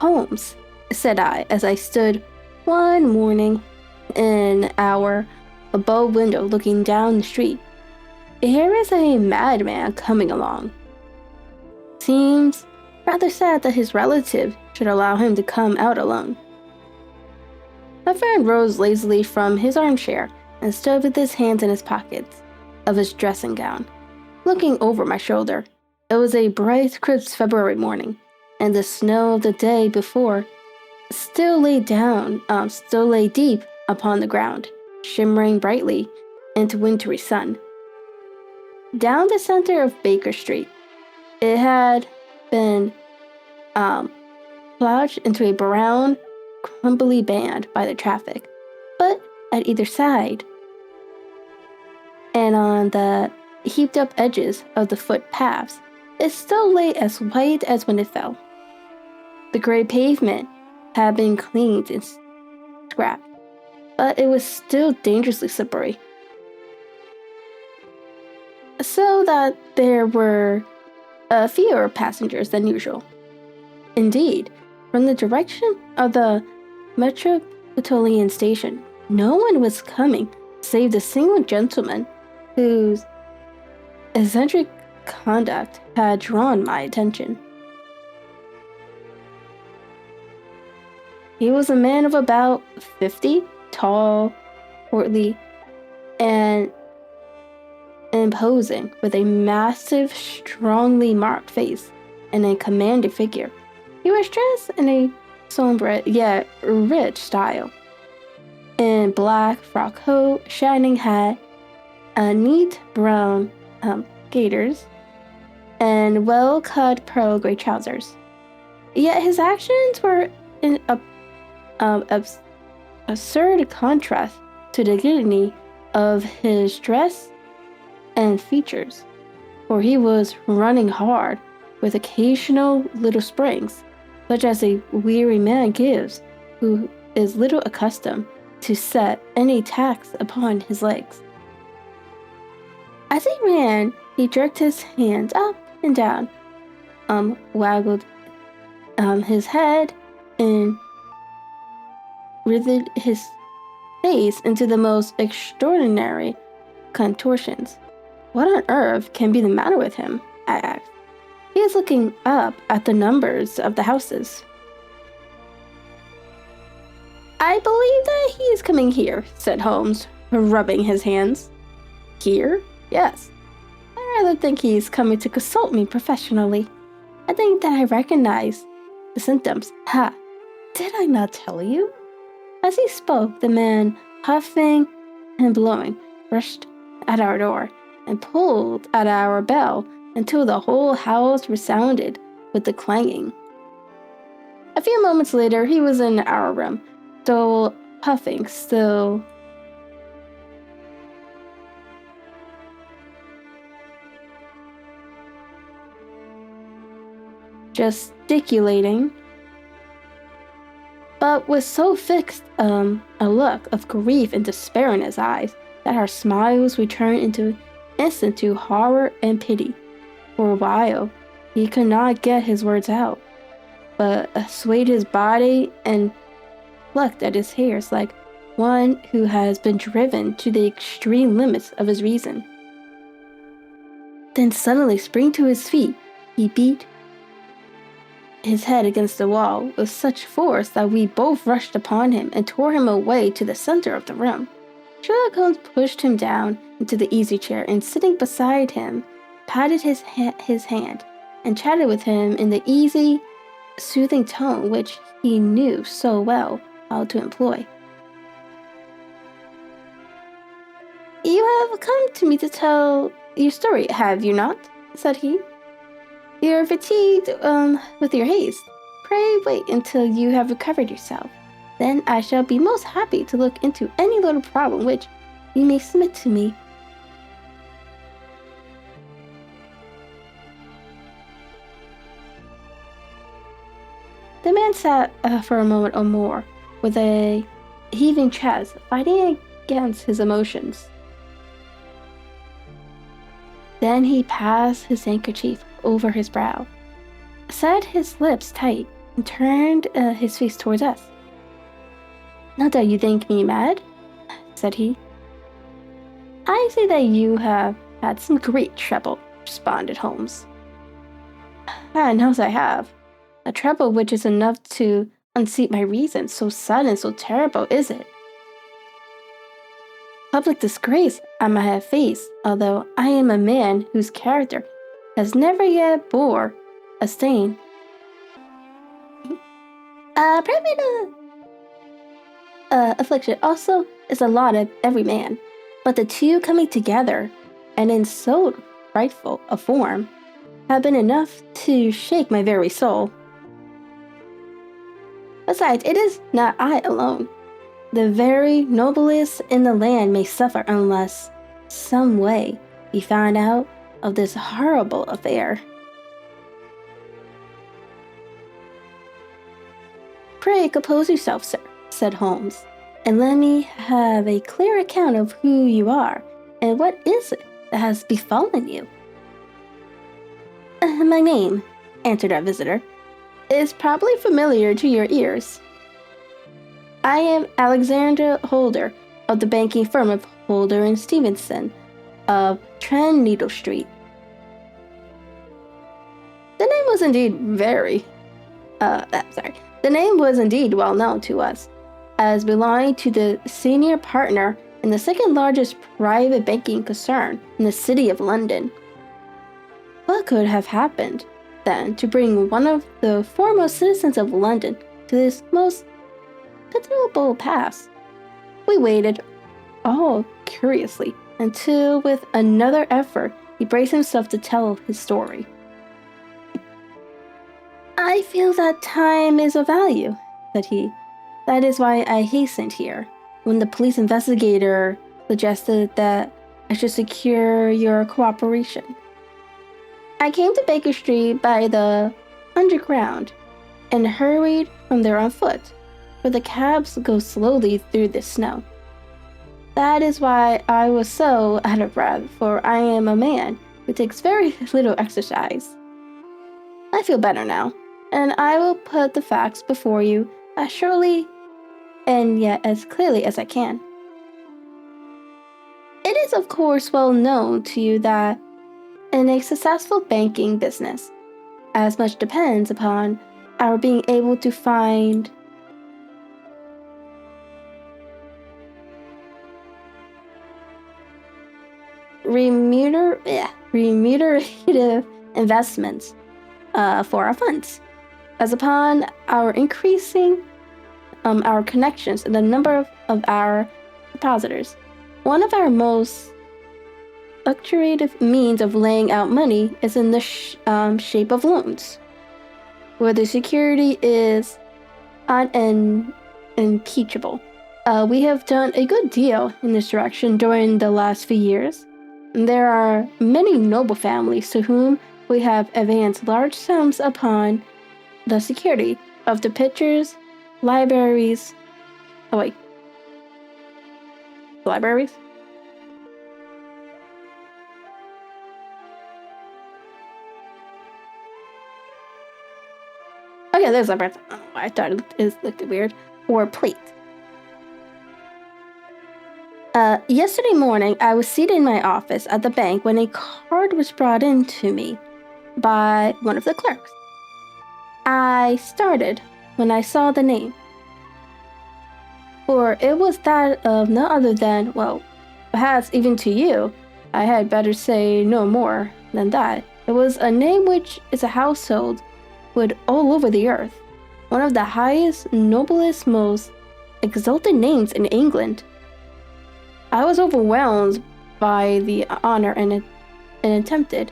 "Holmes," said I, as I stood one morning in our bow window looking down the street. "Here is a madman coming along. Seems rather sad that his relative should allow him to come out alone." My friend rose lazily from his armchair and stood with his hands in his pockets of his dressing gown, looking over my shoulder. It was a bright, crisp February morning, and the snow of the day before still lay deep upon the ground, shimmering brightly into wintry sun. Down the center of Baker Street, it had been plowed into a brown, crumbly band by the traffic, but at either side and on the heaped up edges of the footpaths, it still lay as white as when it fell. The gray pavement had been cleaned and scrapped, but it was still dangerously slippery, so that there were fewer passengers than usual. Indeed, from the direction of the Metropolitan Station, no one was coming save the single gentleman whose eccentric conduct had drawn my attention. He was a man of about 50, tall, portly, and imposing, with a massive, strongly marked face and a commanding figure. He was dressed in a sombre yet rich style, in black frock coat, shining hat, neat brown gaiters, and well-cut pearl gray trousers. Yet his actions were in absurd contrast to the dignity of his dress and features, for he was running hard, with occasional little springs, such as a weary man gives who is little accustomed to set any tax upon his legs. As he ran, he jerked his hands up and down, waggled his head, and writhed his face into the most extraordinary contortions. "What on earth can be the matter with him?" I asked. "He is looking up at the numbers of the houses." "I believe that he is coming here," said Holmes, rubbing his hands. "Here? Yes. I rather think he's coming to consult me professionally. I think that I recognize the symptoms. Ha! Did I not tell you?" As he spoke, the man, puffing and blowing, rushed at our door and pulled at our bell until the whole house resounded with the clanging. A few moments later, he was in our room, still puffing, still gesticulating, but with so fixed a look of grief and despair in his eyes that our smiles returned into instant to horror and pity. For a while, he could not get his words out, but swayed his body and plucked at his hairs like one who has been driven to the extreme limits of his reason. Then suddenly springing to his feet, he beat his head against the wall with such force that we both rushed upon him and tore him away to the center of the room. Sherlock Holmes pushed him down into the easy chair and, sitting beside him, patted his hand and chatted with him in the easy, soothing tone which he knew so well how to employ. "You have come to me to tell your story, have you not?" said he. "You're fatigued with your haste. Pray wait until you have recovered yourself. Then I shall be most happy to look into any little problem which you may submit to me." The man sat for a moment or more, with a heaving chest, fighting against his emotions. Then he passed his handkerchief over his brow, set his lips tight, and turned his face towards us. "Not that you think me mad," said he. "I say that you have had some great trouble," responded Holmes. "God knows I have. A trouble which is enough to unseat my reason. So sudden, so terrible is it. Public disgrace I might have faced, although I am a man whose character has never yet bore a stain. Private affliction also is a lot of every man, but the two coming together, and in so frightful a form, have been enough to shake my very soul. Besides, it is not I alone. The very noblest in the land may suffer unless some way be found out of this horrible affair." "Pray compose yourself, sir," said Holmes, "and let me have a clear account of who you are, and what is it that has befallen you?" "My name," answered our visitor, "is probably familiar to your ears. I am Alexander Holder, of the banking firm of Holder and Stevenson, of Threadneedle Street." The name was indeed well known to us, as belonging to the senior partner in the second largest private banking concern in the city of London. What could have happened, then, to bring one of the foremost citizens of London to this most pitiable pass? We waited, all curiously, until with another effort he braced himself to tell his story. "I feel that time is of value," said he. "That is why I hastened here, when the police investigator suggested that I should secure your cooperation. I came to Baker Street by the Underground, and hurried from there on foot, for the cabs go slowly through the snow. That is why I was so out of breath, for I am a man who takes very little exercise. I feel better now, and I will put the facts before you as surely and yet as clearly as I can. It is of course well known to you that in a successful banking business, as much depends upon our being able to find remunerative investments for our funds, as upon our increasing our connections and the number of our depositors. One of our most lucrative means of laying out money is in the shape of loans, where the security is unimpeachable. We have done a good deal in this direction during the last few years. There are many noble families to whom we have advanced large sums upon the security of the pictures, libraries. Libraries? Oh yeah, there's libraries. I don't know why I thought it looked weird. Or plate. Yesterday morning, I was seated in my office at the bank when a card was brought in to me by one of the clerks. I started when I saw the name, for it was that of no other than, well, perhaps even to you, I had better say no more than that. It was a name which is a household word all over the earth, one of the highest, noblest, most exalted names in England. I was overwhelmed by the honor and attempted,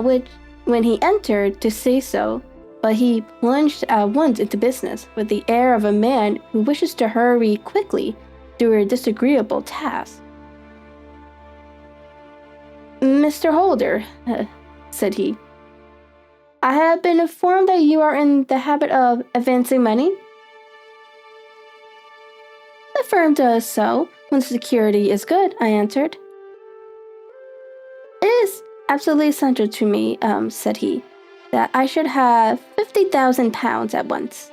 which, when he entered, to say so, but he plunged at once into business with the air of a man who wishes to hurry quickly through a disagreeable task. "Mr. Holder," said he, "I have been informed that you are in the habit of advancing money." "The firm does so when the security is good," I answered. "It is absolutely essential to me," said he. that I should have 50,000 pounds at once.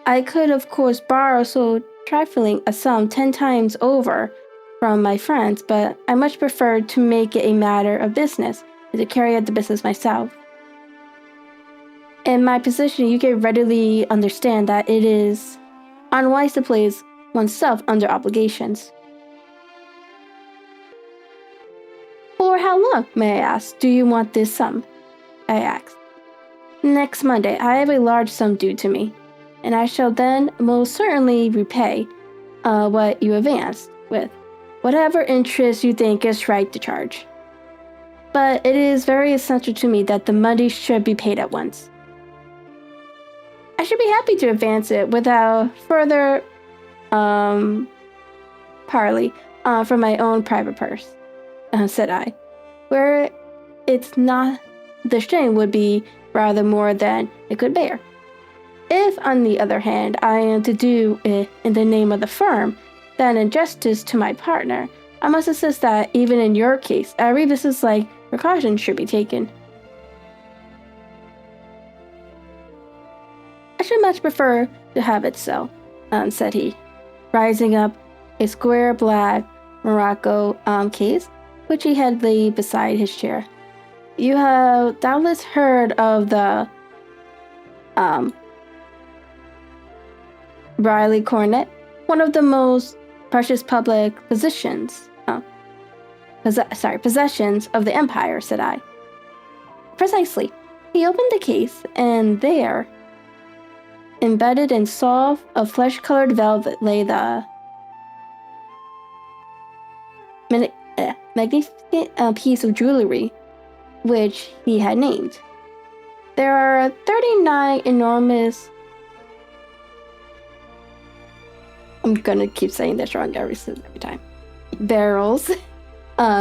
I could, of course, borrow so trifling a sum 10 times over from my friends, but I much prefer to make it a matter of business and to carry out the business myself. In my position, you can readily understand that it is unwise to place oneself under obligations. For how long, may I ask, do you want this sum? I asked. Next Monday, I have a large sum due to me, and I shall then most certainly repay what you advanced with whatever interest you think is right to charge. But it is very essential to me that the money should be paid at once. I should be happy to advance it without further parley from my own private purse, said I, where it's not the strain would be rather more than it could bear. If, on the other hand, I am to do it in the name of the firm, then in justice to my partner, I must insist that even in your case, every business-like precaution should be taken. I should much prefer to have it so, said he, rising up a square black morocco case, which he had laid beside his chair. You have doubtless heard of the Beryl Coronet, one of the most precious public possessions of the empire, said I. Precisely. He opened the case, and there, embedded in soft, flesh-colored velvet, lay the magnificent piece of jewelry which he had named. There are 39 enormous... I'm gonna keep saying this wrong every time. Barrels,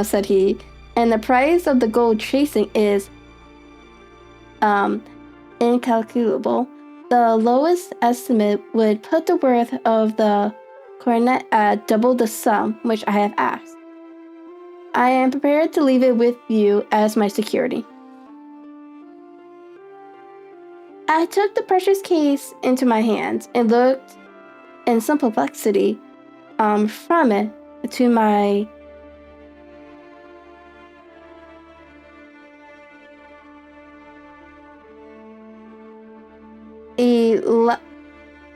said he, and the price of the gold chasing is incalculable. The lowest estimate would put the worth of the coronet at double the sum which I have asked. I am prepared to leave it with you as my security. I took the precious case into my hands and looked in some perplexity from it to my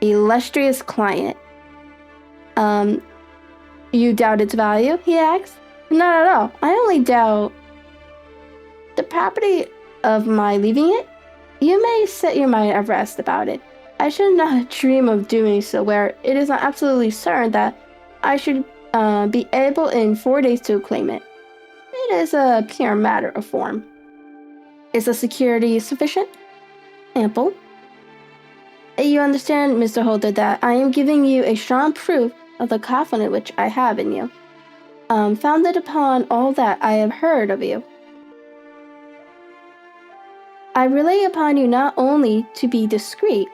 illustrious client. You doubt its value? He asked. Not at all. I only doubt the property of my leaving it. You may set your mind at rest about it. I should not dream of doing so where it is not absolutely certain that I should be able in 4 days to claim it. It is a pure matter of form. Is the security sufficient? Ample. You understand, Mr. Holder, that I am giving you a strong proof of the confidence which I have in you, founded upon all that I have heard of you. I rely upon you not only to be discreet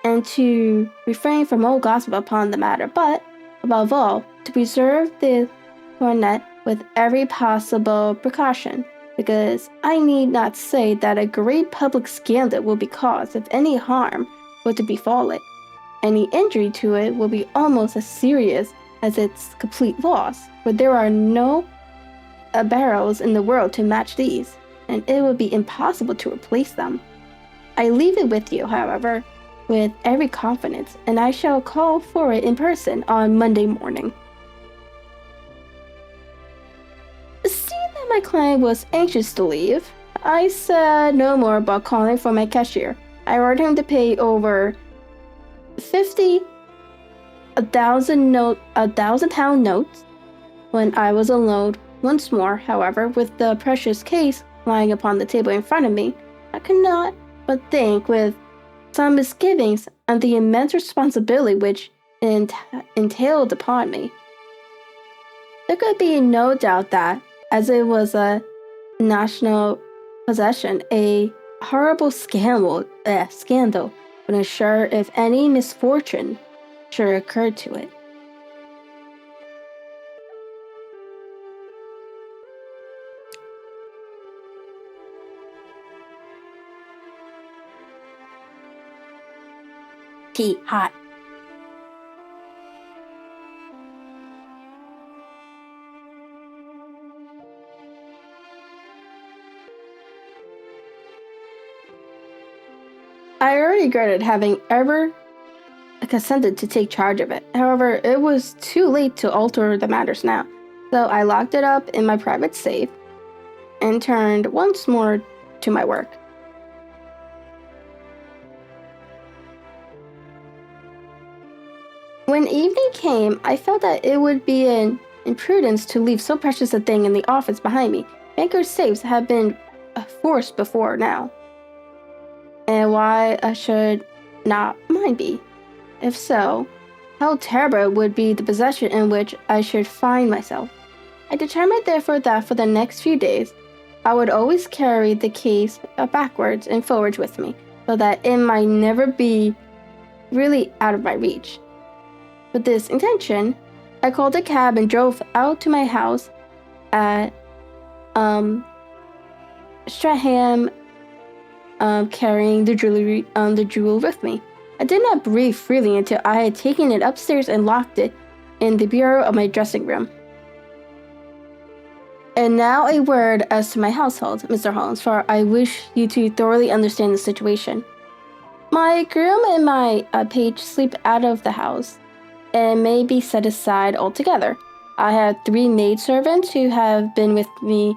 and to refrain from all gossip upon the matter, but, above all, to preserve the coronet with every possible precaution, because I need not say that a great public scandal will be caused if any harm were to befall it. Any injury to it will be almost as serious as its complete loss, for there are no barrels in the world to match these, and it would be impossible to replace them. I leave it with you, however, with every confidence, and I shall call for it in person on Monday morning. Seeing that my client was anxious to leave, I said no more about calling for my cashier. I ordered him to pay over 1,000-pound notes when I was alone once more. However, with the precious case lying upon the table in front of me, I could not but think with some misgivings on the immense responsibility which entailed upon me. There could be no doubt that, as it was a national possession, a horrible scandal would ensure if any misfortune should occur to it. tea hot. I already regretted having ever consented to take charge of it. However, it was too late to alter the matters now, so I locked it up in my private safe and turned once more to my work. When evening came, I felt that it would be an imprudence to leave so precious a thing in the office behind me. Bankers' safes had been forced before now, and why should not mine be? If so, how terrible would be the possession in which I should find myself. I determined therefore that for the next few days, I would always carry the case backwards and forwards with me, so that it might never be really out of my reach. With this intention, I called a cab and drove out to my house at Stratham, carrying the jewel with me. I did not breathe freely until I had taken it upstairs and locked it in the bureau of my dressing room. And now a word as to my household, Mr. Holmes, for I wish you to thoroughly understand the situation. My groom and my page sleep out of the house and may be set aside altogether. I have 3 maidservants who have been with me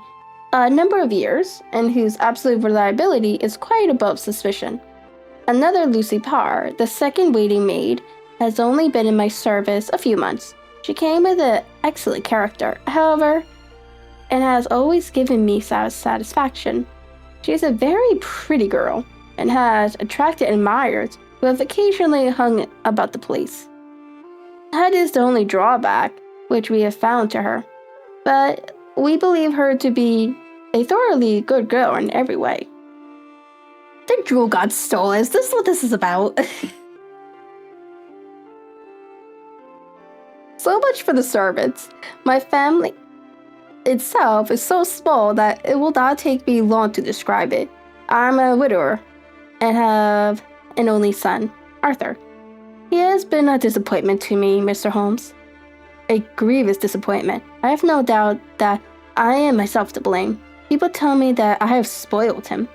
a number of years and whose absolute reliability is quite above suspicion. Another Lucy Parr, the second waiting maid, has only been in my service a few months. She came with an excellent character, however, and has always given me satisfaction. She is a very pretty girl and has attracted admirers who have occasionally hung about the place. That is the only drawback which we have found to her, but we believe her to be a thoroughly good girl in every way. The jewel got stolen. Is this what this is about? So much for the servants. My family itself is so small that it will not take me long to describe it. I'm a widower and have an only son, Arthur. He has been a disappointment to me, Mr. Holmes. A grievous disappointment. I have no doubt that I am myself to blame. People tell me that I have spoiled him.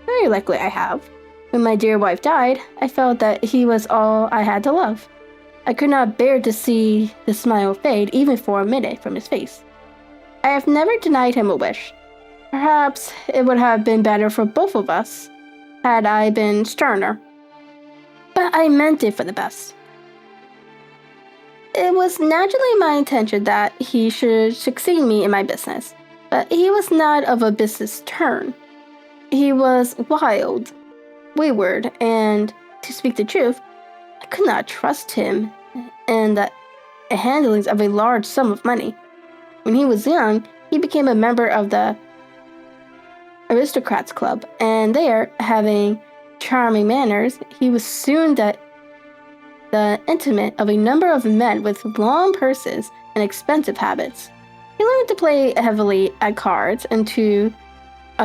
Very likely I have. When my dear wife died, I felt that he was all I had to love. I could not bear to see the smile fade even for a minute from his face. I have never denied him a wish. Perhaps it would have been better for both of us had I been sterner. But I meant it for the best. It was naturally my intention that he should succeed me in my business, but he was not of a business turn. He was wild, wayward, and, to speak the truth, I could not trust him in the handlings of a large sum of money. When he was young, he became a member of the Aristocrats Club, and there, having charming manners, he was soon the intimate of a number of men with long purses and expensive habits. He learned to play heavily at cards and to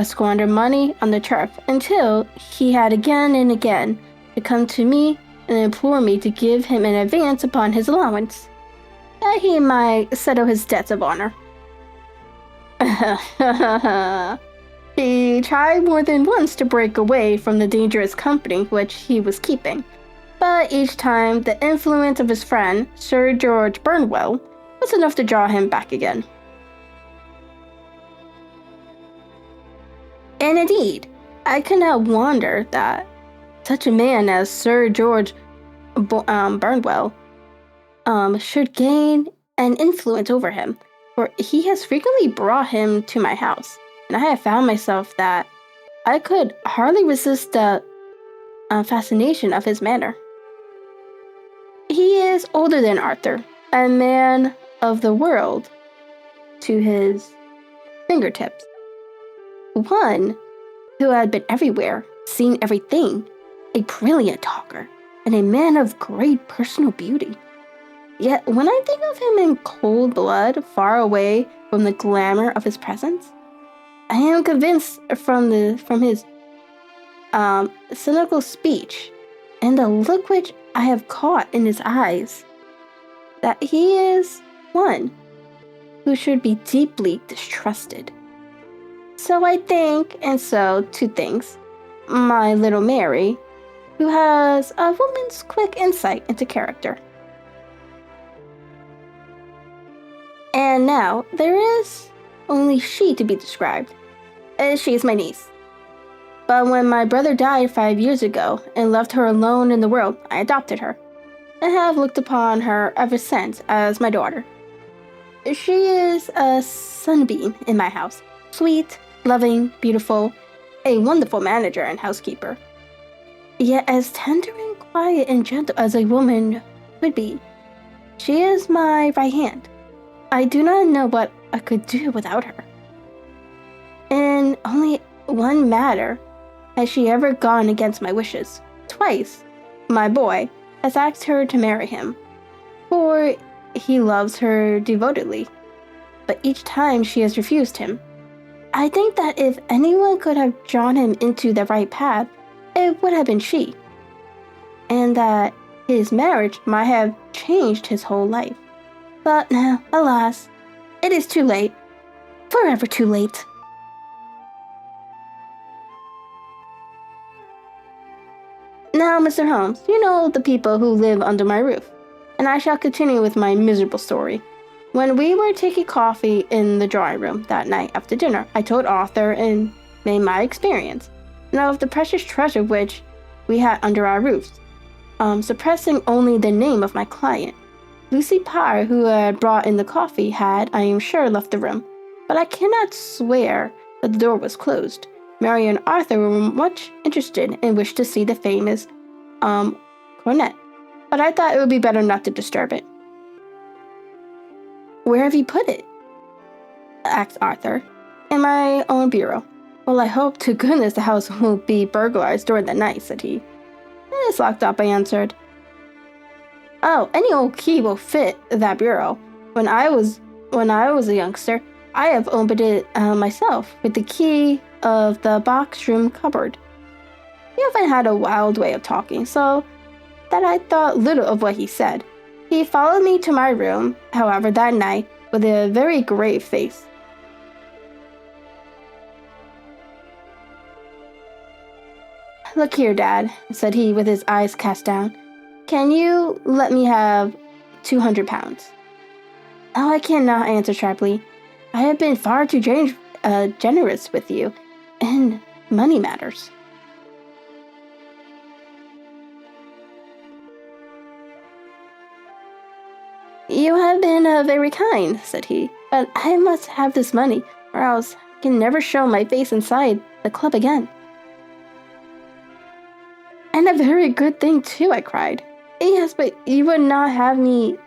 squander money on the turf until he had again and again to come to me and implore me to give him an advance upon his allowance, that he might settle his debts of honor. He tried more than once to break away from the dangerous company which he was keeping, but each time the influence of his friend, Sir George Burnwell, was enough to draw him back again. And indeed, I could not wonder that such a man as Sir George Burnwell should gain an influence over him, for he has frequently brought him to my house, and I have found myself that I could hardly resist the fascination of his manner. He is older than Arthur, a man of the world to his fingertips, one who had been everywhere, seen everything, a brilliant talker, and a man of great personal beauty. Yet when I think of him in cold blood, far away from the glamour of his presence, I am convinced from his cynical speech and the look which I have caught in his eyes, that he is one who should be deeply distrusted. So I think, and so two things, my little Mary, who has a woman's quick insight into character. And now, there is only she to be described. She is my niece. But when my brother died 5 years ago and left her alone in the world, I adopted her, and have looked upon her ever since as my daughter. She is a sunbeam in my house, sweet, loving, beautiful, a wonderful manager and housekeeper. Yet as tender and quiet and gentle as a woman could be, she is my right hand. I do not know what I could do without her. In only one matter has she ever gone against my wishes. Twice, my boy has asked her to marry him, for he loves her devotedly, but each time she has refused him. I think that if anyone could have drawn him into the right path, it would have been she, and that his marriage might have changed his whole life. But now, alas, it is too late, forever too late. Now, Mr. Holmes, you know the people who live under my roof, and I shall continue with my miserable story. When we were taking coffee in the drawing room that night after dinner, I told Arthur and made my experience, and of the precious treasure which we had under our roofs, suppressing only the name of my client. Lucy Parr, who had brought in the coffee, had, I am sure, left the room, but I cannot swear that the door was closed. Mary and Arthur were much interested and wished to see the famous Coronet, but I thought it would be better not to disturb it. "Where have you put it?" asked Arthur. "In my own bureau." "Well, I hope to goodness the house won't be burglarized during the night," said he. "It's locked up," I answered. "Oh, any old key will fit that bureau. When I was a youngster, I have opened it myself with the key of the box room cupboard." He often had a wild way of talking, so that I thought little of what he said. He followed me to my room, however, that night with a very grave face. "Look here, Dad," said he with his eyes cast down. "Can you let me have £200? "Oh, I cannot," I answered sharply. "I have been far too generous with you in money matters." "You have been very kind," said he, "but I must have this money, or else I can never show my face inside the club again." "And a very good thing, too," I cried. "Yes, but you would not have me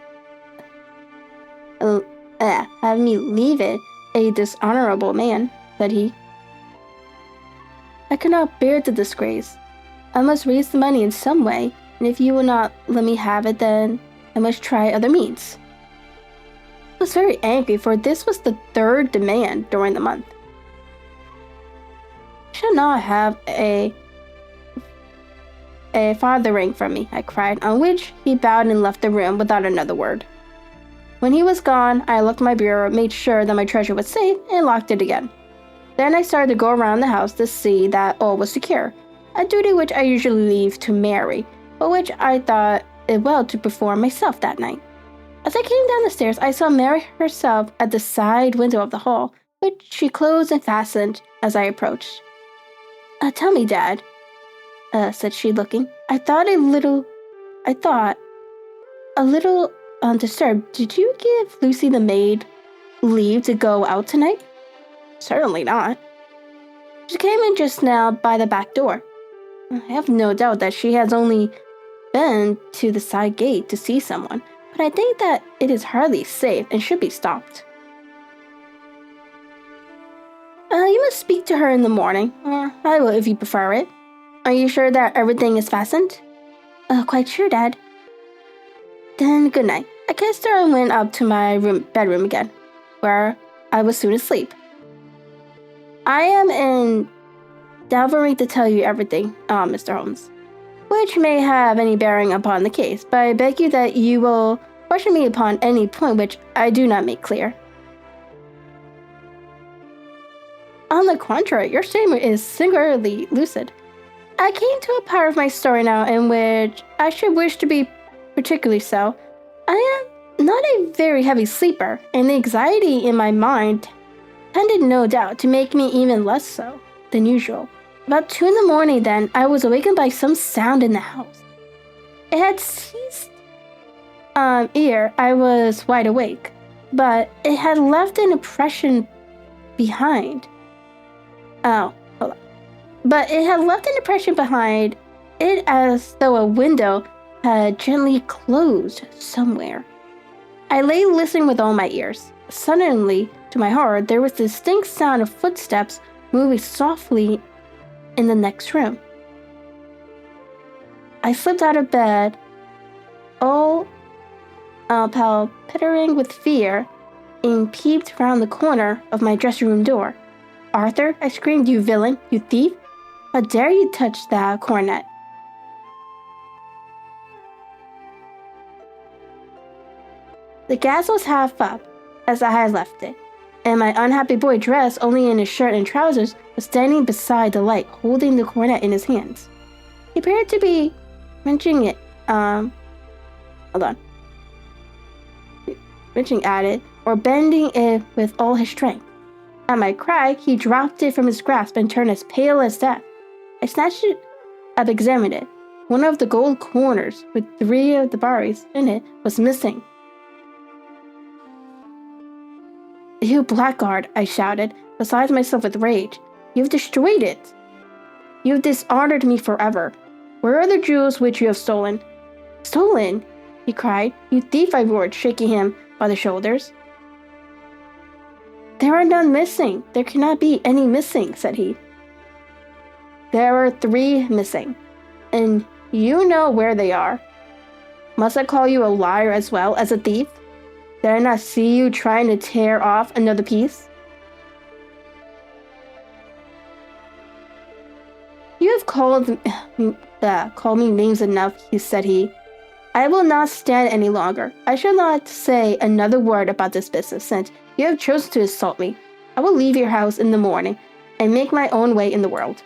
leave it a dishonorable man," said he. "I could not bear the disgrace. I must raise the money in some way, and if you will not let me have it, then I must try other means." I was very angry, for this was the third demand during the month. "You shall not have a farthing from me," I cried, on which he bowed and left the room without another word. When he was gone, I locked my bureau, made sure that my treasure was safe, and locked it again. Then I started to go around the house to see that all was secure, a duty which I usually leave to Mary, but which I thought it well to perform myself that night. As I came down the stairs, I saw Mary herself at the side window of the hall, which she closed and fastened as I approached. "Tell me, Dad," said she, looking. I thought a little disturbed. "Did you give Lucy the maid leave to go out tonight?" "Certainly not. She came in just now by the back door. I have no doubt that she has only been to the side gate to see someone, but I think that it is hardly safe and should be stopped." "You must speak to her in the morning, or I will if you prefer it. Are you sure that everything is fastened?" "Quite sure, Dad." "Then good night." I kissed her and went up to my bedroom again, where I was soon asleep. I am endeavoring to tell you everything, Mr. Holmes. which may have any bearing upon the case, but I beg you that you will question me upon any point which I do not make clear. On the contrary, your statement is singularly lucid. I came to a part of my story now in which I should wish to be particularly so. I am not a very heavy sleeper, and the anxiety in my mind tended no doubt to make me even less so than usual. About 2 in the morning then, I was awakened by some sound in the house. It had ceased ere I was wide awake, but it had left an impression behind. But it had left an impression behind it as though a window had gently closed somewhere. I lay listening with all my ears. Suddenly, to my horror, there was the distinct sound of footsteps moving softly in the next room. I slipped out of bed, all palpitating with fear, and peeped round the corner of my dressing room door. "Arthur," I screamed, "you villain, you thief! How dare you touch that coronet?" The gas was half up, as I had left it, and my unhappy boy, dressed only in his shirt and trousers, was standing beside the light, holding the coronet in his hands. He appeared to be wrenching at it, or bending it with all his strength. At my cry, he dropped it from his grasp and turned as pale as death. I snatched it up, examined it. One of the gold corners, with 3 of the berries in it, was missing. "You blackguard," I shouted, beside myself with rage. "You have destroyed it. You have dishonored me forever. Where are the jewels which you have stolen?" "Stolen?" he cried. "You thief," I roared, shaking him by the shoulders. "There are none missing. There cannot be any missing," said he. "There are 3 missing, and you know where they are. Must I call you a liar as well as a thief? Did I not see you trying to tear off another piece?" "You have called me names enough," said he. "I will not stand any longer. I shall not say another word about this business, since you have chosen to insult me. I will leave your house in the morning and make my own way in the world."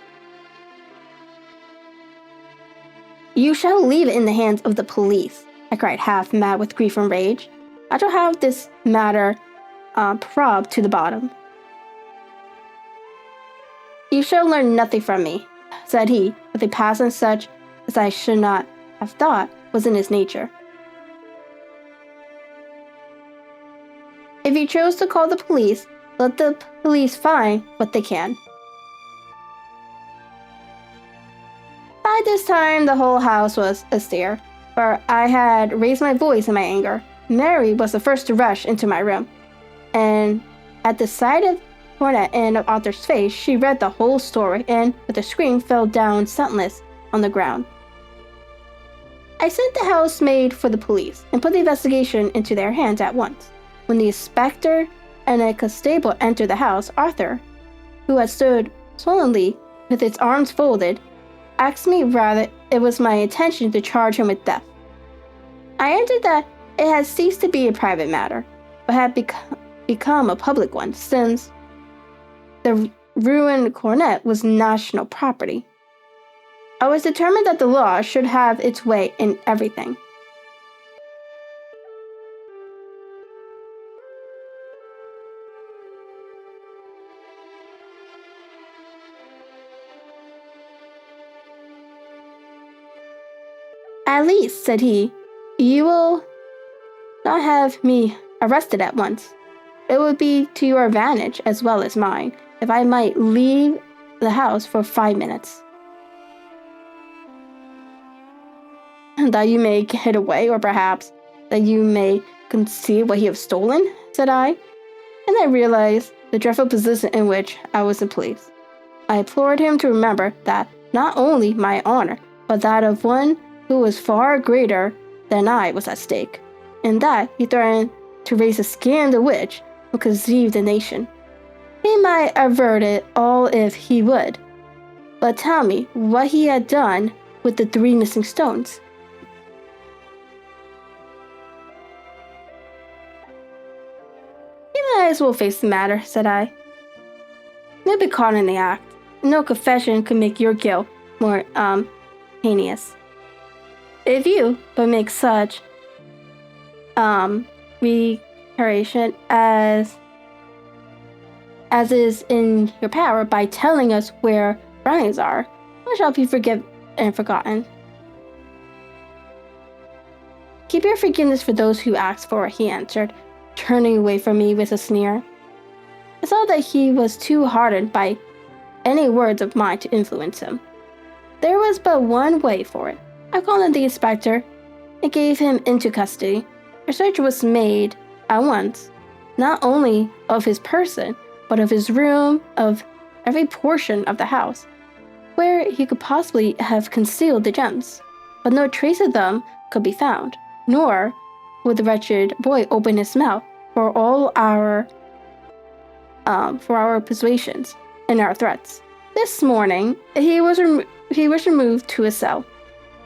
"You shall leave it in the hands of the police," I cried, half mad with grief and rage. "I shall have this matter probed to the bottom." "You shall learn nothing from me," said he, with a passion such as I should not have thought was in his nature. "If you chose to call the police, let the police find what they can." By this time, the whole house was astir, for I had raised my voice in my anger. Mary was the first to rush into my room, and at the sight of Coronet and of Arthur's face, she read the whole story, and with a scream fell down senseless on the ground. I sent the housemaid for the police, and put the investigation into their hands at once. When the inspector and a constable entered the house, Arthur, who had stood sullenly with his arms folded, asked me whether it was my intention to charge him with theft. I answered that it had ceased to be a private matter, but had become a public one, since the ruined coronet was national property. I was determined that the law should have its way in everything. "At least," said he, "you will not have me arrested at once. It would be to your advantage, as well as mine, if I might leave the house for 5 minutes." "That you may get away, or perhaps that you may conceal what you have stolen?" said I, and I realized the dreadful position in which I was placed. I implored him to remember that not only my honor, but that of one who was far greater than I was at stake, and that he threatened to raise a scandal which would conceive the nation. He might avert it all if he would, but tell me what he had done with the 3 missing stones. You might as well face the matter, said I. You'll be caught in the act. No confession could make your guilt more, heinous. If you but make such, reiteration as is in your power by telling us where brownies are, we shall be forgiven and forgotten. Keep your forgiveness for those who ask for it, he answered, turning away from me with a sneer. I saw that he was too hardened by any words of mine to influence him. There was but one way for it. I called in the inspector and gave him into custody. A search was made at once, not only of his person, but of his room, of every portion of the house, where he could possibly have concealed the gems. But no trace of them could be found, nor would the wretched boy open his mouth for all our persuasions and our threats. This morning, he was removed to a cell,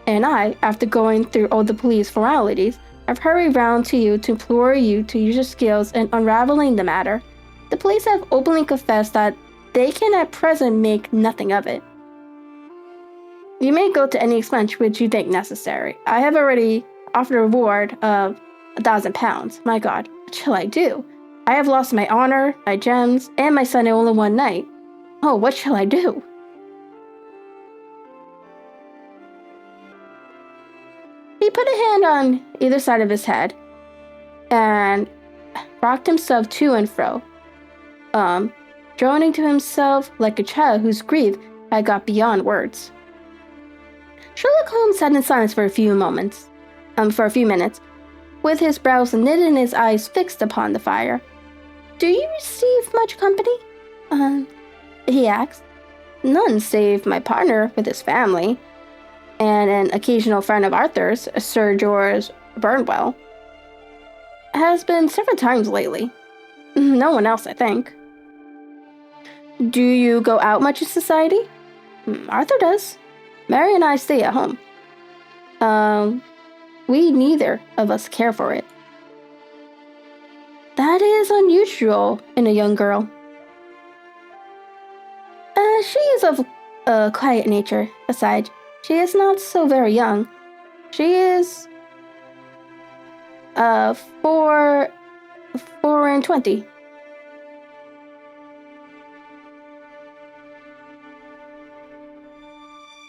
and I, after going through all the police formalities, have hurried round to you to implore you to use your skills in unraveling the matter. The police have openly confessed that they can at present make nothing of it. You may go to any expense which you think necessary. I have already offered a reward of £1,000. My God, what shall I do? I have lost my honor, my gems, and my son in only one night. Oh, what shall I do? He put a hand on either side of his head and rocked himself to and fro, droning to himself like a child whose grief had got beyond words. Sherlock Holmes sat in silence for a few minutes, with his brows knit and his eyes fixed upon the fire. Do you receive much company? He asked. None save my partner with his family, and an occasional friend of Arthur's, Sir George Burnwell. Has been several times lately. No one else, I think. Do you go out much in society? Arthur does. Mary and I stay at home. We neither of us care for it. That is unusual in a young girl. She is of a quiet nature. Besides, she is not so very young. She is 4 and 20.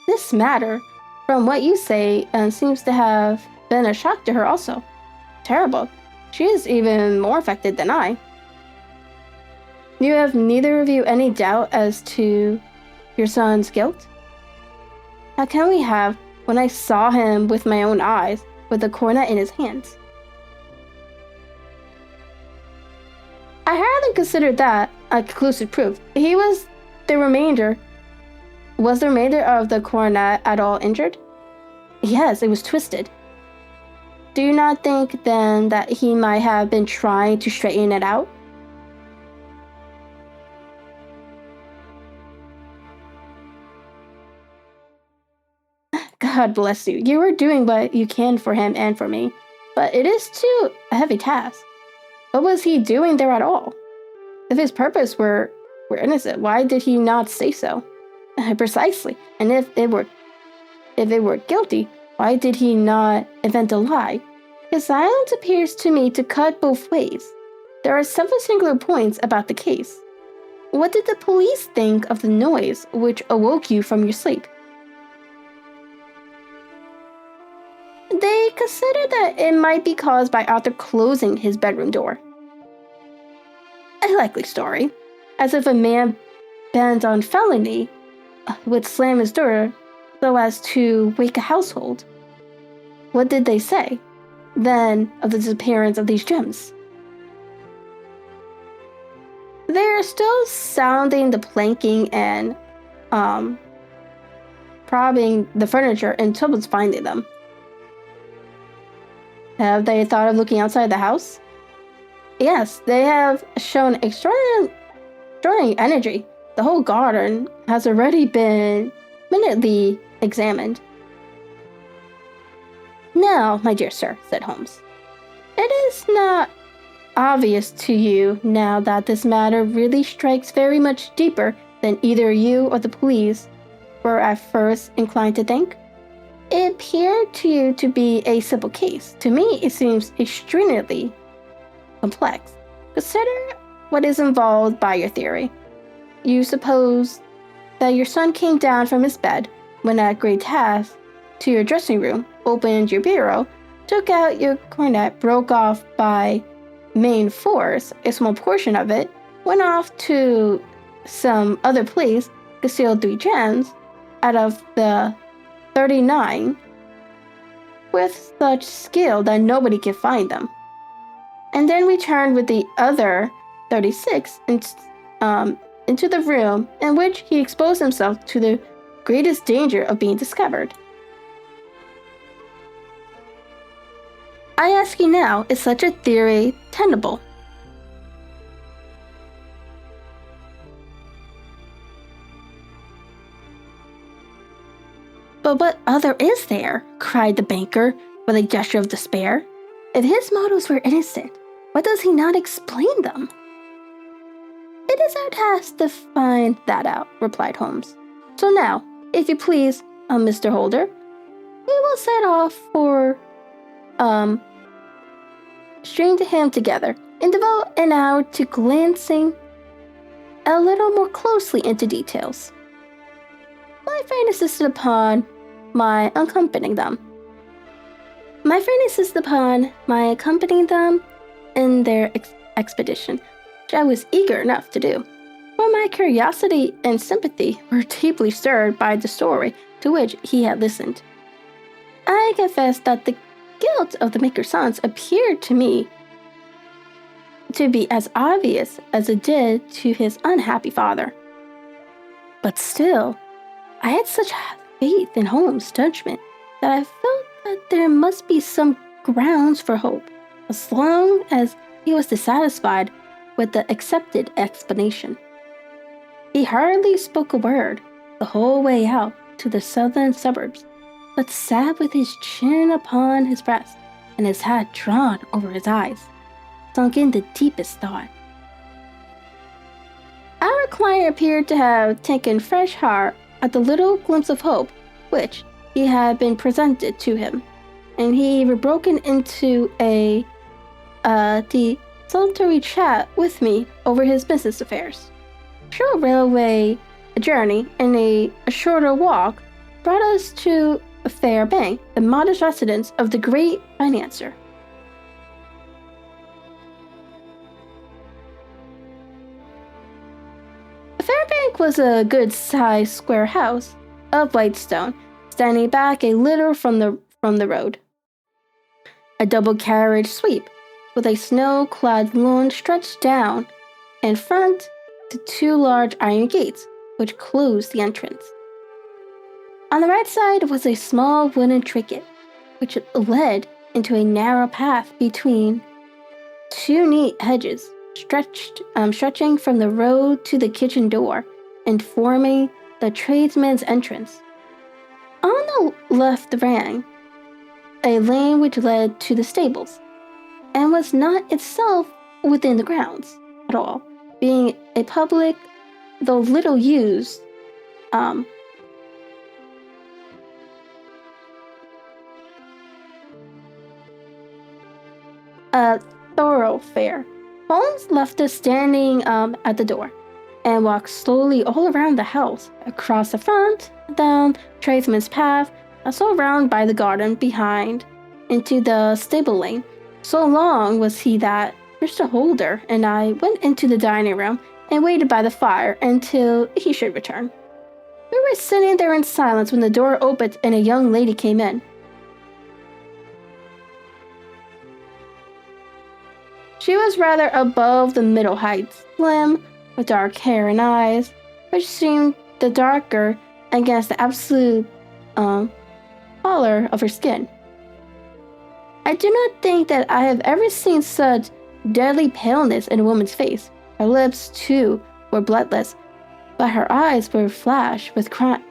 This matter, from what you say, seems to have been a shock to her also. Terrible. She is even more affected than I. You have neither of you any doubt as to your son's guilt? How can we have when I saw him with my own eyes, with the coronet in his hands? I hadn't considered that a conclusive proof. Was the remainder of the coronet at all injured? Yes, it was twisted. Do you not think, then, that he might have been trying to straighten it out? God bless you. You are doing what you can for him and for me, but it is too a heavy task. What was he doing there at all? If his purpose were innocent, why did he not say so? Precisely. And if it were guilty, why did he not invent a lie? His silence appears to me to cut both ways. There are several singular points about the case. What did the police think of the noise which awoke you from your sleep? They considered that it might be caused by Arthur closing his bedroom door. A likely story, as if a man bent on felony would slam his door so as to wake a household. What did they say, then, of the disappearance of these gems? They're still sounding the planking and probing the furniture until it's finding them. Have they thought of looking outside the house? Yes, they have shown extraordinary energy. The whole garden has already been minutely examined. "Now, my dear sir," said Holmes, "it is not obvious to you now that this matter really strikes very much deeper than either you or the police were at first inclined to think? It appeared to you to be a simple case. To me, it seems extremely complex. Consider what is involved by your theory. You suppose that your son came down from his bed, went at great task, to your dressing room, opened your bureau, took out your coronet, broke off by main force a small portion of it, went off to some other place, concealed 3 gems out of the 39 with such skill that nobody can find them, and then returned with the other 36 into the room in which he exposed himself to the greatest danger of being discovered. I ask you now, is such a theory tenable?" "But what other is there?" cried the banker with a gesture of despair. "If his motives were innocent, why does he not explain them?" "It is our task to find that out," replied Holmes. "So now, if you please, Mr. Holder, we will set off for Stringham together and devote an hour to glancing a little more closely into details. My friend insisted upon my accompanying them in their expedition, which I was eager enough to do, for my curiosity and sympathy were deeply stirred by the story to which he had listened. I confess that the guilt of the maker's sons appeared to me to be as obvious as it did to his unhappy father. But still, I had such faith in Holmes' judgment that I felt that there must be some grounds for hope, as long as he was dissatisfied with the accepted explanation. He hardly spoke a word the whole way out to the southern suburbs, but sat with his chin upon his breast and his hat drawn over his eyes, sunk in the deepest thought. Our client appeared to have taken fresh heart at the little glimpse of hope which he had been presented to him, and he had broken into a desultory chat with me over his business affairs. A short railway journey and a shorter walk brought us to Fairbank, the modest residence of the great financier. Fairbank was a good-sized square house of white stone, standing back a little from the road. A double-carriage sweep with a snow-clad lawn stretched down in front to 2 large iron gates which closed the entrance. On the right side was a small wooden trinket, which led into a narrow path between 2 neat hedges, stretching from the road to the kitchen door and forming the tradesman's entrance. On the left ran a lane which led to the stables, and was not itself within the grounds at all, being a public, though little used, a thoroughfare. Holmes left us standing at the door, and walked slowly all around the house, across the front, down tradesman's path, so around by the garden behind, into the stable lane. So long was he that Mr. Holder and I went into the dining room and waited by the fire until he should return. We were sitting there in silence when the door opened and a young lady came in. She was rather above the middle height, slim, with dark hair and eyes, which seemed the darker against the absolute pallor of her skin. I do not think that I have ever seen such deadly paleness in a woman's face. Her lips, too, were bloodless, but her eyes were flushed with crying.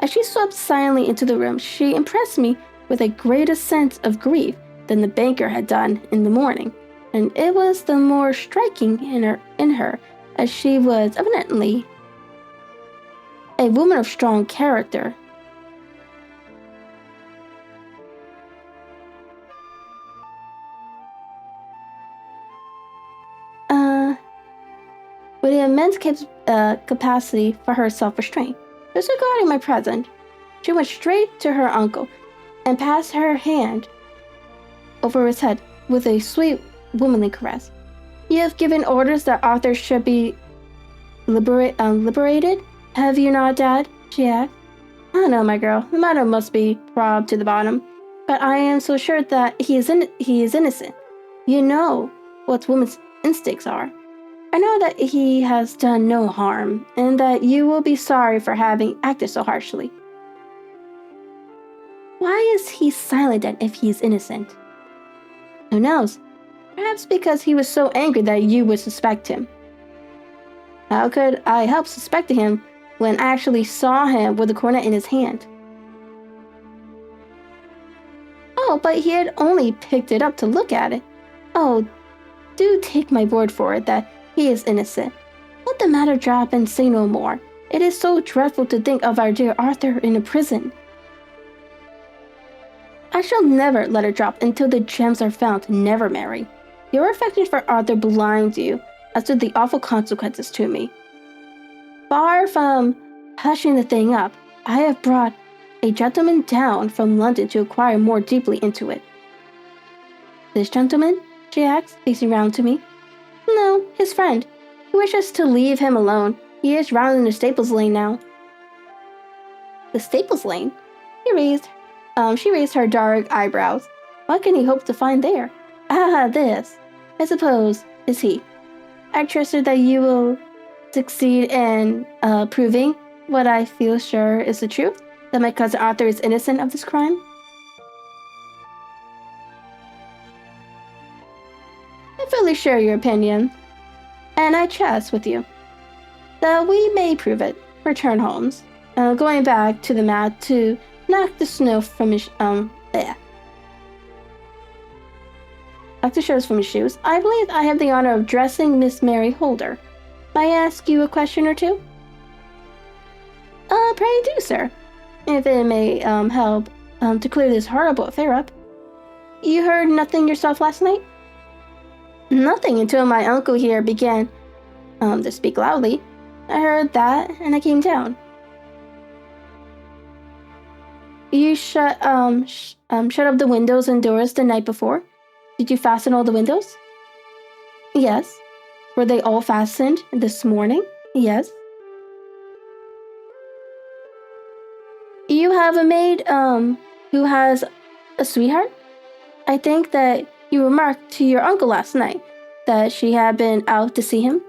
As she swept silently into the room, she impressed me with a greater sense of grief than the banker had done in the morning, and it was the more striking in her as she was evidently a woman of strong character. With an immense capacity for her self-restraint. Disregarding my present, she went straight to her uncle and passed her hand over his head with a sweet, womanly caress. You have given orders that Arthur should be liberated? Have you not, Dad? She asked. I know, my girl. The matter must be probed to the bottom, but I am so sure that he is innocent. You know what women's instincts are. I know that he has done no harm, and that you will be sorry for having acted so harshly. Why is he silent then if he is innocent? Who knows? Perhaps because he was so angry that you would suspect him. How could I help suspecting him when I actually saw him with the coronet in his hand? Oh, but he had only picked it up to look at it. Oh, do take my word for it that he is innocent. Let the matter drop and say no more. It is so dreadful to think of our dear Arthur in a prison. I shall never let it drop until the gems are found, never, Mary. Your affection for Arthur blinds you as to the awful consequences to me. Far from hushing the thing up, I have brought a gentleman down from London to inquire more deeply into it. This gentleman? She asked, facing round to me. No, his friend. He wishes to leave him alone. He is round in the Staples Lane now. The Staples Lane? She raised her dark eyebrows. What can he hope to find there? Ah, this, I suppose, is he. I trusted that you will succeed in proving what I feel sure is the truth, that my cousin Arthur is innocent of this crime. I fully share your opinion, and I trust with you that we may prove it, returned Holmes, going back to the mat to knock the snow from his knock the shoes from his shoes. I believe I have the honor of dressing Miss Mary Holder. May I ask you a question or two? Pray do, sir, if it may help to clear this horrible affair up. You heard nothing yourself last night? Nothing until my uncle here began to speak loudly. I heard that, and I came down. You shut up the windows and doors the night before? Did you fasten all the windows? Yes. Were they all fastened this morning? Yes. You have a maid who has a sweetheart? I think that you remarked to your uncle last night that she had been out to see him?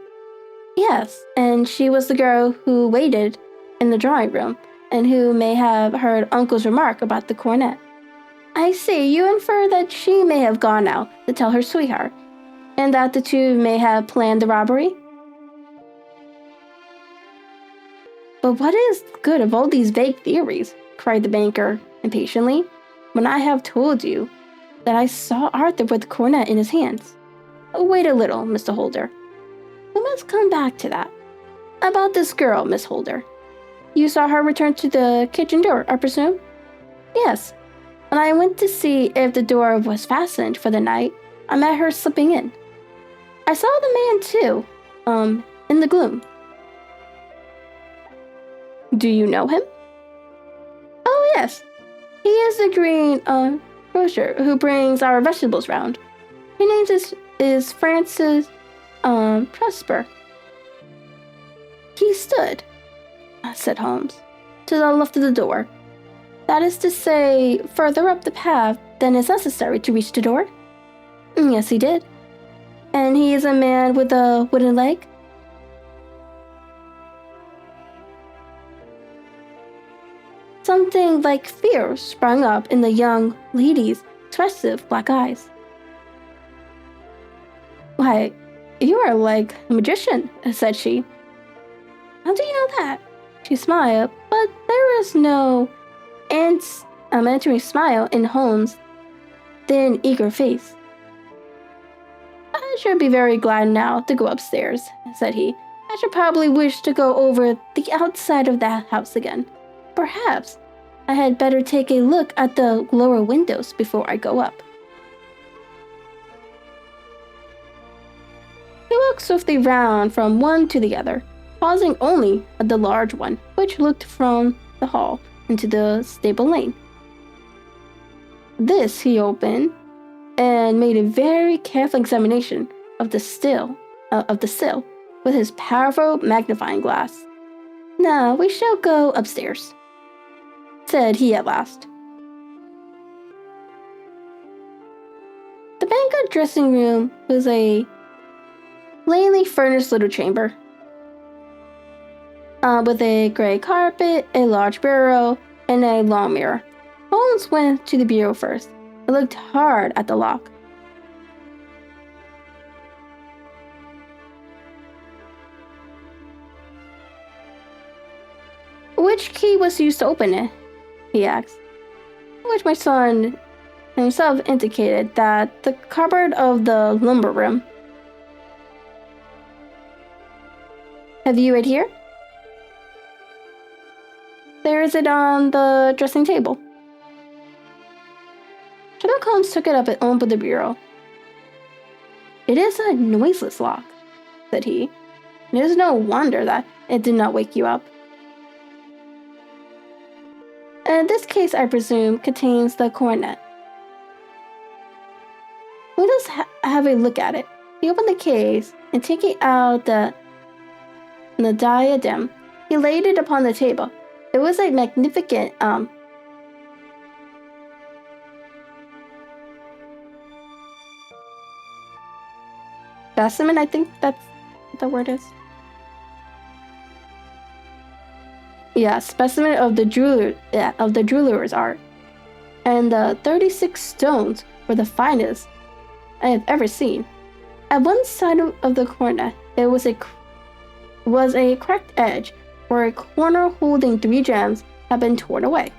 Yes, and she was the girl who waited in the drawing room, and who may have heard Uncle's remark about the coronet. I see, you infer that she may have gone out to tell her sweetheart, and that the two may have planned the robbery? But what is the good of all these vague theories? Cried the banker impatiently, when I have told you that I saw Arthur with the coronet in his hands. Wait a little, Mr. Holder. We must come back to that. About this girl, Miss Holder. You saw her return to the kitchen door, I presume? Yes. When I went to see if the door was fastened for the night, I met her slipping in. I saw the man too, in the gloom. Do you know him? Oh, yes. He is the green, grocer who brings our vegetables round. His name is Francis, Prosper. He stood, said Holmes, to the left of the door. That is to say, further up the path than is necessary to reach the door? Yes, he did. And he is a man with a wooden leg? Something like fear sprang up in the young lady's expressive black eyes. Why, you are like a magician, said she. How do you know that? She smiled, but there was no answering smile in Holmes' thin, eager face. I should be very glad now to go upstairs, said he. I should probably wish to go over the outside of that house again. Perhaps I had better take a look at the lower windows before I go up. He walked swiftly round from one to the other, pausing only at the large one, which looked from the hall into the stable lane. This he opened and made a very careful examination of the sill with his powerful magnifying glass. Now we shall go upstairs, said he at last. The banquet dressing room was a plainly furnished little chamber, with a gray carpet, a large bureau, and a long mirror. Holmes went to the bureau first and looked hard at the lock. Which key was used to open it? He asked, which my son himself indicated that the cupboard of the lumber room. Have you it here? There is it on the dressing table. Sherlock Holmes took it up and opened the bureau. It is a noiseless lock, said he. It is no wonder that it did not wake you up. And this case, I presume, contains the coronet. Let us have a look at it. He opened the case and taking out the diadem, he laid it upon the table. It was a magnificent specimen, I think that's what the word is. Yeah, specimen of the jeweler's art. And the 36 stones were the finest I have ever seen. At one side of the coronet, it was a cracked edge where a corner holding 3 gems had been torn away.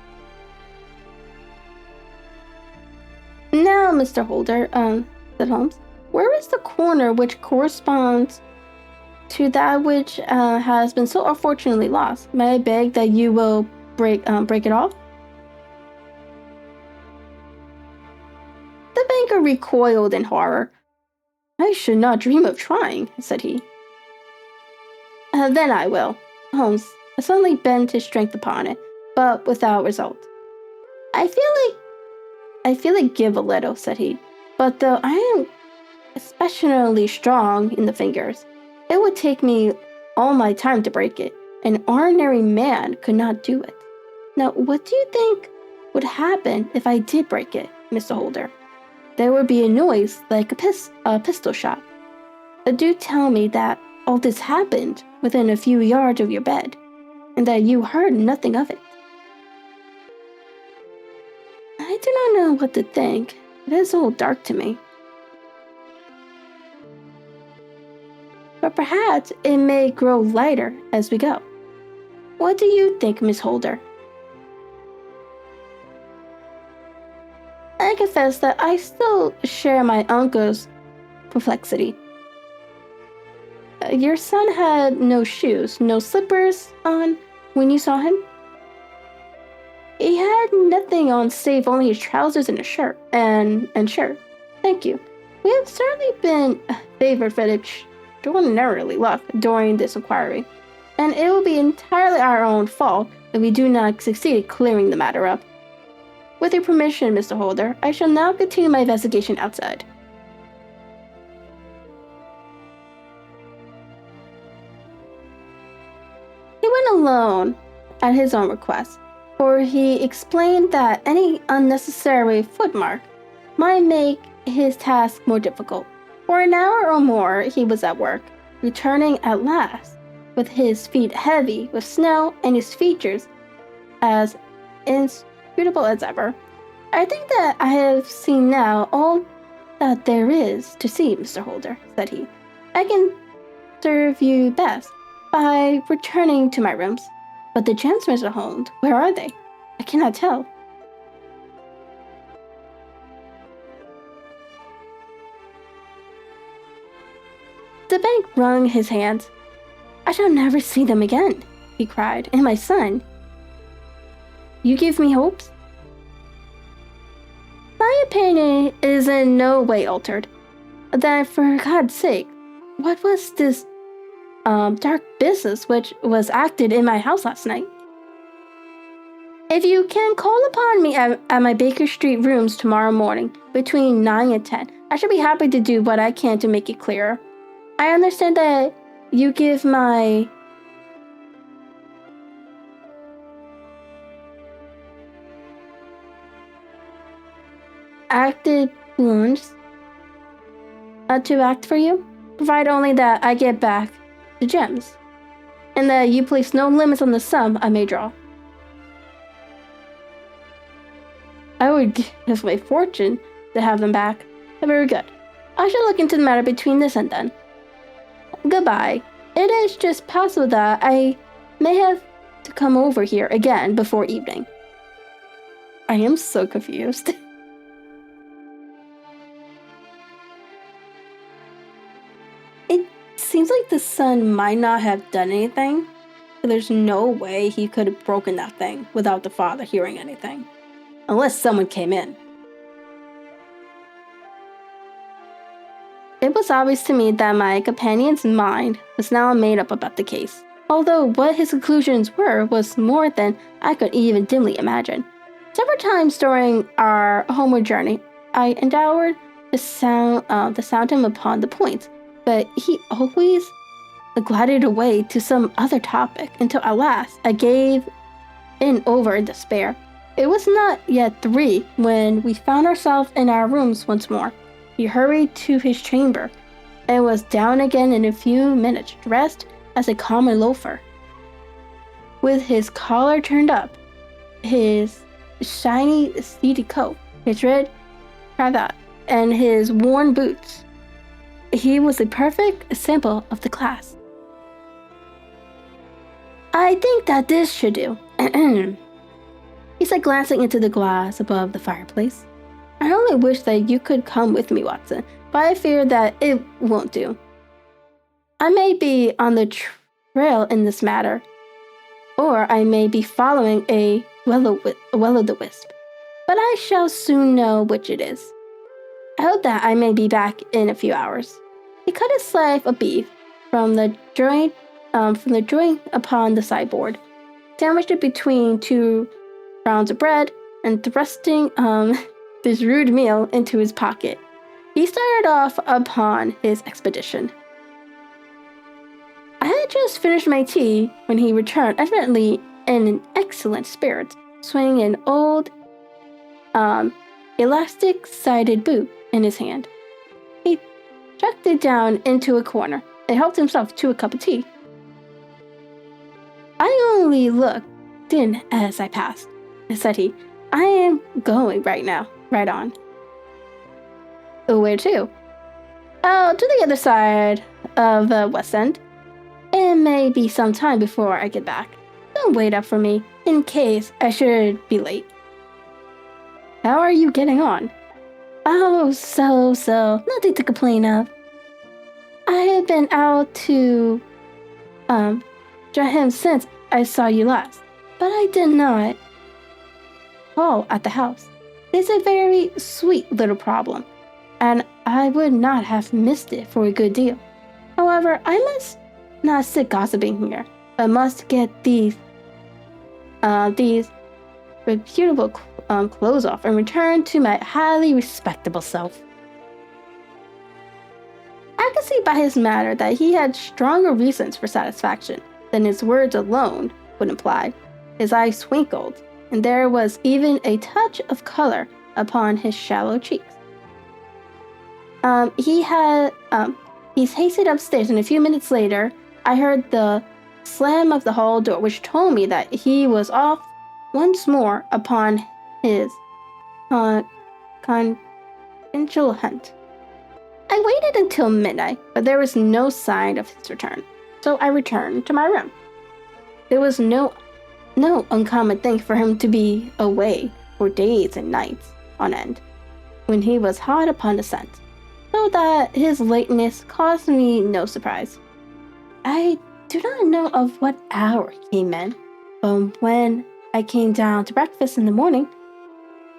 Now, Mr. Holder, said Holmes, where is the corner which corresponds to that which has been so unfortunately lost? May I beg that you will break it off? The banker recoiled in horror. I should not dream of trying, said he. Then I will. Holmes suddenly bent his strength upon it, but without result. I feel like give a little, said he. But though I am especially strong in the fingers, it would take me all my time to break it. An ordinary man could not do it. Now, what do you think would happen if I did break it, Mr. Holder? There would be a noise like a pistol shot. Do tell me that all this happened within a few yards of your bed, and that you heard nothing of it. I do not know what to think. It is all dark to me. But perhaps it may grow lighter as we go. What do you think, Miss Holder? I confess that I still share my uncle's perplexity. Your son had no shoes, no slippers on when you saw him? He had nothing on save only his trousers and a shirt. And shirt. Thank you. We have certainly been favored for extraordinarily luck during this inquiry, and it will be entirely our own fault if we do not succeed in clearing the matter up. With your permission, Mr. Holder, I shall now continue my investigation outside. He went alone at his own request, for he explained that any unnecessary footmark might make his task more difficult. For an hour or more he was at work, returning at last, with his feet heavy with snow and his features as inscrutable as ever. I think that I have seen now all that there is to see, Mr. Holder, said he. I can serve you best by returning to my rooms. But the gems, Mr. Holmes, where are they? I cannot tell. The bank wrung his hands. I shall never see them again, he cried. And my son. You give me hopes? My opinion is in no way altered. Then, for God's sake, what was this dark business which was acted in my house last night? If you can call upon me at my Baker Street rooms tomorrow morning between 9 and 10, I shall be happy to do what I can to make it clearer. I understand that you give my acted wounds to act for you, provide only that I get back the gems, and that you place no limits on the sum I may draw. I would give my fortune to have them back. Very good. I shall look into the matter between this and then. Goodbye. It is just possible that I may have to come over here again before evening. I am so confused. It seems like the son might not have done anything. There's no way he could have broken that thing without the father hearing anything. Unless someone came in. It was obvious to me that my companion's mind was now made up about the case, although what his conclusions were was more than I could even dimly imagine. Several times during our homeward journey, I endeavored to sound him upon the points, but he always glided away to some other topic until at last I gave in over in despair. It was not yet 3 when we found ourselves in our rooms once more. He hurried to his chamber and was down again in a few minutes, dressed as a common loafer. With his collar turned up, his shiny seedy coat, his red cravat, and his worn boots, he was a perfect sample of the class. I think that this should do. He said, glancing into the glass above the fireplace. I only wish that you could come with me, Watson, but I fear that it won't do. I may be on the trail in this matter, or I may be following a will-o'-the-wisp, but I shall soon know which it is. I hope that I may be back in a few hours. He cut a slice of beef from the joint upon the sideboard, sandwiched it between 2 rounds of bread, and thrusting this rude meal into his pocket, he started off upon his expedition. I had just finished my tea when he returned, evidently in an excellent spirit, swinging an old, elastic-sided boot in his hand. He chucked it down into a corner and helped himself to a cup of tea. I only looked in as I passed, said he. I am going right now, right on. Where to? Oh, to the other side of the West End. It may be some time before I get back. Don't wait up for me, in case I should be late. How are you getting on? Oh, so, nothing to complain of. I have been out to, join him since I saw you last, but I did not call at the house. It's a very sweet little problem, and I would not have missed it for a good deal. However, I must not sit gossiping here, but must get these reputable clothes off and return to my highly respectable self. I could see by his manner that he had stronger reasons for satisfaction than his words alone would imply. His eyes twinkled, and there was even a touch of color upon his shallow cheeks. He's hastened upstairs, and a few minutes later, I heard the slam of the hall door, which told me that he was off once more upon his confidential hunt. I waited until midnight, but there was no sign of his return, so I returned to my room. There was no no uncommon thing for him to be away for days and nights on end when he was hot upon the scent, so that his lateness caused me no surprise. I do not know of what hour he came in, but when I came down to breakfast in the morning,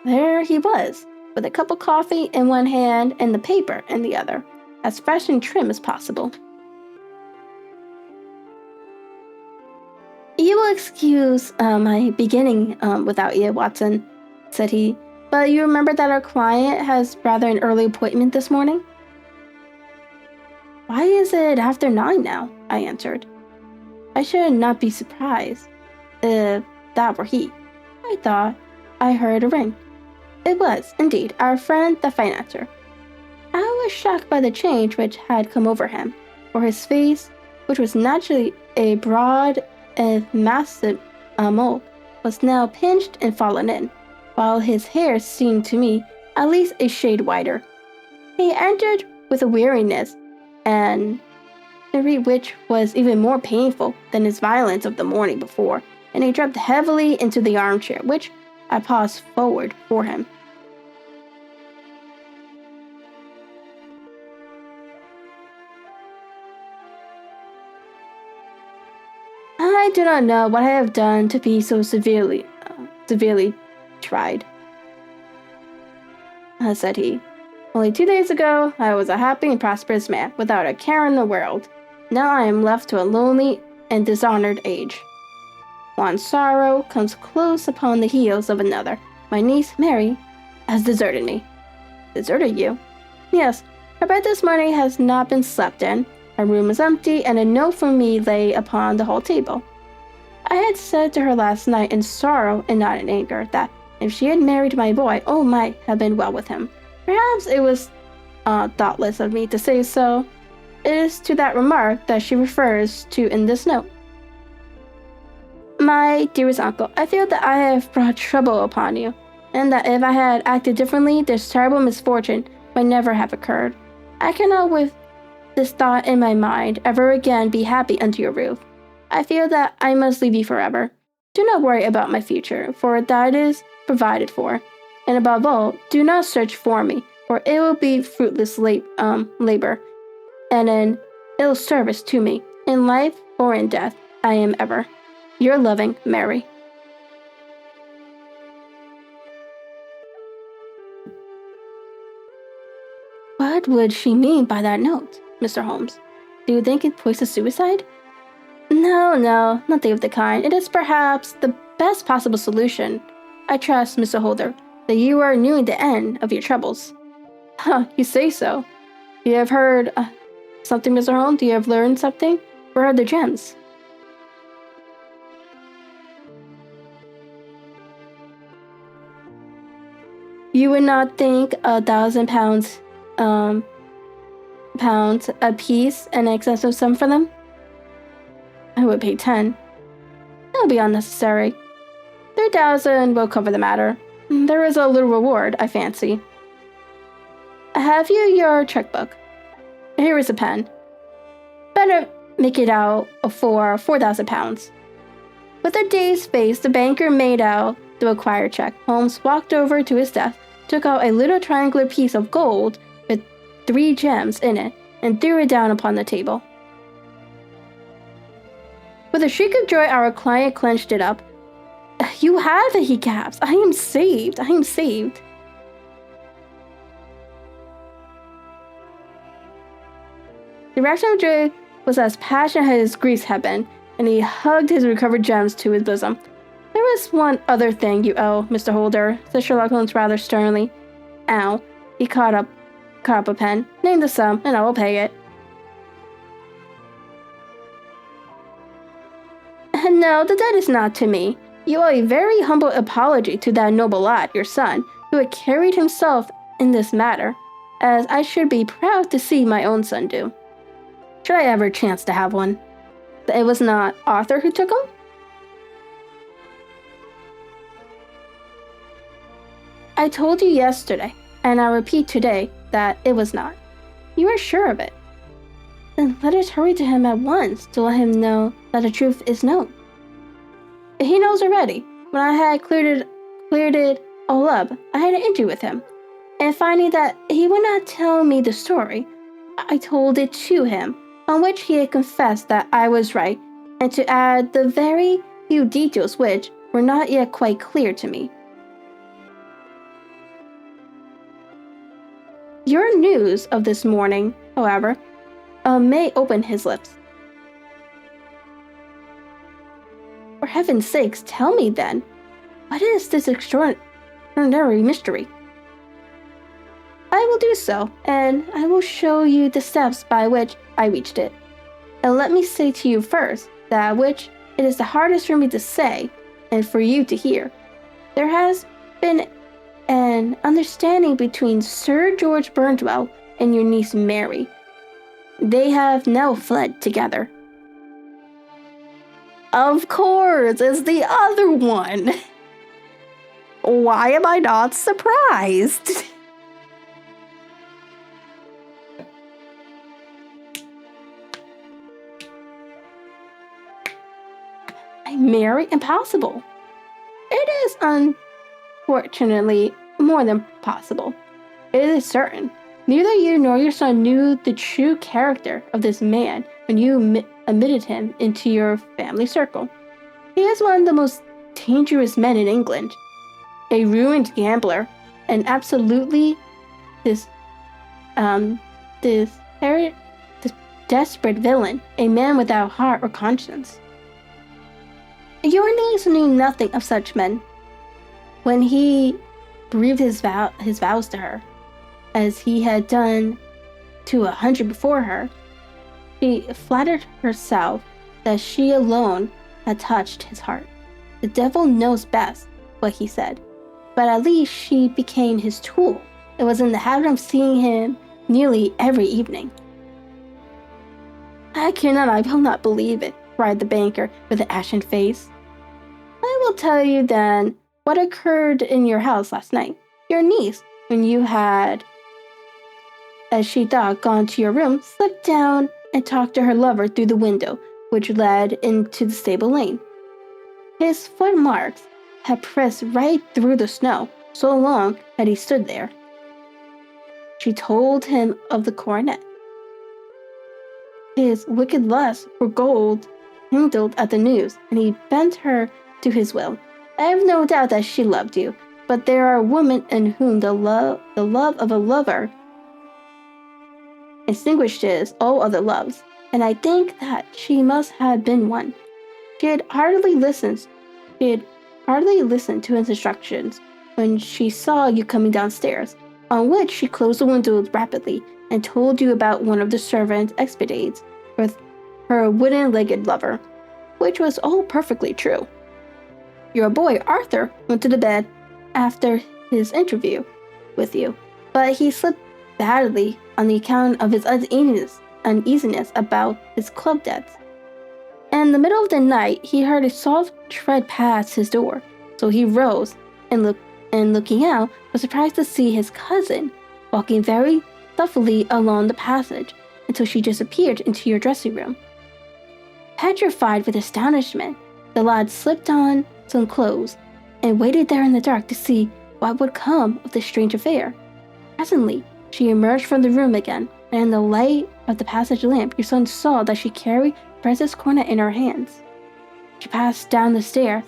there he was, with a cup of coffee in one hand and the paper in the other, as fresh and trim as possible. "You will excuse my beginning without you, Watson," said he, "but you remember that our client has rather an early appointment this morning?" "Why is it after 9 now?" I answered. I should not be surprised if that were he. I thought I heard a ring. It was, indeed, our friend the financier. I was shocked by the change which had come over him, for his face, which was naturally a broad and massive mole, was now pinched and fallen in, while his hair seemed to me at least a shade whiter. He entered with a weariness and which was even more painful than his violence of the morning before, and he dropped heavily into the armchair, which I paused forward for him. "I do not know what I have done to be so severely tried," said he. "Only 2 days ago, I was a happy and prosperous man, without a care in the world. Now I am left to a lonely and dishonored age. One sorrow comes close upon the heels of another. My niece, Mary, has deserted me." "Deserted you?" "Yes. Her bed this morning has not been slept in. Her room is empty, and a note from me lay upon the hall table. I had said to her last night in sorrow and not in anger that if she had married my boy, all might have been well with him. Perhaps it was thoughtless of me to say so. It is to that remark that she refers to in this note. My dearest uncle, I feel that I have brought trouble upon you, and that if I had acted differently, this terrible misfortune might never have occurred. I cannot, with this thought in my mind, ever again be happy under your roof. I feel that I must leave you forever. Do not worry about my future, for that is provided for. And above all, do not search for me, for it will be fruitless labor, and an ill service to me. In life or in death, I am ever your loving Mary." What would she mean by that note, Mr. Holmes? Do you think it points to suicide? No, nothing of the kind. It is perhaps the best possible solution. I trust, Mr. Holder, that you are nearing the end of your troubles. You say so. You have heard something, Mr. Holmes? Do you have learned something? Where are the gems? You would not think £1,000 pounds a piece an excessive sum for them? I would pay 10. That would be unnecessary. 3,000 will cover the matter. There is a little reward, I fancy. Have you your checkbook? Here is a pen. Better make it out for £4,000. With a dazed face, the banker made out the required check. Holmes walked over to his desk, took out a little triangular piece of gold with 3 gems in it, and threw it down upon the table. With a shriek of joy, our client clenched it up. "You have it," he gasped. I am saved. The reaction of joy was as passionate as his grief had been, and he hugged his recovered gems to his bosom. "There is one other thing you owe, Mr. Holder," said Sherlock Holmes rather sternly. "Ow." He caught up a pen. "Name the sum, and I will pay it." "No, the debt is not to me. You owe a very humble apology to that noble lad, your son, who had carried himself in this matter, as I should be proud to see my own son do. Should I ever chance to have one. It was not Arthur who took him?" "I told you yesterday, and I repeat today, that it was not." "You are sure of it?" "Then let us hurry to him at once to let him know that the truth is known." He knows already. When I had cleared it all up, I had an interview with him. And finding that he would not tell me the story, I told it to him, on which he had confessed that I was right, and to add the very few details which were not yet quite clear to me. Your news of this morning, however, may open his lips. For heaven's sakes, tell me then, what is this extraordinary mystery? I will do so, and I will show you the steps by which I reached it. And let me say to you first, that which it is the hardest for me to say, and for you to hear. There has been an understanding between Sir George Burnwell and your niece Mary. They have now fled together. Of course, it's the other one. Why am I not surprised? Mary, impossible. It is unfortunately more than possible. It is certain. Neither you nor your son knew the true character of this man when you admitted him into your family circle. He is one of the most dangerous men in England, a ruined gambler, and absolutely this desperate villain, a man without heart or conscience. Your niece knew nothing of such men. When he breathed his vows to her, as he had done to 100 before her, she flattered herself that she alone had touched his heart. The devil knows best, what he said, but at least she became his tool and was in the habit of seeing him nearly every evening. I will not believe it, cried the banker with an ashen face. I will tell you then what occurred in your house last night. Your niece, when you had, as she thought, gone to your room, slipped down and talked to her lover through the window, which led into the stable lane. His foot marks had pressed right through the snow, so long had he stood there. She told him of the coronet. His wicked lust for gold kindled at the news, and he bent her to his will. I have no doubt that she loved you, but there are women in whom the love of a lover extinguishes all other loves, and I think that she must have been one. She had hardly listened to his instructions when she saw you coming downstairs, on which she closed the window rapidly and told you about one of the servants' expedients with her wooden-legged lover, which was all perfectly true. Your boy Arthur went to the bed after his interview with you, but he slept badly on the account of his uneasiness about his club debts. In the middle of the night, he heard a soft tread pass his door, so he rose and looking out, was surprised to see his cousin walking very stealthily along the passage until she disappeared into your dressing room. Petrified with astonishment, the lad slipped on some clothes and waited there in the dark to see what would come of this strange affair. Presently, she emerged from the room again, and in the light of the passage lamp, your son saw that she carried Precious Coronet in her hands. She passed down the stairs,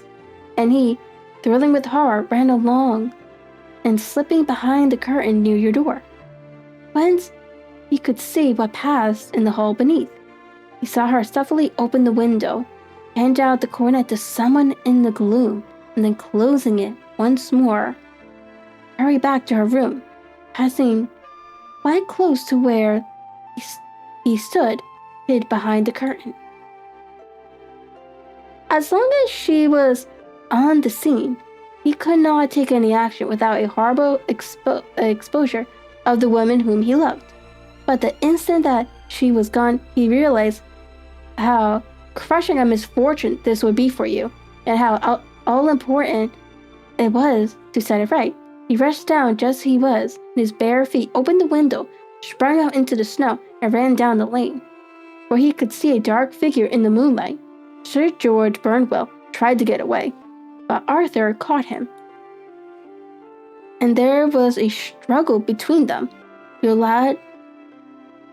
and he, thrilling with horror, ran along and slipping behind the curtain near your door, whence he could see what passed in the hall beneath. He saw her stealthily open the window, hand out the coronet to someone in the gloom, and then closing it once more, hurry back to her room, passing quite close to where he stood, hid behind the curtain. As long as she was on the scene, he could not take any action without a horrible exposure of the woman whom he loved. But the instant that she was gone, he realized how crushing a misfortune this would be for you, and how all important it was to set it right. He rushed down just as he was, and his bare feet opened the window, sprang out into the snow, and ran down the lane, where he could see a dark figure in the moonlight. Sir George Burnwell tried to get away, but Arthur caught him. And there was a struggle between them. Your lad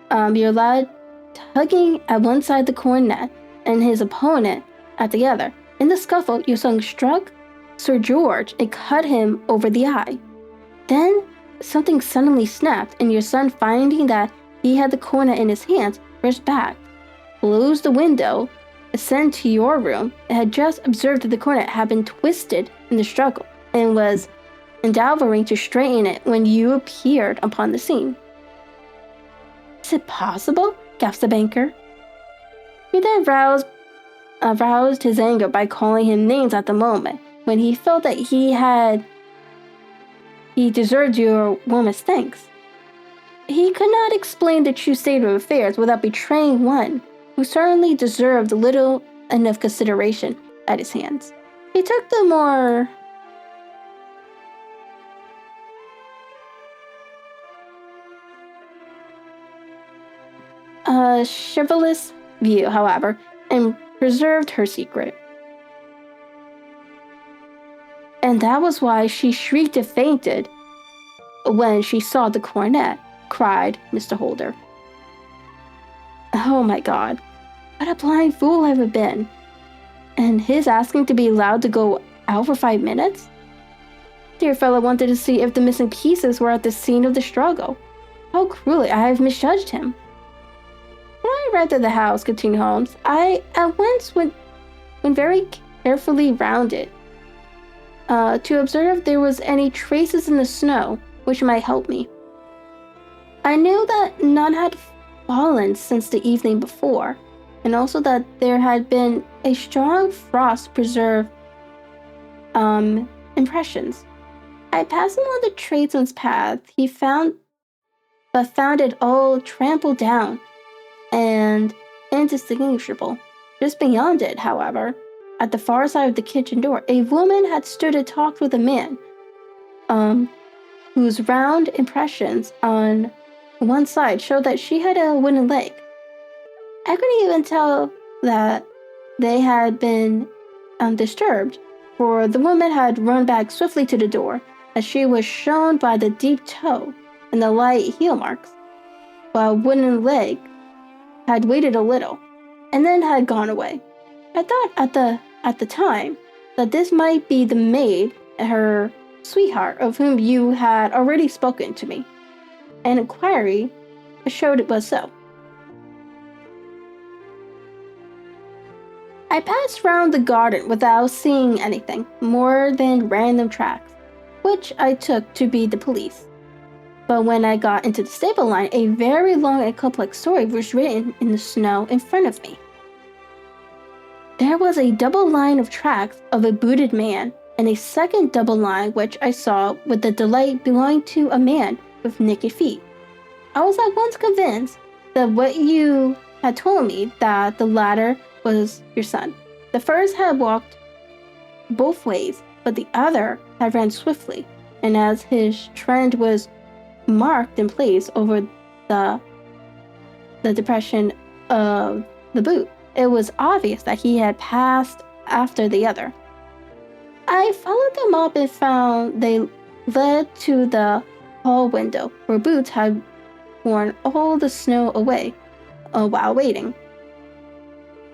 tugging at one side of the cornet and his opponent at the other. In the scuffle, your son struck Sir George and cut him over the eye. Then something suddenly snapped, and your son, finding that he had the cornet in his hands, rushed back, closed the window, ascended to your room, and had just observed that the cornet had been twisted in the struggle and was endeavoring to straighten it when you appeared upon the scene. Is it possible? Gasped the banker. You then roused his anger by calling him names at the moment, when he felt that he deserved your warmest thanks. He could not explain the true state of affairs without betraying one who certainly deserved little enough consideration at his hands. He took the more chivalrous view, however, and preserved her secret. And that was why she shrieked and fainted when she saw the cornet, cried Mr. Holder. Oh my God, what a blind fool I've ever been. And his asking to be allowed to go out for 5 minutes? Dear fellow wanted to see if the missing pieces were at the scene of the struggle. How cruelly I have misjudged him. When I arrived at the house, continued Holmes, I at once went very carefully round it to observe if there was any traces in the snow which might help me. I knew that none had fallen since the evening before, and also that there had been a strong frost preserve impressions. I passed along the tradesman's path but found it all trampled down and indistinguishable. Just beyond it, however, at the far side of the kitchen door, a woman had stood and talked with a man, whose round impressions on one side showed that she had a wooden leg. I couldn't even tell that they had been disturbed, for the woman had run back swiftly to the door, as she was shown by the deep toe and the light heel marks, while wooden leg had waited a little, and then had gone away. I thought at the time that this might be the maid, her sweetheart, of whom you had already spoken to me. An inquiry showed it was so. I passed round the garden without seeing anything more than random tracks, which I took to be the police. But when I got into the stable line, a very long and complex story was written in the snow in front of me. There was a double line of tracks of a booted man, and a second double line which I saw with the delight belonging to a man with naked feet. I was at once convinced that what you had told me, that the latter was your son. The first had walked both ways, but the other had ran swiftly, and as his trend was marked in place over the depression of the boot, it was obvious that he had passed after the other. I followed them up and found they led to the hall window, where Boots had worn all the snow away while waiting.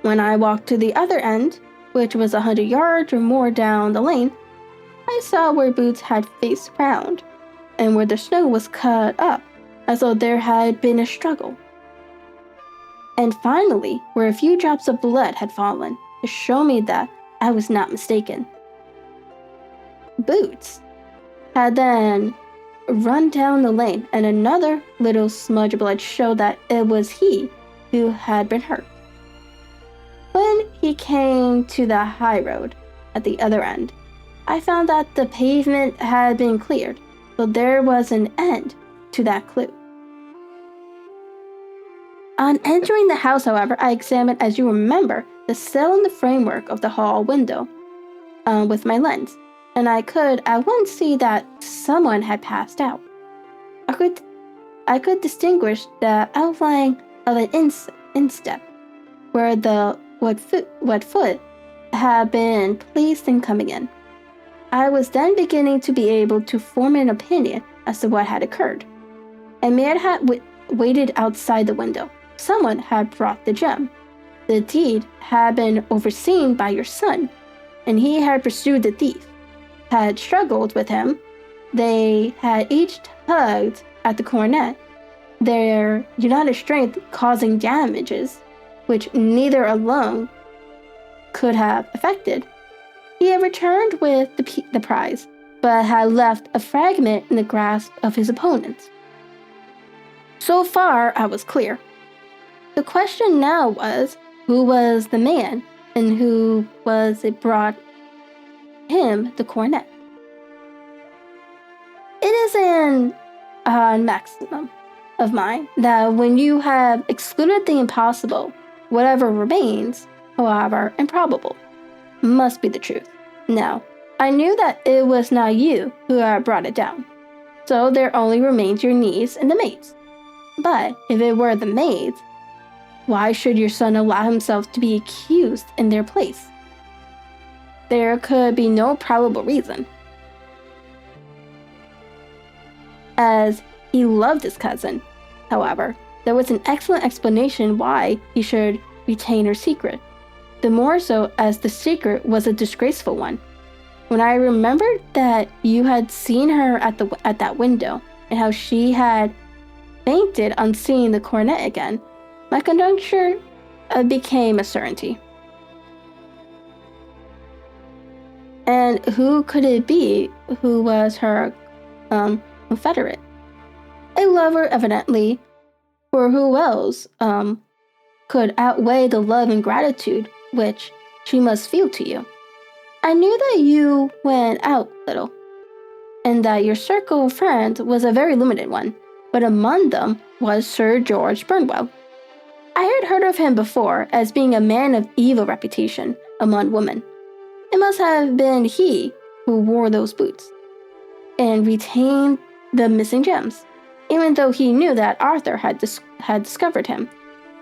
When I walked to the other end, which was 100 yards or more down the lane, I saw where Boots had faced round, and where the snow was cut up, as though there had been a struggle. And finally, where a few drops of blood had fallen, to show me that I was not mistaken. Boots had then run down the lane, and another little smudge of blood showed that it was he who had been hurt. When he came to the high road at the other end, I found that the pavement had been cleared, so there was an end to that clue. On entering the house, however, I examined, as you remember, the sill and the framework of the hall window with my lens, and I could at once see that someone had passed out. I could distinguish the outline of an instep, where the wet foot had been pleased in coming in. I was then beginning to be able to form an opinion as to what had occurred. A man had waited outside the window. Someone had brought the gem. The deed had been overseen by your son, and he had pursued the thief, had struggled with him. They had each tugged at the coronet, their united strength causing damages which neither alone could have effected. He had returned with the prize, but had left a fragment in the grasp of his opponents. So far, I was clear. The question now was, who was the man, and who was it brought him the coronet? It is an maximum of mine that when you have excluded the impossible, whatever remains, however improbable, must be the truth. Now, I knew that it was not you who had brought it down, so there only remains your niece and the maids. But if it were the maids, why should your son allow himself to be accused in their place? There could be no probable reason. As he loved his cousin, however, there was an excellent explanation why he should retain her secret, the more so as the secret was a disgraceful one. When I remembered that you had seen her at that window, and how she had fainted on seeing the coronet again, my conjecture became a certainty. And who could it be who was her confederate? A lover, evidently, for who else could outweigh the love and gratitude which she must feel to you? I knew that you went out little, and that your circle of friends was a very limited one, but among them was Sir George Burnwell. I had heard of him before as being a man of evil reputation among women. It must have been he who wore those boots and retained the missing gems. Even though he knew that Arthur had discovered him,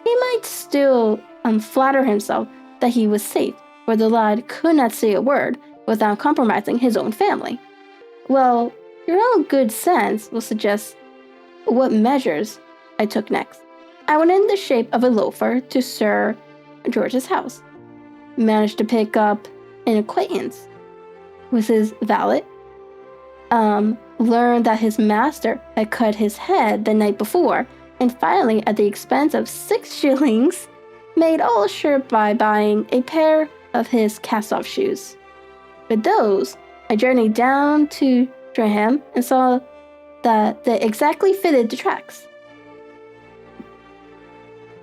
he might still flatter himself that he was safe, for the lad could not say a word without compromising his own family. Well, your own good sense will suggest what measures I took next. I went in the shape of a loafer to Sir George's house, managed to pick up an acquaintance with his valet, learned that his master had cut his head the night before, and finally, at the expense of 6 shillings, made all sure by buying a pair of his cast-off shoes. With those, I journeyed down to Streatham and saw that they exactly fitted the tracks.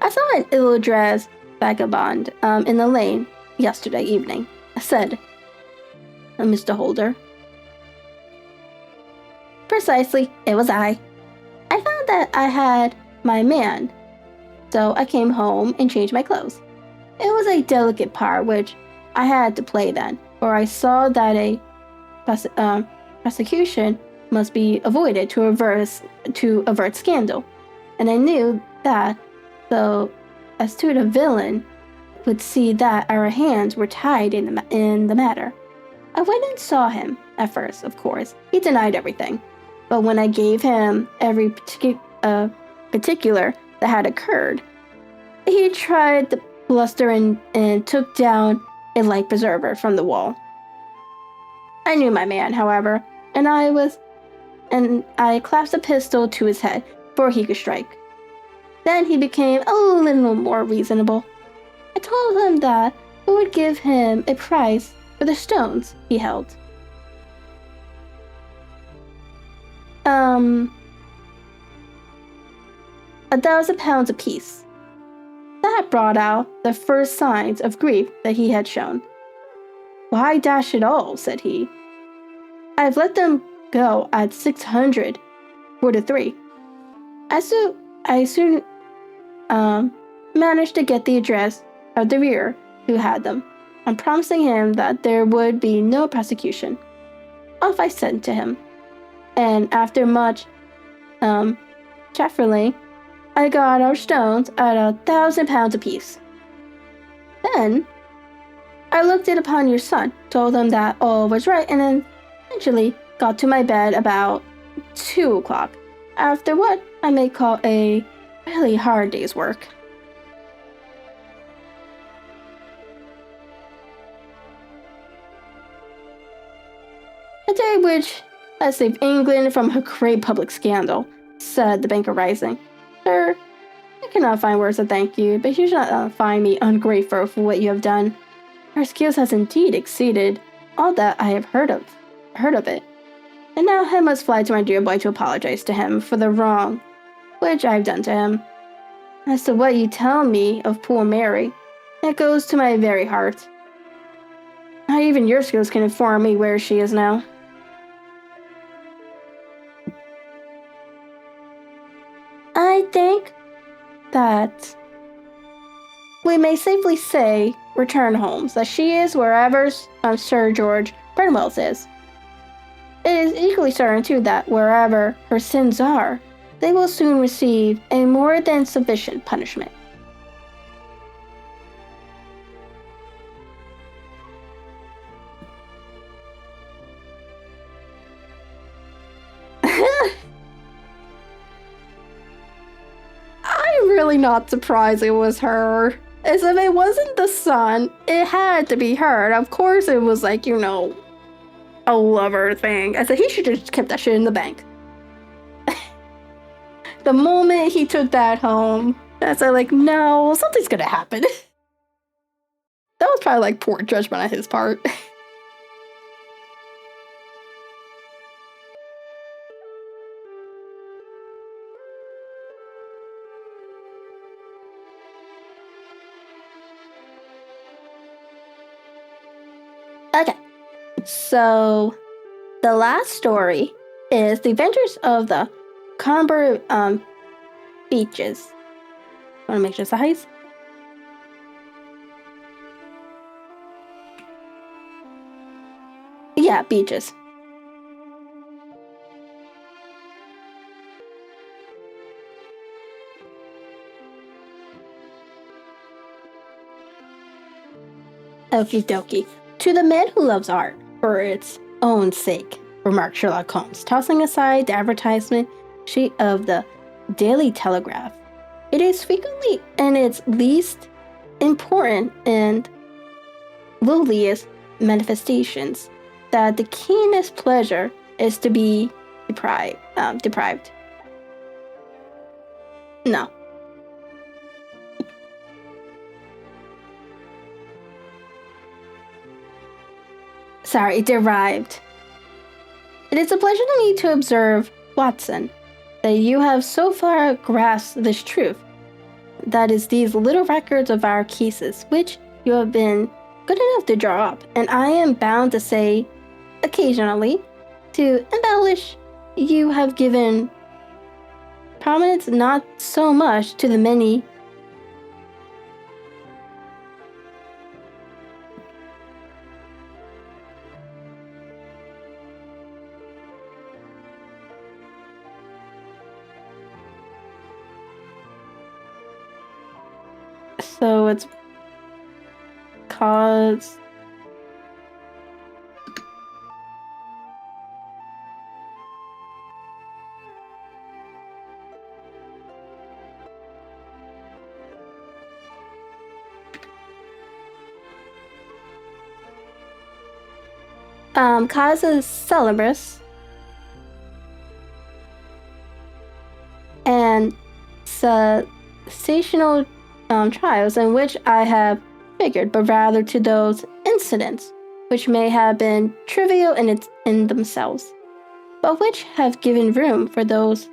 I saw an ill-dressed vagabond in the lane yesterday evening, said Mr. Holder. Precisely, it was I. I found that I had my man, so I came home and changed my clothes. It was a delicate part which I had to play then, for I saw that a prosecution must be avoided to avert scandal, and I knew that, so as to the villain would see that our hands were tied in the matter. I went and saw him. At first, of course, he denied everything, but when I gave him every particular that had occurred, he tried to bluster and took down a life preserver from the wall. I knew my man, however, and I clapped a pistol to his head before he could strike. Then he became a little more reasonable. I told him that I would give him a price for the stones he held. £1,000 apiece. That brought out the first signs of grief that he had shown. Why dash it all, said he. I've let them go at 600 for the 3. I soon managed to get the address of the rearer who had them, and promising him that there would be no prosecution. Off I sent to him, and after much chaffering, I got our stones at £1,000 apiece. Then I looked it upon your son, told him that all was right, and then eventually got to my bed about 2 o'clock, after what I may call a really hard day's work. A day which has saved England from a great public scandal, said the banker, rising. Sir, I cannot find words to thank you, but you should not find me ungrateful for what you have done. Your skills has indeed exceeded all that I have heard of it. And now I must fly to my dear boy to apologize to him for the wrong which I have done to him. As to what you tell me of poor Mary, it goes to my very heart. Not even your skills can inform me where she is now. I think that we may safely say, returned Holmes, that she is wherever Sir George Burnwell's is. It is equally certain, too, that wherever her sins are, they will soon receive a more than sufficient punishment. I'm really not surprised it was her. As if it wasn't the son, it had to be her. Of course it was like, a lover thing. I said he should have just kept that shit in the bank. The moment he took that home, I said like, no, something's gonna happen. That was probably like poor judgment on his part. Okay, so the last story is The Adventures of the Copper Beeches. Want to make sure size? Yeah, beaches. Okie dokie. To the man who loves art for its own sake, remarked Sherlock Holmes, tossing aside the advertisement sheet of the Daily Telegraph. It is frequently in its least important and lowliest manifestations that the keenest pleasure is to be deprived. No. Sorry, derived. It is a pleasure to me to observe, Watson, that you have so far grasped this truth. That is these little records of our cases, which you have been good enough to draw up, and I am bound to say, occasionally, to embellish, you have given prominence not so much to the many so it's cause causes celebrus and sensational trials in which I have figured, but rather to those incidents which may have been trivial in themselves, but which have given room for those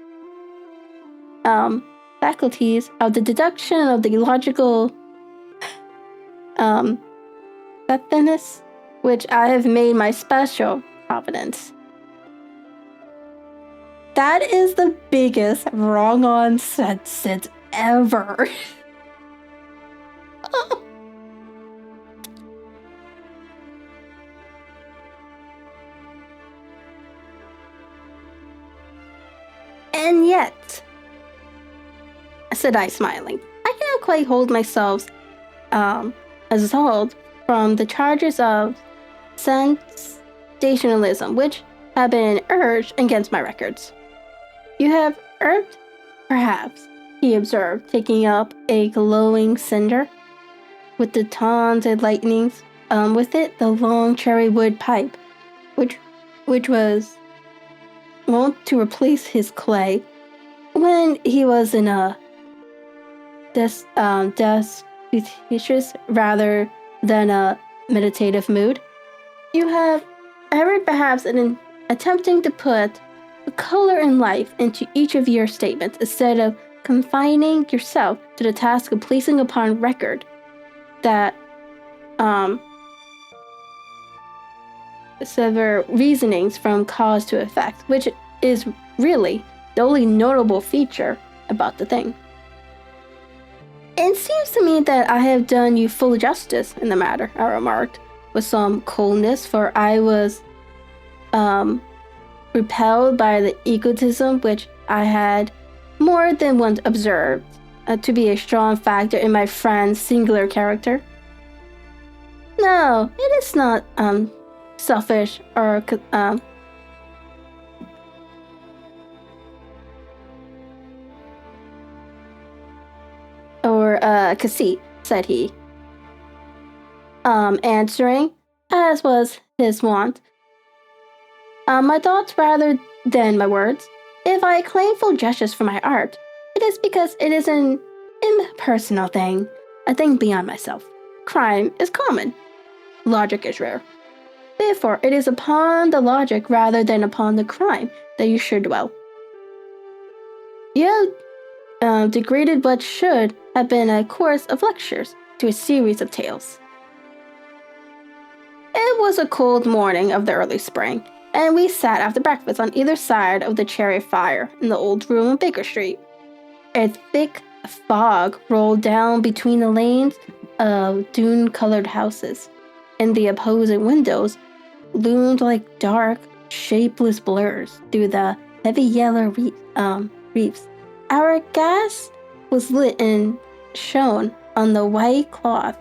faculties of the deduction of the logical Bethany, which I have made my special providence. That is the biggest wrong on sentence ever. And yet, said I, smiling, I cannot quite hold myself absolved from the charges of sensationalism, which have been urged against my records. You have urged, perhaps, he observed, taking up a glowing cinder with the tongs and lightnings, with it the long cherry wood pipe, which was wont to replace his clay when he was in a disputitious rather than a meditative mood. You have erred perhaps in attempting to put color and life into each of your statements instead of confining yourself to the task of placing upon record that sever reasonings from cause to effect, which is really the only notable feature about the thing. It seems to me that I have done you full justice in the matter, I remarked, with some coldness, for I was repelled by the egotism which I had more than once observed to be a strong factor in my friend's singular character. No, it is not selfish or conceit, said he, answering, as was his wont, my thoughts rather than my words. If I claim full justice for my art, it is because it is an impersonal thing, a thing beyond myself. Crime is common. Logic is rare. Therefore, it is upon the logic rather than upon the crime that you should dwell. You have degraded what should have been a course of lectures to a series of tales. It was a cold morning of the early spring, and we sat after breakfast on either side of the cherry fire in the old room on Baker Street. A thick fog rolled down between the lanes of dune-colored houses, and the opposing windows loomed like dark, shapeless blurs through the heavy yellow reefs. Our gas was lit and shone on the white cloth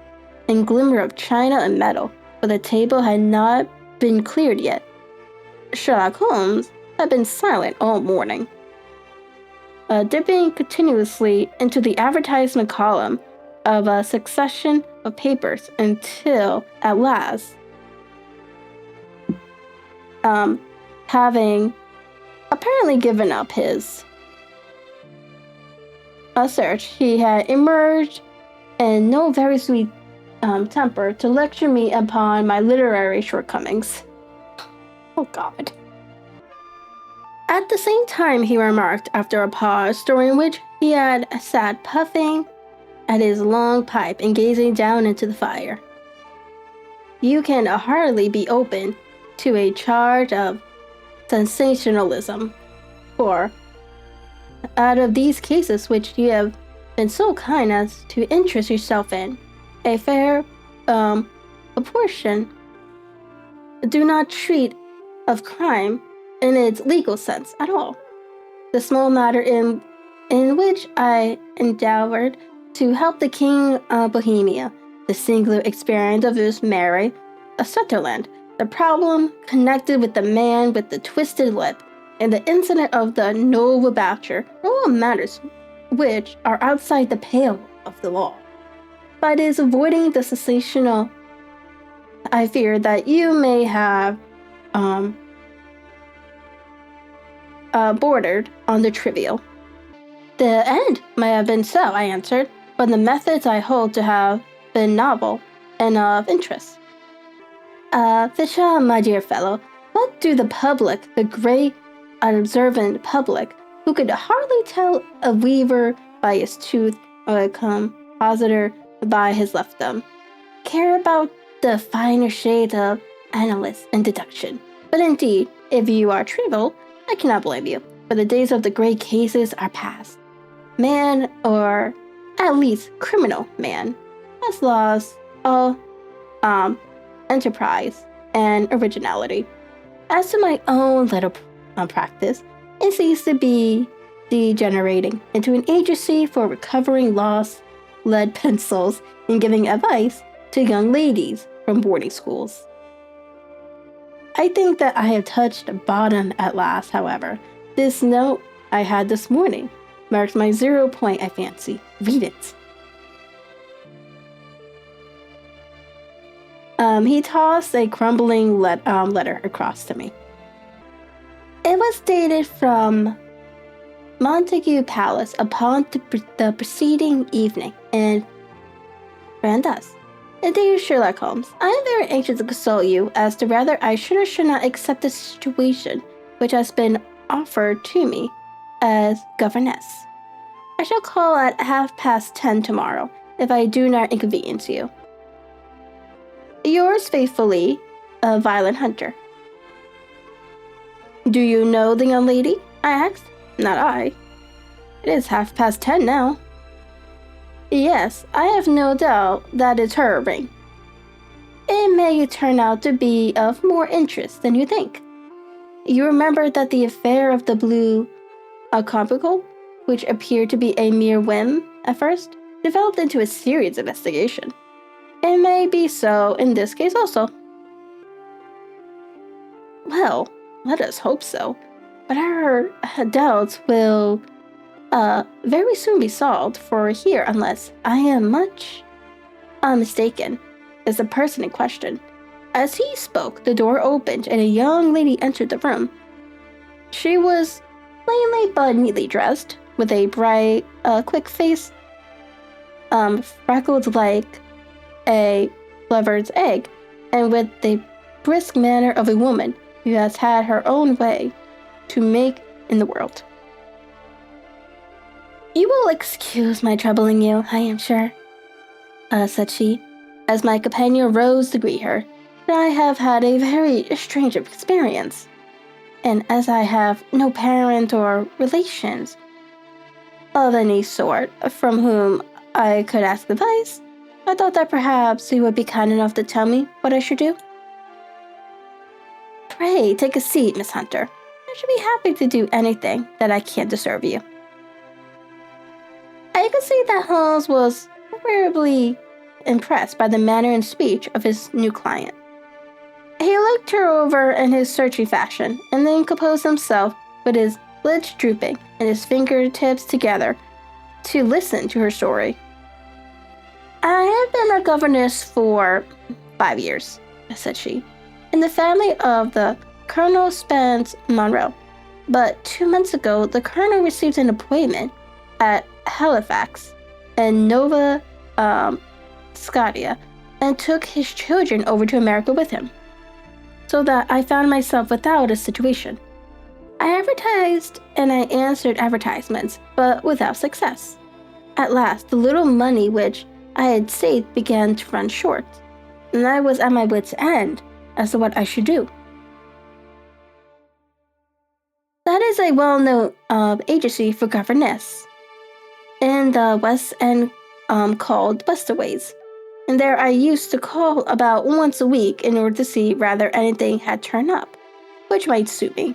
and glimmer of china and metal, but the table had not been cleared yet. Sherlock Holmes had been silent all morning, dipping continuously into the advertisement column of a succession of papers until, at last, having apparently given up his search, he had emerged in no very sweet temper to lecture me upon my literary shortcomings. Oh, God. At the same time, he remarked, after a pause, during which he had sat puffing at his long pipe and gazing down into the fire, "You can hardly be open to a charge of sensationalism, for out of these cases which you have been so kind as to interest yourself in, a fair proportion do not treat of crime in its legal sense at all. The small matter in which I endeavored to help the King of Bohemia, the singular experience of his Mary of Sutherland, the problem connected with the man with the twisted lip, and the incident of the noble bachelor are all matters which are outside the pale of the law. But it is avoiding the sensational, I fear that you may have bordered on the trivial." "The end may have been so," I answered, "but the methods I hold to have been novel and of interest." Fisher, my dear fellow, what do the public, the great unobservant public, who could hardly tell a weaver by his tooth or a compositor by his left thumb, care about the finer shades of analysis and deduction? But indeed, if you are trivial, I cannot blame you, for the days of the great cases are past. Man, or at least criminal man, has lost all enterprise and originality. As to my own little practice, it seems to be degenerating into an agency for recovering lost lead pencils and giving advice to young ladies from boarding schools. I think that I have touched bottom at last, however. This note I had this morning marks my 0 point I fancy. Read it. He tossed a crumbling letter across to me. It was dated from Montague Palace upon the preceding evening, and ran thus. Dear Sherlock Holmes, I am very anxious to consult you as to whether I should or should not accept the situation which has been offered to me as governess. I shall call at 10:30 tomorrow, if I do not inconvenience you. Yours faithfully, Violet Hunter. Do you know the young lady? I asked. Not I. It is 10:30 now. Yes, I have no doubt that is her ring. It may turn out to be of more interest than you think. You remember that the affair of the blue compicle, which appeared to be a mere whim at first, developed into a serious investigation. It may be so in this case also. Well, let us hope so, but our doubts will very soon be solved, for here, unless I am much mistaken, is the person in question. As he spoke, the door opened and a young lady entered the room. She was plainly but neatly dressed, with a bright, quick face, freckled like a plover's egg, and with the brisk manner of a woman who has had her own way to make in the world. You will excuse my troubling you, I am sure, said she, as my companion rose to greet her. I have had a very strange experience, and as I have no parent or relations of any sort from whom I could ask advice, I thought that perhaps you would be kind enough to tell me what I should do. Pray, take a seat, Miss Hunter. I should be happy to do anything that I can to serve you. I could see that Holmes was variably impressed by the manner and speech of his new client. He looked her over in his searching fashion, and then composed himself with his lids drooping and his fingertips together to listen to her story. I have been a governess for 5 years, said she, in the family of the Colonel Spence Monroe. But 2 months ago, the Colonel received an appointment at Halifax and Nova Scotia and took his children over to America with him, so that I found myself without a situation. I advertised and I answered advertisements, but without success. At last, the little money which I had saved began to run short, and I was at my wits' end as to what I should do. That is a well-known agency for governess in the West End called Bustaways, and there I used to call about once a week in order to see whether anything had turned up, which might suit me.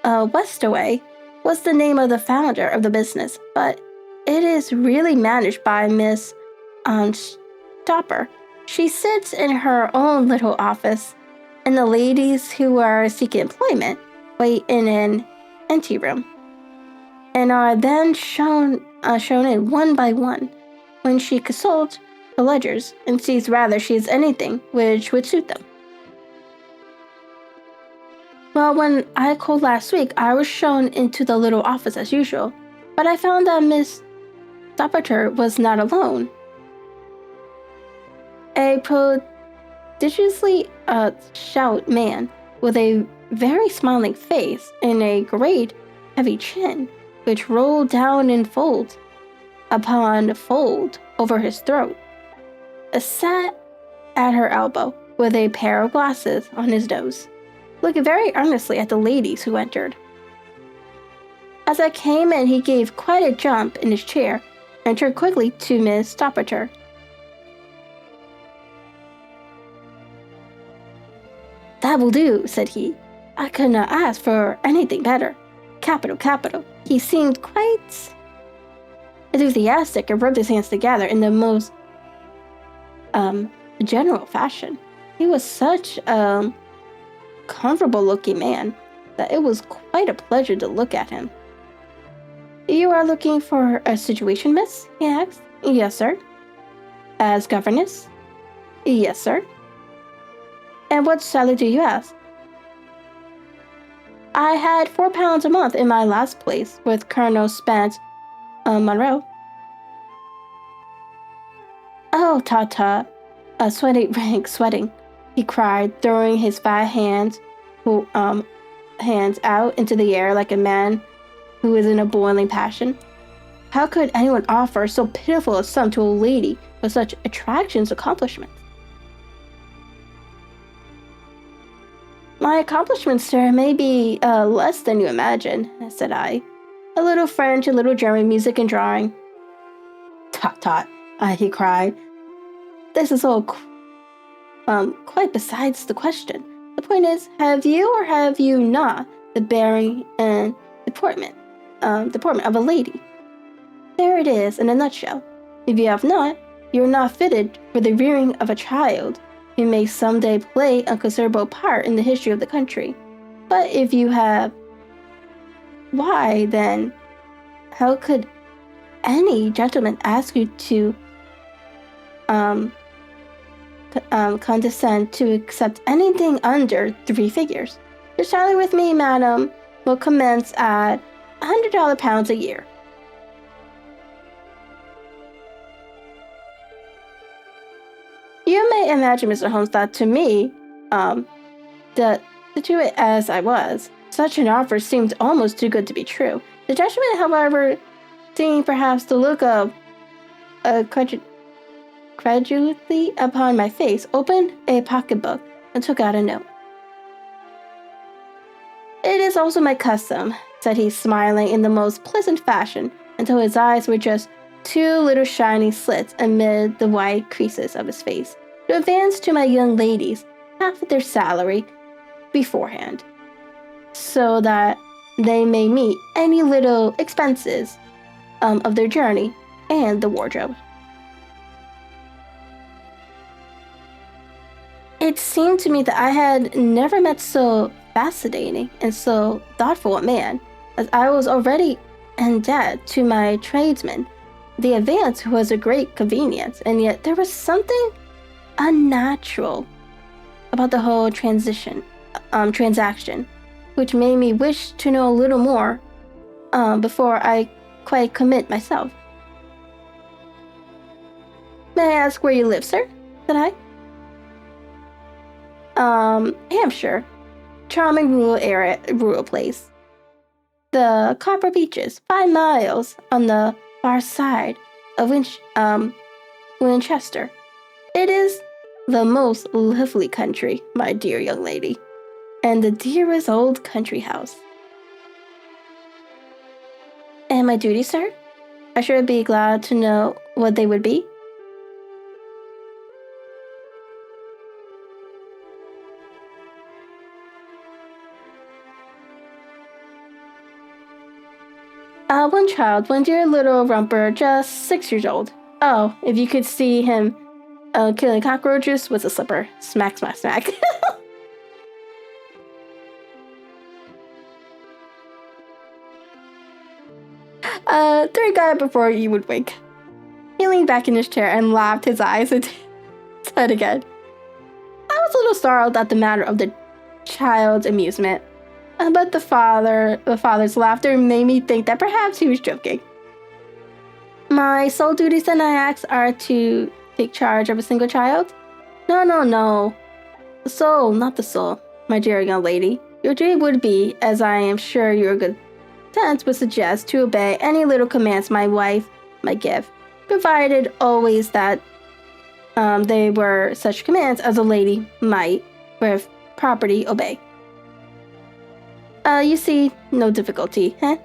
Westaway was the name of the founder of the business, but it is really managed by Miss Stopper. She sits in her own little office, and the ladies who are seeking employment wait in an anteroom, and are then shown in one by one when she consults the ledgers and sees whether she has anything which would suit them. Well, when I called last week, I was shown into the little office as usual, but I found that Miss Stopper was not alone. A prodigiously stout man with a very smiling face and a great heavy chin, which rolled down in fold upon fold over his throat, sat at her elbow with a pair of glasses on his nose, looking very earnestly at the ladies who entered. As I came in, he gave quite a jump in his chair and turned quickly to Miss Stopper. That will do, said he. I could not ask for anything better. Capital, capital. He seemed quite enthusiastic and rubbed his hands together in the most general fashion. He was such a comfortable-looking man that it was quite a pleasure to look at him. "You are looking for a situation, miss?" he asked. "Yes, sir." "As governess?" "Yes, sir." "And what salary do you ask?" "I had £4 a month in my last place with Colonel Spence Monroe." "Oh, ta-ta, sweating," he cried, throwing his fat hands out into the air like a man who is in a boiling passion. How could anyone offer so pitiful a sum to a lady with such attractions accomplishments? "My accomplishments, sir, may be less than you imagine," said I. "A little French, a little German, music and drawing." "Tut, he cried. "This is all quite besides the question. The point is, have you or have you not the bearing and deportment of a lady? There it is in a nutshell. If you have not, you are not fitted for the rearing of a child who may someday play a considerable part in the history of the country. But if you have, why then, how could any gentleman ask you to condescend to accept anything under 3 figures? Your salary with me, madam, will commence at £100 a year." You may imagine, Mr. Holmes, that to me, situate as I was, such an offer seemed almost too good to be true. The gentleman, however, seeing perhaps the look of credulity upon my face, opened a pocketbook and took out a note. "It is also my custom," said he, smiling in the most pleasant fashion until his eyes were just 2 little shiny slits amid the white creases of his face, "to advance to my young ladies half of their salary beforehand, so that they may meet any little expenses of their journey and the wardrobe." It seemed to me that I had never met so fascinating and so thoughtful a man, as I was already in debt to my tradesmen. The advance was a great convenience, and yet there was something unnatural about the whole transaction, which made me wish to know a little more before I quite commit myself. "May I ask where you live, sir?" said I. "Hampshire. Charming rural place. The Copper Beeches, 5 miles on the far side of Winchester. It is the most lovely country, my dear young lady, and the dearest old country house." "And my duty, sir? I should be glad to know what they would be." "One child, one dear little romper, just 6 years old. Oh, if you could see him killing cockroaches with a slipper. Smack, smack, smack." Third guy before you would wink. He leaned back in his chair and laughed his eyes into his head again. I was a little startled at the matter of the child's amusement, but the father's laughter made me think that perhaps he was joking. "My sole duties, then," I asked, "are to take charge of a single child?" No. The soul, not the soul, my dear young lady. Your duty would be, as I am sure your good sense would suggest, to obey any little commands my wife might give, provided always that they were such commands as a lady might, with property, obey. You see, no difficulty, eh?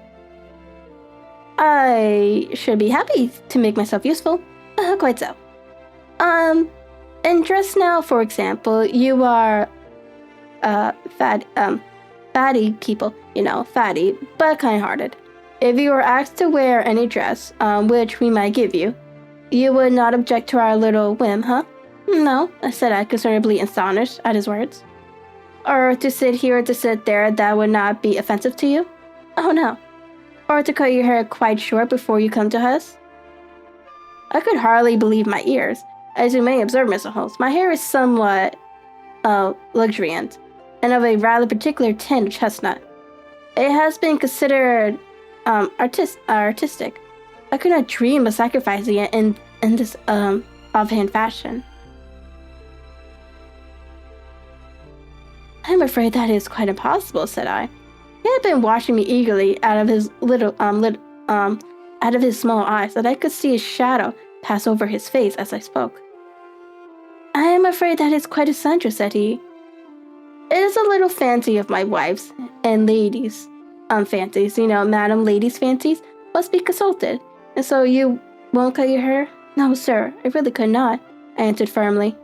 I should be happy to make myself useful. Quite so. And dress now, for example, you are, fatty people, fatty, but kind-hearted. If you were asked to wear any dress, which we might give you, you would not object to our little whim, huh? No, said I, considerably astonished at his words. Or to sit here or to sit there, that would not be offensive to you? Oh no. Or to cut your hair quite short before you come to us? I could hardly believe my ears. As you may observe, Mr. Holmes, my hair is somewhat, luxuriant, and of a rather particular tint of chestnut. It has been considered, artistic. I could not dream of sacrificing it in this, offhand fashion. I'm afraid that is quite impossible, said I. He had been watching me eagerly out of his out of his small eyes, that I could see a shadow pass over his face as I spoke. I am afraid that is quite essential, said he. It is a little fancy of my wife's and ladies' fancies. Madam ladies' fancies must be consulted. And so you won't cut your hair? No, sir, I really could not, I answered firmly.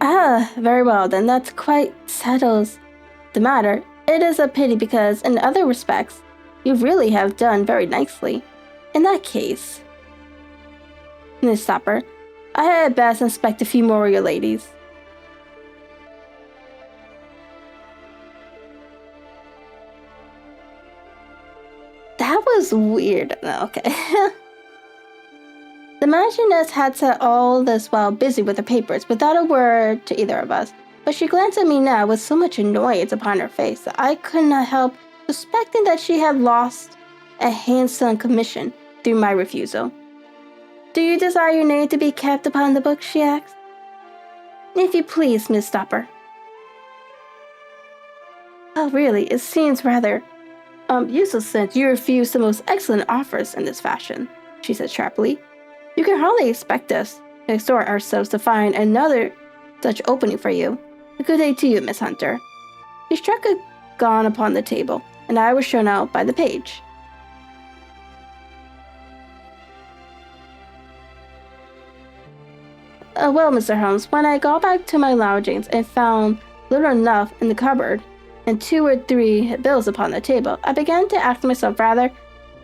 Ah, very well, then that quite settles the matter. It is a pity because, in other respects, you really have done very nicely. In that case, Miss Stopper, I had best inspect a few more of your ladies. That was weird. No, okay. The Marchioness had said all this while busy with her papers, without a word to either of us, but she glanced at me now with so much annoyance upon her face that I could not help suspecting that she had lost a handsome commission through my refusal. Do you desire your name to be kept upon the book? She asked. If you please, Miss Stopper. Oh, really, it seems rather useless since you refuse the most excellent offers in this fashion, she said sharply. You can hardly expect us to exert ourselves to find another such opening for you. A good day to you, Miss Hunter. She struck a gong upon the table, and I was shown out by the page. Well, Mr. Holmes, when I got back to my lodgings and found little enough in the cupboard and 2 or 3 bills upon the table, I began to ask myself whether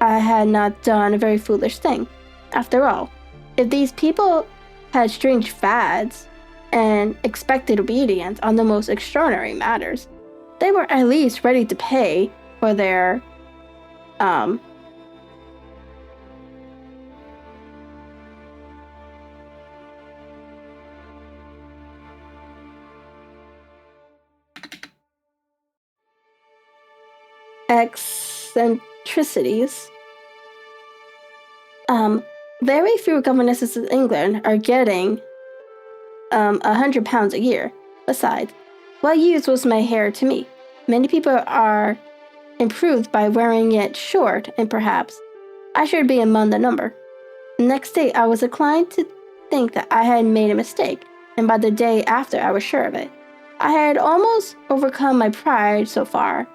I had not done a very foolish thing. After all, if these people had strange fads and expected obedience on the most extraordinary matters, they were at least ready to pay for their, eccentricities. Very few governesses in England are getting £100 a year. Besides, what use was my hair to me? Many people are improved by wearing it short, and perhaps I should be among the number. The next day, I was inclined to think that I had made a mistake, and by the day after, I was sure of it. I had almost overcome my pride so far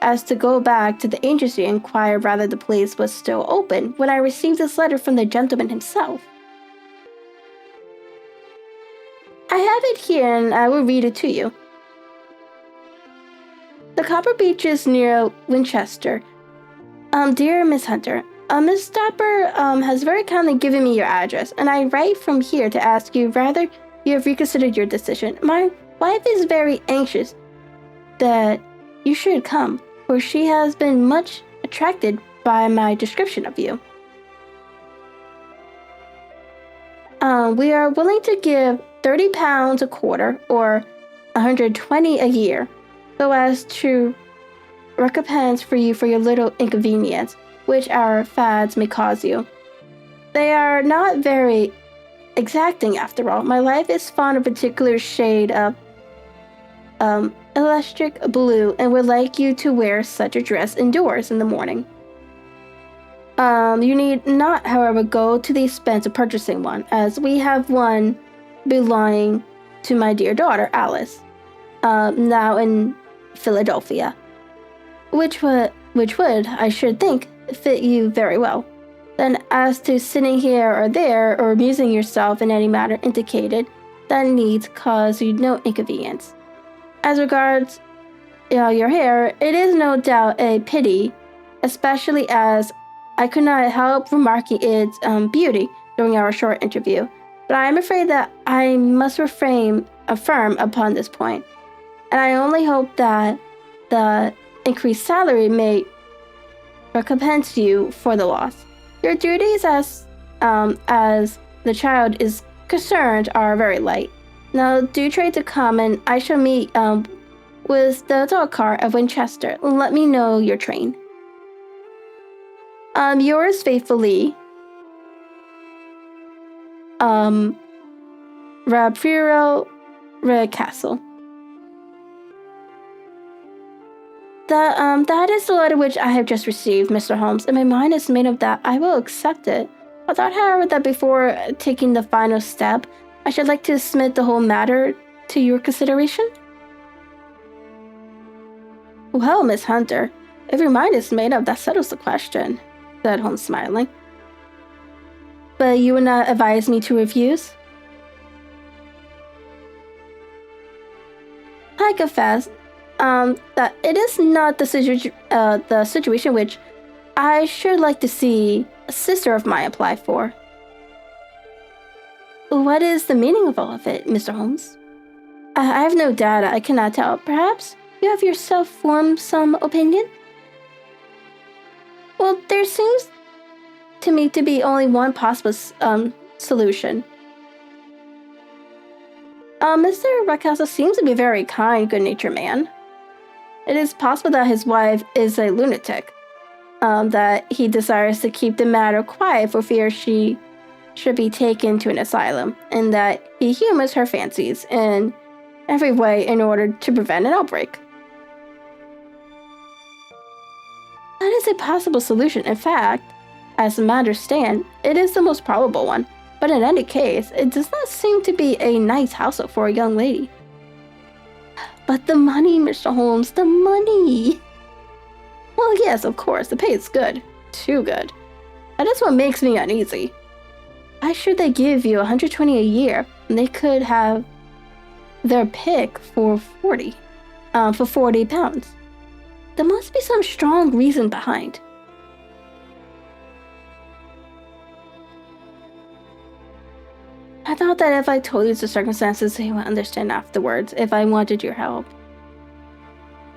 as to go back to the agency and inquire whether the place was still open when I received this letter from the gentleman himself. I have it here and I will read it to you. The Copper Beeches near Winchester. Dear Miss Hunter, Miss Stopper has very kindly given me your address, and I write from here to ask you whether you have reconsidered your decision. My wife is very anxious that you should come, for she has been much attracted by my description of you. We are willing to give £30 a quarter, or £120 a year, so as to recompense for you for your little inconvenience, which our fads may cause you. They are not very exacting after all. My wife is fond of a particular shade of electric blue and would like you to wear such a dress indoors in the morning. You need not, however, go to the expense of purchasing one, as we have one belonging to my dear daughter, Alice, now in Philadelphia, which would, I should think, fit you very well. Then, as to sitting here or there, or amusing yourself in any manner indicated, that needs cause you no inconvenience. As regards your hair, it is no doubt a pity especially as I could not help remarking its beauty during our short interview. But I am afraid that I must affirm upon this point, and I only hope that the increased salary may recompense you for the loss. Your duties as the child is concerned are very light. Now do try to come, and I shall meet with the dog cart of Winchester. Let me know your train. Yours faithfully, Beryl Castle. That is the letter which I have just received, Mr. Holmes, and my mind is made up that I will accept it. I thought, however, that before taking the final step, I should like to submit the whole matter to your consideration. Well, Miss Hunter, if your mind is made up, that settles the question, said Holmes, smiling. But you would not advise me to refuse? I confess that it is not the situation which I should like to see a sister of mine apply for. What is the meaning of all of it, Mr. Holmes? I have no data. I cannot tell. Perhaps you have yourself formed some opinion? Well, there seems to me to be only one possible solution. Mr. Ruckcastle seems to be a very kind, good-natured man. It is possible that his wife is a lunatic, that he desires to keep the matter quiet for fear she should be taken to an asylum, and that he humors her fancies in every way in order to prevent an outbreak. That is a possible solution. In fact, as matters stand, it is the most probable one. But in any case, it does not seem to be a nice household for a young lady. But the money, Mr. Holmes, the money! Well, yes, of course, the pay is good. Too good. That is what makes me uneasy. Why should they give you $120 a year when they could have their pick for 40 pounds? There must be some strong reason behind. I thought that if I told you the circumstances, you would understand afterwards if I wanted your help.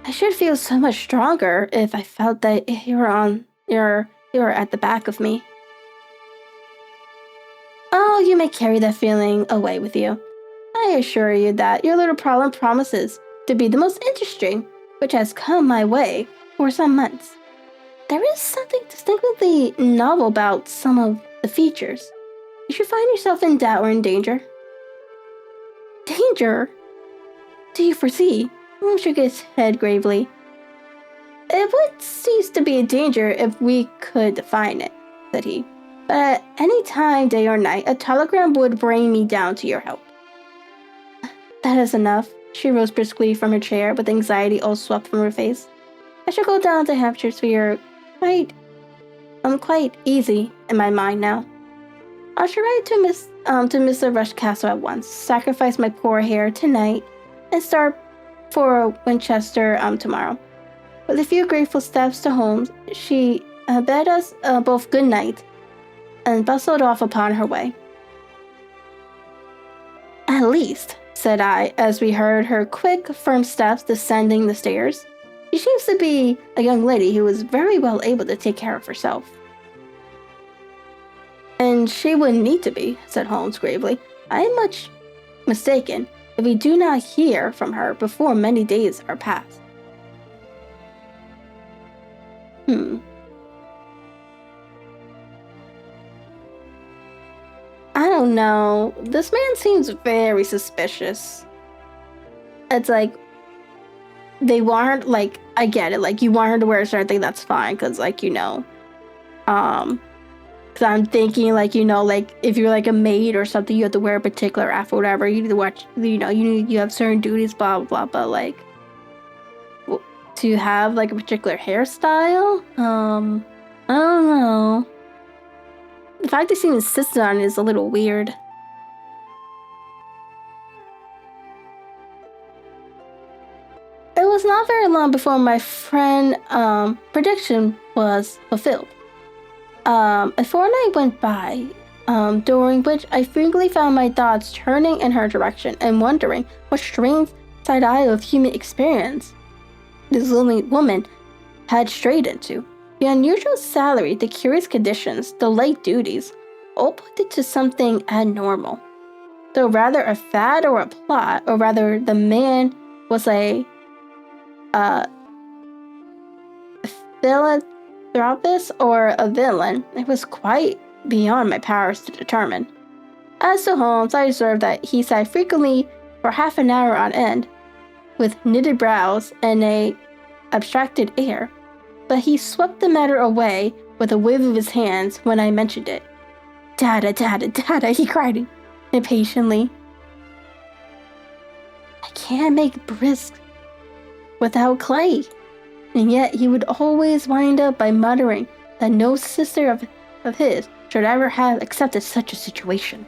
I should feel so much stronger if I felt that you were at the back of me. Oh, you may carry that feeling away with you. I assure you that your little problem promises to be the most interesting which has come my way for some months. There is something distinctly novel about some of the features. You should find yourself in doubt or in danger. Danger? Do you foresee? Holmes shook his head gravely. It would cease to be a danger if we could define it, said he. But at any time, day or night, a telegram would bring me down to your help. That is enough. She rose briskly from her chair, with anxiety all swept from her face. I shall go down to Hampshire. Quite easy in my mind now. I shall write to Mr. Rushcastle at once, sacrifice my poor hair tonight, and start for Winchester tomorrow. With a few grateful steps to Holmes, she bade us both good night, and bustled off upon her way. At least, said I, as we heard her quick, firm steps descending the stairs, she seems to be a young lady who is very well able to take care of herself. And she wouldn't need to be, said Holmes gravely. I am much mistaken if we do not hear from her before many days are past. I don't know. This man seems very suspicious. It's like, they want her, like, I get it. Like, you want her to wear a certain thing, that's fine. Because, like, because I'm thinking, like, like, if you're, like, a maid or something, you have to wear a particular outfit, whatever. You need to watch, you have certain duties, blah, blah, blah. But, like, to have, like, a particular hairstyle, I don't know. The fact they seem insistent on it is a little weird. It was not very long before my friend prediction was fulfilled. A fortnight went by, during which I frequently found my thoughts turning in her direction and wondering what strange side eye of human experience this lonely woman had strayed into. The unusual salary, the curious conditions, the late duties, all pointed to something abnormal. Though rather a fad or a plot, or rather the man was a philanthropist or a villain, it was quite beyond my powers to determine. As to Holmes, I observed that he sat frequently for half an hour on end, with knitted brows and an abstracted air, but he swept the matter away with a wave of his hands when I mentioned it. "Dada, dada, dada," he cried impatiently. "I can't make brisk without clay." And yet he would always wind up by muttering that no sister of his should ever have accepted such a situation.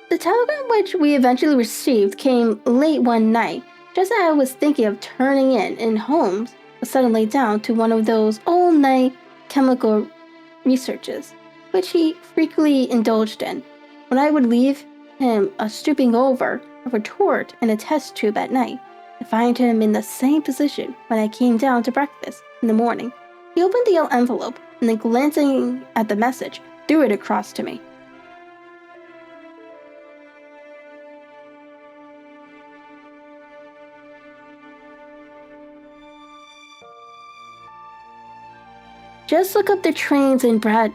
The telegram which we eventually received came late one night, just as I was thinking of turning in, and Holmes was suddenly down to one of those all-night chemical researches, which he frequently indulged in. When I would leave him stooping over a retort and a test tube at night, I find him in the same position when I came down to breakfast in the morning. He opened the envelope and then, glancing at the message, threw it across to me. Just look up the trains in just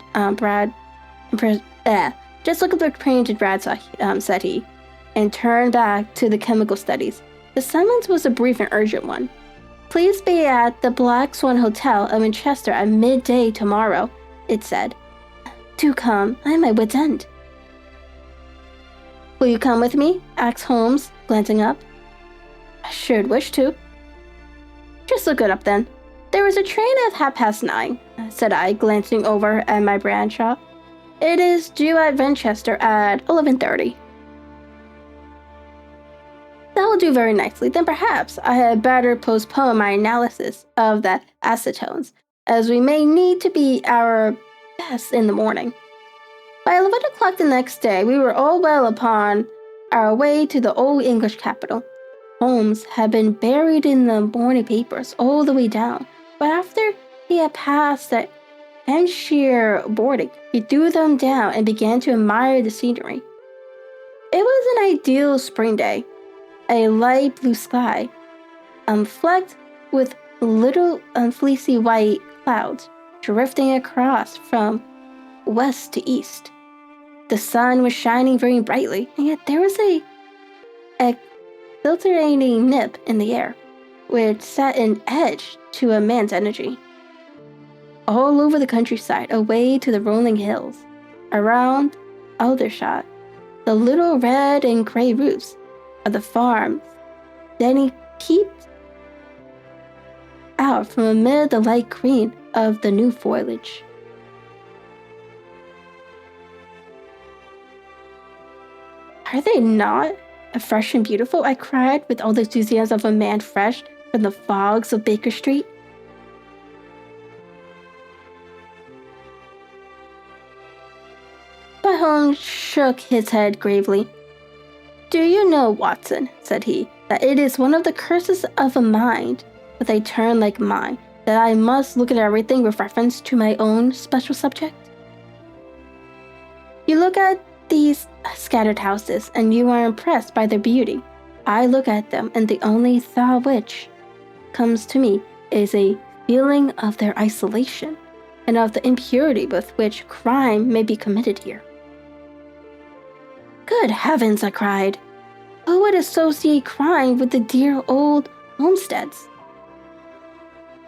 look up the trains in Bradshaw, said he, and turned back to the chemical studies. The summons was a brief and urgent one. "Please be at the Black Swan Hotel in Winchester at midday tomorrow," it said. "Do come, I am at wit's end." "Will you come with me?" asked Holmes, glancing up. "I should wish to." "Just look it up then. There is a train at 9:30, said I, glancing over at my brand shop. "It is due at Winchester at 11:30. "That will do very nicely. Then perhaps I had better postpone my analysis of the acetones, as we may need to be our best in the morning." By 11 o'clock the next day, we were all well upon our way to the old English capital. Holmes had been buried in the morning papers all the way down, but after he had passed the Hampshire boarding, he threw them down and began to admire the scenery. It was an ideal spring day, a light blue sky, flecked with little fleecy white clouds drifting across from west to east. The sun was shining very brightly, and yet there was a exhilarating nip in the air, which set an edge to a man's energy. All over the countryside, away to the rolling hills, around Aldershot, the little red and gray roofs of the farms, then he peeped out from amid the light green of the new foliage. "Are they not fresh and beautiful?" I cried with all the enthusiasm of a man fresh from the fogs of Baker Street. But Holmes shook his head gravely. "Do you know, Watson," said he, "that it is one of the curses of a mind with a turn like mine that I must look at everything with reference to my own special subject? You look at these scattered houses, and you are impressed by their beauty. I look at them, and the only thought which comes to me is a feeling of their isolation, and of the impurity with which crime may be committed here." "Good heavens," I cried. "Who would associate crime with the dear old homesteads?"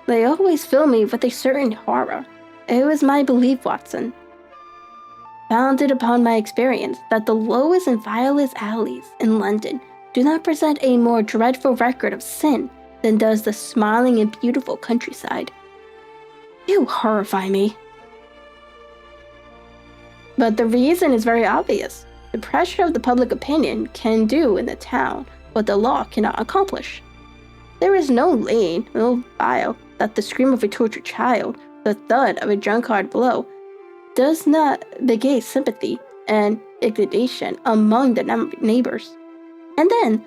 "They always fill me with a certain horror. It was my belief, Watson, founded upon my experience, that the lowest and vilest alleys in London do not present a more dreadful record of sin than does the smiling and beautiful countryside. You horrify me." "But the reason is very obvious. The pressure of the public opinion can do in the town what the law cannot accomplish. There is no lane, no file, that the scream of a tortured child, the thud of a drunkard blow, does not negate sympathy and indignation among the neighbors. And then,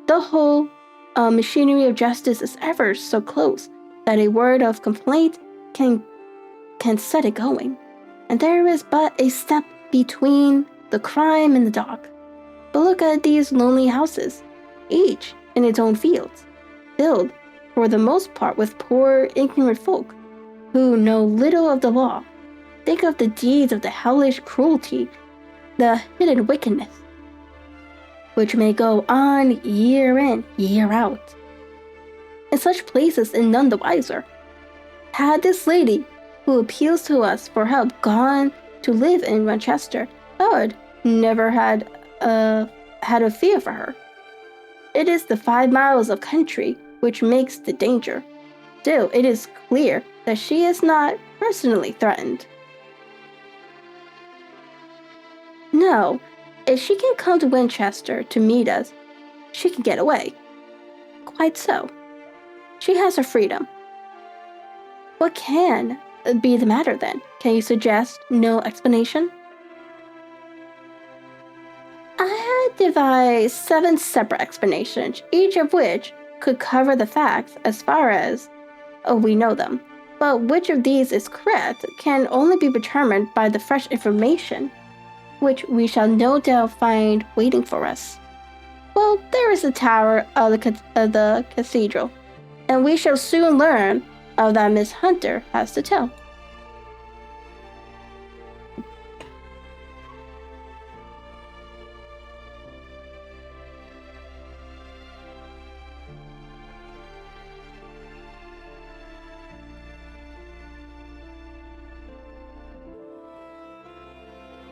the whole machinery of justice is ever so close that a word of complaint can set it going. And there is but a step between the crime and the dock. But look at these lonely houses, each in its own fields, filled for the most part with poor, ignorant folk who know little of the law. Think of the deeds of the hellish cruelty, the hidden wickedness, which may go on year in, year out. In such places and none the wiser. Had this lady, who appeals to us for help, gone to live in Manchester, I would never had a fear for her. It is the 5 miles of country which makes the danger. Still, it is clear that she is not personally threatened. No, if she can come to Winchester to meet us, she can get away. Quite so. She has her freedom. What can be the matter then? Can you suggest no explanation? I had devised 7 separate explanations, each of which could cover the facts as far as we know them. But which of these is correct can only be determined by the fresh information, which we shall no doubt find waiting for us. Well, there is the tower of the cathedral, and we shall soon learn all that Miss Hunter has to tell.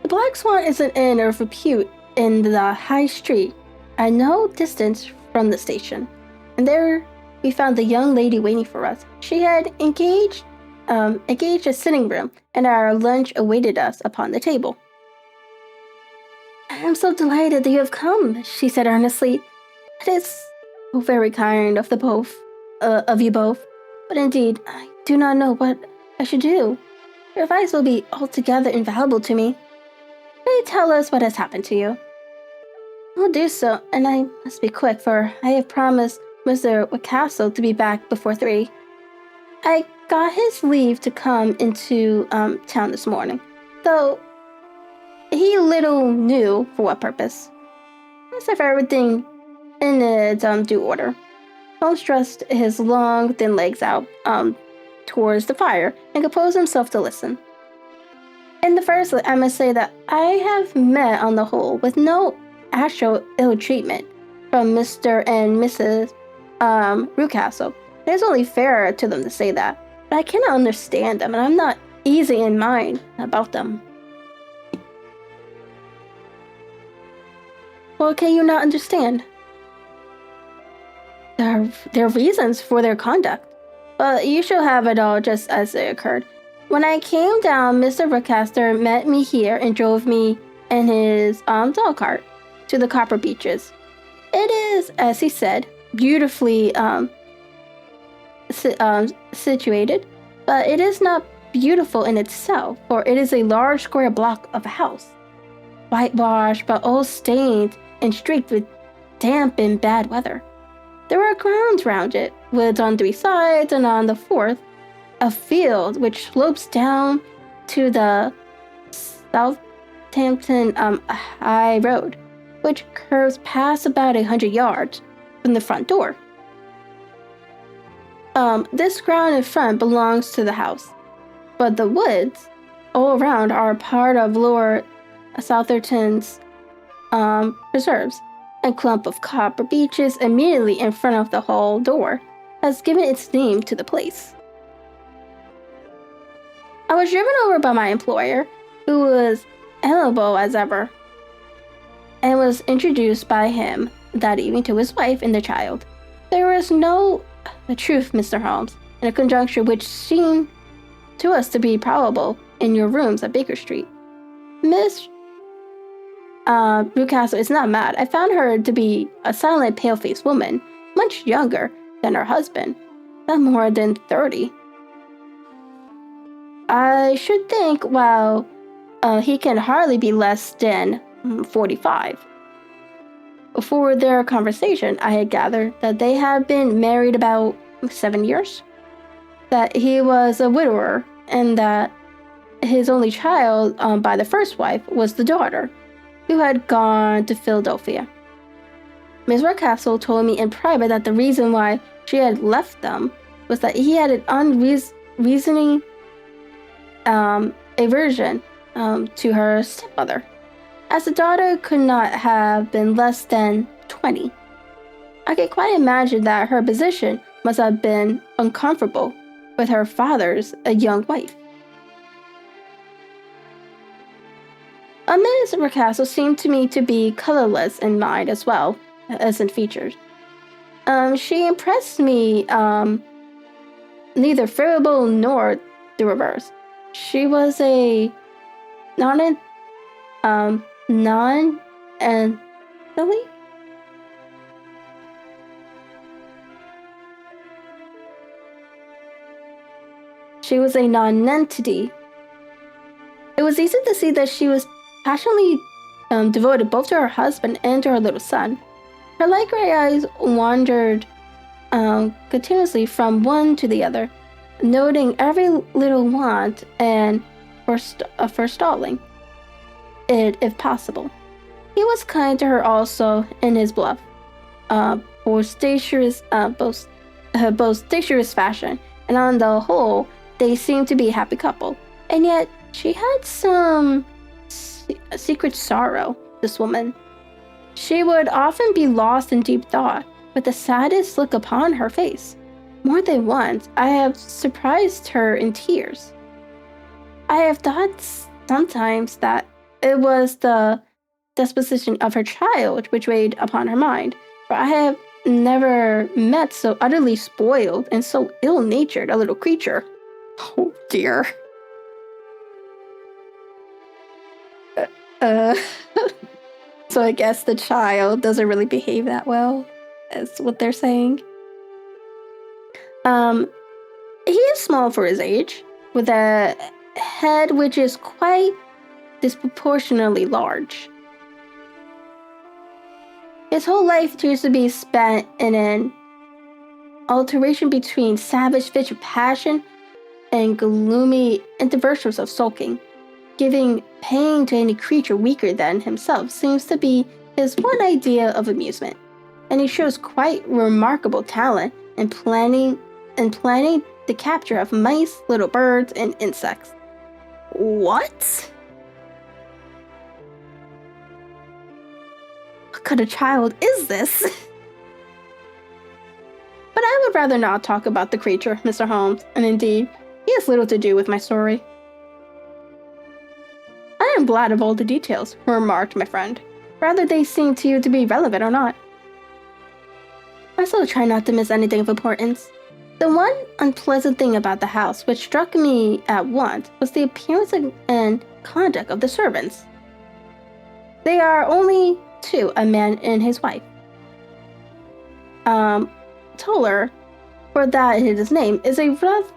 The Black Swan is an inn of repute in the High Street, at no distance from the station, and there we found the young lady waiting for us. She had engaged a sitting room, and our lunch awaited us upon the table. "I am so delighted that you have come," she said earnestly. "It is so very kind of you both, but indeed I do not know what I should do. Your advice will be altogether invaluable to me. Pray tell us what has happened to you." "I'll do so, and I must be quick, for I have promised Mr. Wickcastle to be back before 3. I got his leave to come into town this morning, though he little knew for what purpose. As if everything in its due order." Holmes stretched his long, thin legs out towards the fire and composed himself to listen. "In the first place, I must say that I have met on the whole with no actual ill treatment from Mr. and Mrs. Rucastle. It is only fair to them to say that, but I cannot understand them, and I'm not easy in mind about them." "What can you not understand?" There are reasons for their conduct, but you shall have it all just as it occurred. When I came down, Mr. Rucastle met me here and drove me in his dog cart to the Copper Beeches. It is, as he said, beautifully situated, but it is not beautiful in itself, for it is a large square block of a house, whitewashed but all stained and streaked with damp and bad weather. There are grounds round it, woods on 3 sides, and on the 4th, a field which slopes down to the Southampton High Road, which curves past about 100 yards from the front door. This ground in front belongs to the house, but the woods all around are part of Lord Southampton's preserves. A clump of copper beeches immediately in front of the hall door has given its name to the place. I was driven over by my employer, who was amiable as ever, and was introduced by him that evening to his wife and their child. There was the truth, Mr. Holmes, in a conjuncture which seemed to us to be probable in your rooms at Baker Street. Miss Rucastle is not mad. I found her to be a silent, pale-faced woman, much younger than her husband, not more than 30. I should think, well, he can hardly be less than 45. For their conversation, I had gathered that they had been married about 7 years, that he was a widower, and that his only child by the first wife was the daughter, who had gone to Philadelphia. Miss Ruckcastle told me in private that the reason why she had left them was that he had an unreasoning aversion to her stepmother, as the daughter could not have been less than 20. I could quite imagine that her position must have been uncomfortable with her father's young wife. Miss Ruckcastle seemed to me to be colorless in mind as well as in features. She impressed me neither favorable nor the reverse. She was a non-and Lily? She was a non-entity. It was easy to see that she was passionately devoted both to her husband and to her little son. Her light gray eyes wandered continuously from one to the other, noting every little want and forestalling it if possible. He was kind to her also in his bluff, boisterous fashion, and on the whole, they seemed to be a happy couple. And yet, she had some secret sorrow, this woman. She would often be lost in deep thought, with the saddest look upon her face. More than once, I have surprised her in tears. I have thought sometimes that it was the disposition of her child which weighed upon her mind, for I have never met so utterly spoiled and so ill-natured a little creature. Oh dear. So I guess the child doesn't really behave that well, is what they're saying. He is small for his age, with a head which is quite disproportionately large. His whole life appears to be spent in an alternation between savage fits of passion and gloomy interversions of sulking. Giving pain to any creature weaker than himself seems to be his one idea of amusement, and he shows quite remarkable talent in planning the capture of mice, little birds, and insects. What? What kind of child is this? But I would rather not talk about the creature, Mr. Holmes, and indeed, he has little to do with my story. I am glad of all the details, remarked my friend, whether they seem to you to be relevant or not. I still try not to miss anything of importance. The one unpleasant thing about the house which struck me at once was the appearance and conduct of the servants. They are only two, a man and his wife. Toller, for that is his name, is a rough,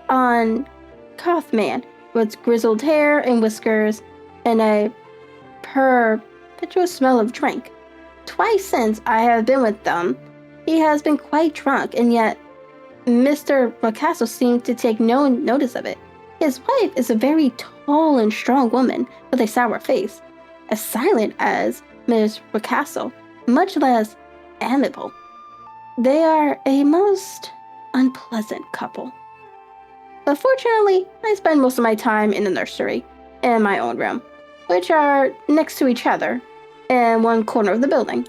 uncouth man with grizzled hair and whiskers and a perpetual smell of drink. Twice since I have been with them, he has been quite drunk, and yet Mr. Ruckcastle seemed to take no notice of it. His wife is a very tall and strong woman with a sour face, as silent as Miss Ruckcastle, much less amiable. They are a most unpleasant couple. But fortunately, I spend most of my time in the nursery and my own room, which are next to each other in one corner of the building.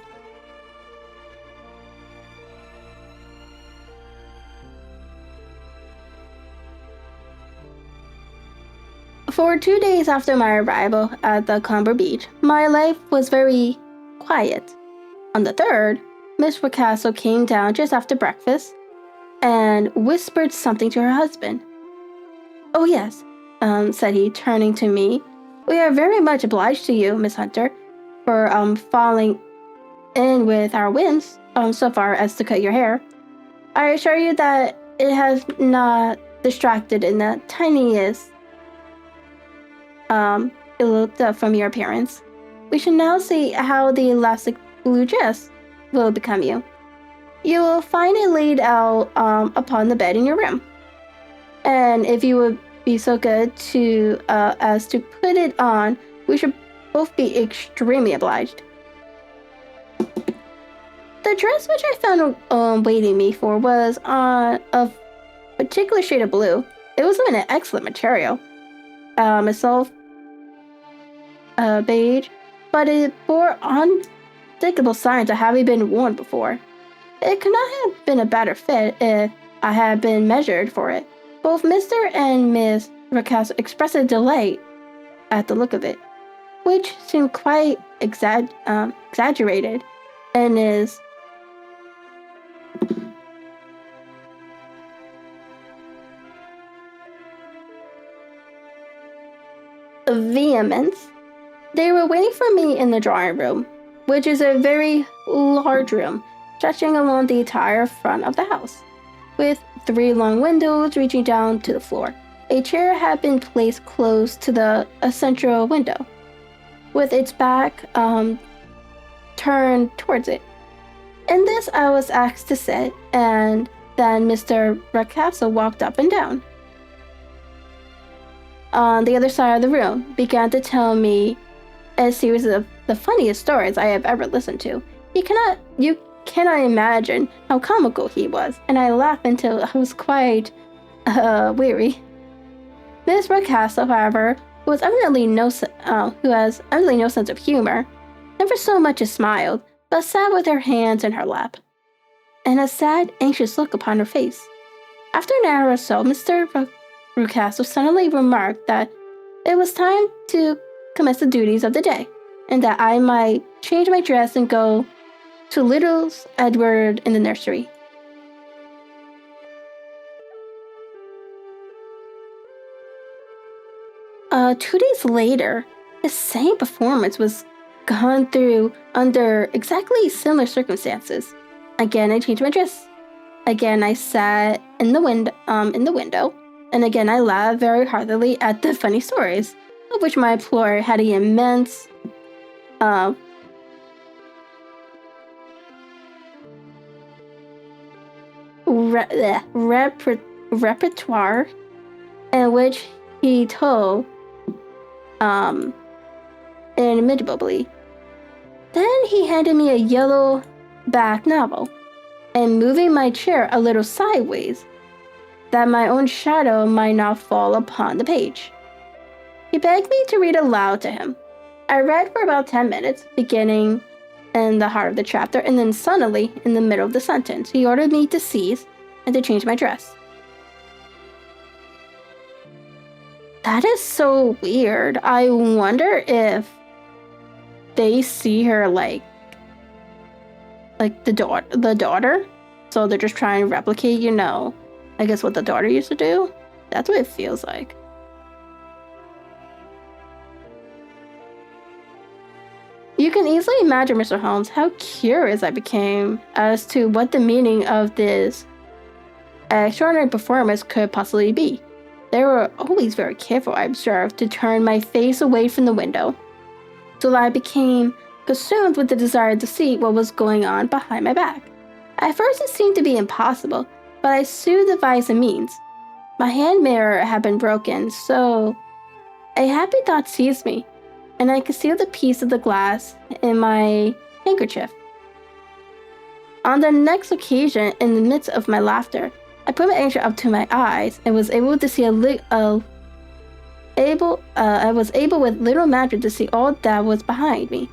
For 2 days after my arrival at the Copper Beech, my life was very quiet. On the third, Miss Ruckcastle came down just after breakfast and whispered something to her husband. "Oh yes," said he, turning to me. "We are very much obliged to you, Miss Hunter, for falling in with our whims so far as to cut your hair. I assure you that it has not distracted in the tiniest ill from your appearance. We should now see how the elastic blue dress will become you. You will find it laid out upon the bed in your room. And if you would be so good to as to put it on, we should both be extremely obliged. The dress which I found waiting me for was on a particular shade of blue. It was in an excellent material. Itself beige, but it bore unmistakable signs of having been worn before. It could not have been a better fit if I had been measured for it. Both Mr. and Miss Ricas expressed a delight at the look of it, which seemed quite exaggerated, and is vehemence. They were waiting for me in the drawing room, which is a very large room stretching along the entire front of the house, with 3 long windows reaching down to the floor. A chair had been placed close to the central window, with its back turned towards it. In this I was asked to sit, and then Mr. Ricastle walked up and down on the other side of the room, began to tell me a series of the funniest stories I have ever listened to. You cannot imagine how comical he was, and I laughed until I was quite weary. Miss Ricastle, however, who has evidently no sense of humor, never so much as smiled, but sat with her hands in her lap, and a sad, anxious look upon her face. After an hour or so, Mr. Ricastle suddenly remarked that it was time to commence the duties of the day, and that I might change my dress and go to little Edward in the nursery. Two days later, the same performance was gone through under exactly similar circumstances. Again, I changed my dress. Again, I sat in the window, and again, I laughed very heartily at the funny stories, of which my employer had an immense repertoire, in which he told inimitable. Then he handed me a yellow back novel, and moving my chair a little sideways, that my own shadow might not fall upon the page, he begged me to read aloud to him. I read for about 10 minutes, beginning in the heart of the chapter, and then suddenly, in the middle of the sentence, he ordered me to cease and to change my dress. That is so weird. I wonder if they see her like the daughter, so they're just trying to replicate, I guess what the daughter used to do. That's what it feels like. You can easily imagine, Mr. Holmes, how curious I became as to what the meaning of this extraordinary performance could possibly be. They were always very careful, I observed, to turn my face away from the window, so that I became consumed with the desire to see what was going on behind my back. At first it seemed to be impossible, but I soon devised a means. My hand mirror had been broken, so a happy thought seized me, and I concealed a piece of the glass in my handkerchief. On the next occasion, in the midst of my laughter, I put my handkerchief up to my eyes and was able to see I was able with little magic to see all that was behind me.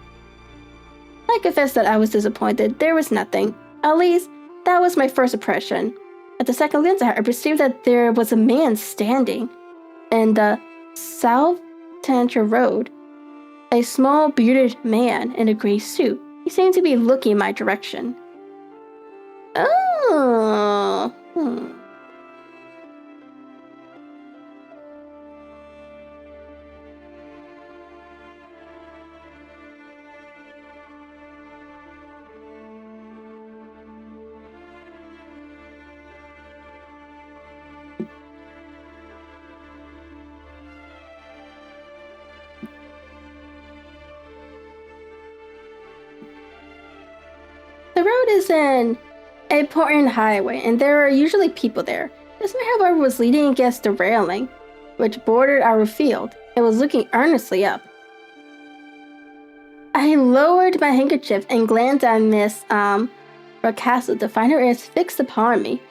I confess that I was disappointed. There was nothing. At least, that was my first impression. At the second glance, I perceived that there was a man standing in the South Tantra Road. A small, bearded man in a gray suit. He seemed to be looking in my direction. Oh. The road is an important highway, and there are usually people there. This man, however, was leaning against the railing, which bordered our field, and was looking earnestly up. I lowered my handkerchief and glanced at Miss Rucastle to find her eyes fixed upon me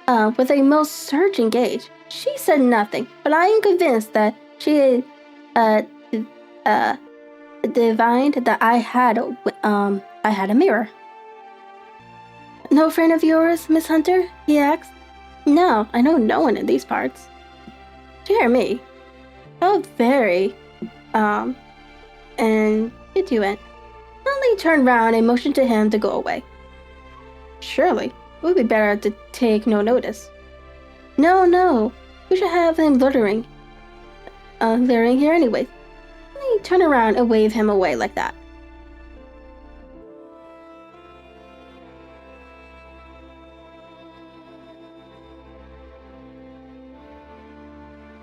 with a most searching gaze. She said nothing, but I am convinced that she divined that I had a mirror. "No friend of yours, Miss Hunter?" he asked. "No, I know no one in these parts." Dear me. How very, and Ituant suddenly turned round and motioned to him to go away. Surely, it would be better to take no notice. No, we should have him littering here anyway. Let me turn around and wave him away like that.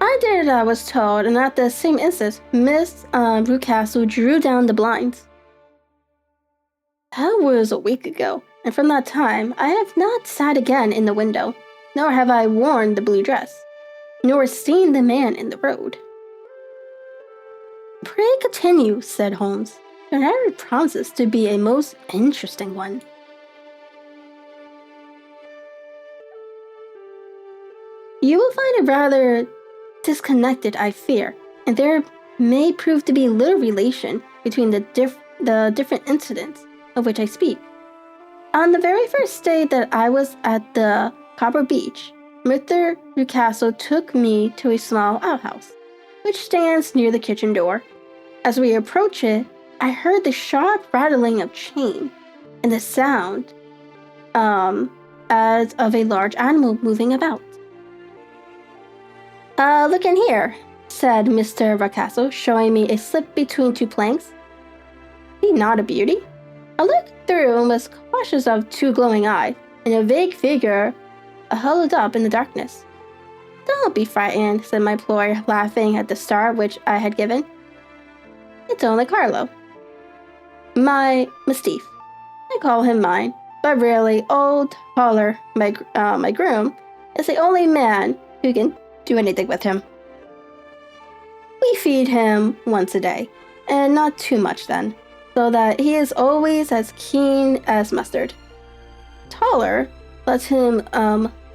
I did as I was told, and at the same instant, Miss Rucastle drew down the blinds. That was a week ago, and from that time, I have not sat again in the window, nor have I worn the blue dress, nor seen the man in the road. Pray continue, said Holmes. Your narrative promises to be a most interesting one. You will find it rather disconnected, I fear, and there may prove to be little relation between the different incidents of which I speak. On the very first day that I was at the Copper Beech, Mr. Rucastle took me to a small outhouse, which stands near the kitchen door. As we approached it, I heard the sharp rattling of chain and the sound as of a large animal moving about. Look in here, said Mr. Rucastle, showing me a slip between two planks. He not a beauty? I looked through and was cautious of two glowing eyes and a vague figure huddled up in the darkness. Don't be frightened, said my employer, laughing at the start which I had given. It's only Carlo. My Mastiff. I call him mine, but really, old Haller, my groom, is the only man who can do anything with him. We feed him once a day, and not too much then, so that he is always as keen as mustard. Taller lets him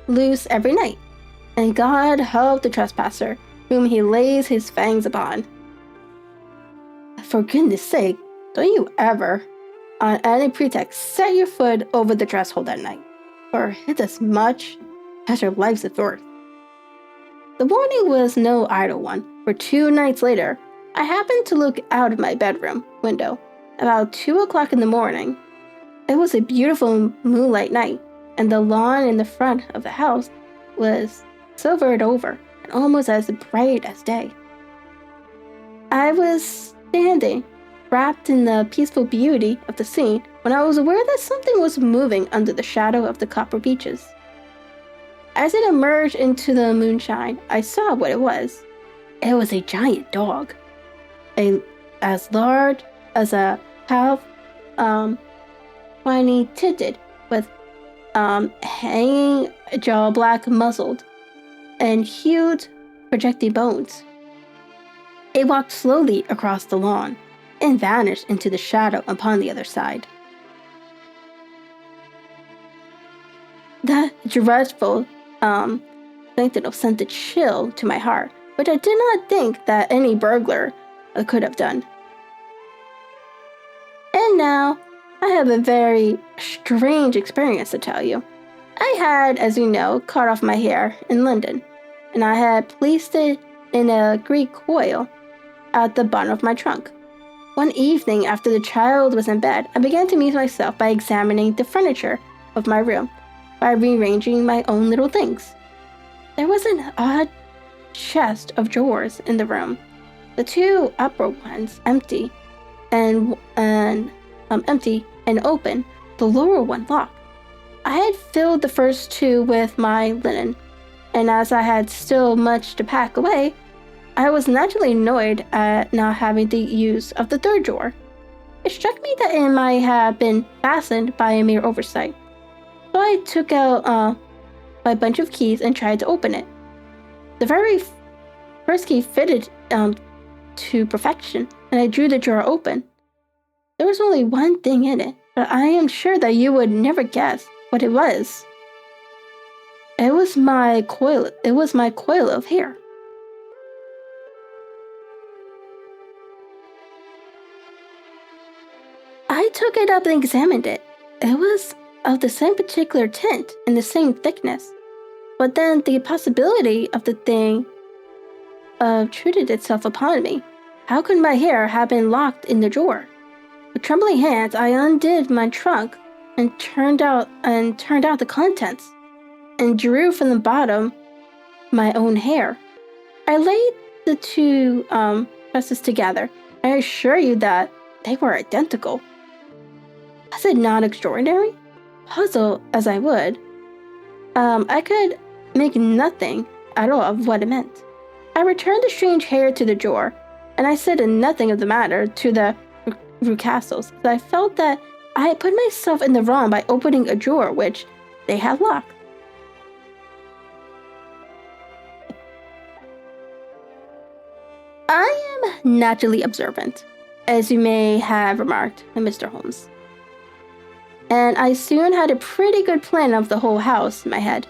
loose every night, and God help the trespasser, whom he lays his fangs upon. For goodness sake, don't you ever, on any pretext, set your foot over the threshold at night, or it's as much as your life's worth. The morning was no idle one, for 2 nights later, I happened to look out of my bedroom window about 2 o'clock in the morning. It was a beautiful moonlight night, and the lawn in the front of the house was silvered over and almost as bright as day. I was standing, wrapped in the peaceful beauty of the scene, when I was aware that something was moving under the shadow of the Copper Beeches. As it emerged into the moonshine, I saw what it was. It was a giant dog, as large as a half tiny titted, with hanging jaw, black muzzled, and huge projecting bones. It walked slowly across the lawn and vanished into the shadow upon the other side. That dreadful sentinel sent a chill to my heart, which I did not think that any burglar could have done. And now, I have a very strange experience to tell you. I had, as you know, cut off my hair in London, and I had placed it in a Greek coil at the bottom of my trunk. One evening, after the child was in bed, I began to amuse myself by examining the furniture of my room, by rearranging my own little things. There was an odd chest of drawers in the room, the 2 upper ones empty and open, the lower one locked. I had filled the first 2 with my linen, and as I had still much to pack away, I was naturally annoyed at not having the use of the 3rd drawer. It struck me that it might have been fastened by a mere oversight. So I took out my bunch of keys and tried to open it. The very first key fitted to perfection, and I drew the drawer open. There was only one thing in it, but I am sure that you would never guess what it was. It was my coil of hair. I took it up and examined it. It was of the same particular tint and the same thickness. But then the possibility of the thing obtruded itself upon me. How could my hair have been locked in the drawer? With trembling hands, I undid my trunk and turned out the contents, and drew from the bottom my own hair. I laid the two pieces together, and I assure you that they were identical. Was it not extraordinary? Puzzle as I would, I could make nothing at all of what it meant. I returned the strange hair to the drawer, and I said nothing of the matter to the Rucastles, but I felt that I had put myself in the wrong by opening a drawer which they had locked. I am naturally observant, as you may have remarked, Mr. Holmes. And I soon had a pretty good plan of the whole house in my head.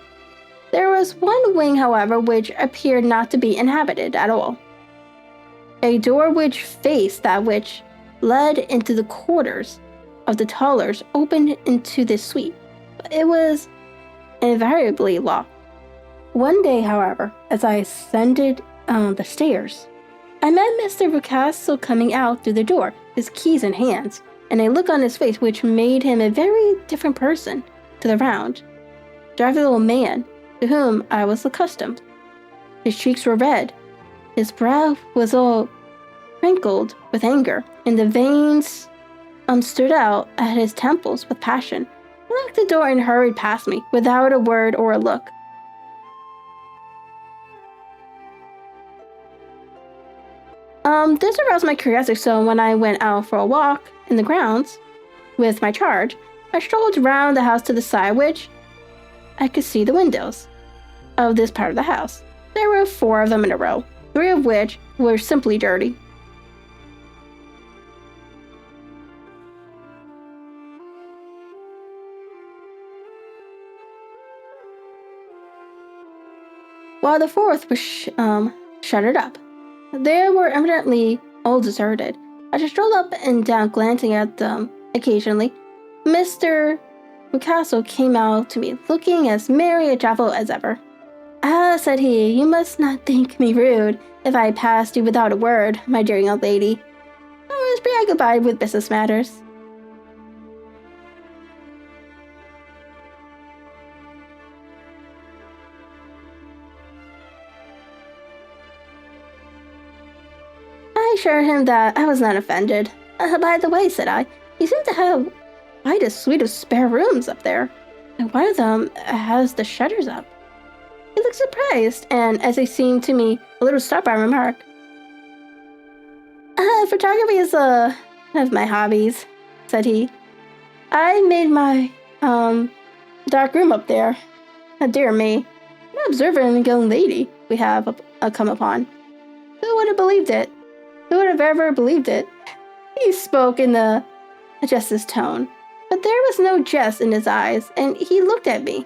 There was one wing, however, which appeared not to be inhabited at all. A door which faced that which led into the quarters of the Tollers opened into this suite, but it was invariably locked. One day, however, as I ascended the stairs, I met Mr. Rucastle coming out through the door, his keys in hands, and a look on his face which made him a very different person to the round, driving little man to whom I was accustomed. His cheeks were red, his brow was all wrinkled with anger, and the veins stood out at his temples with passion. He locked the door and hurried past me without a word or a look. This aroused my curiosity, so when I went out for a walk in the grounds with my charge, I strolled round the house to the side, which I could see the windows of this part of the house. There were 4 of them in a row, 3 of which were simply dirty. While the 4th was shuttered up. They were evidently all deserted. As I strolled up and down, glancing at them occasionally, Mr. Rucastle came out to me, looking as merry a traveler as ever. "Ah," said he, "you must not think me rude if I passed you without a word, my dear young lady. I was preoccupied with business matters." I assured him that I was not offended. "By the way," said I, "you seem to have quite a suite of spare rooms up there, and one of them has the shutters up." He looked surprised, and as he seemed to me a little startled, I remarked, "Photography is one of my hobbies," said he. "I made my dark room up there. Dear me, what an observant young lady we have come upon. Who would have believed it? Who would have ever believed it?" He spoke in a jest's tone, but there was no jest in his eyes, and he looked at me.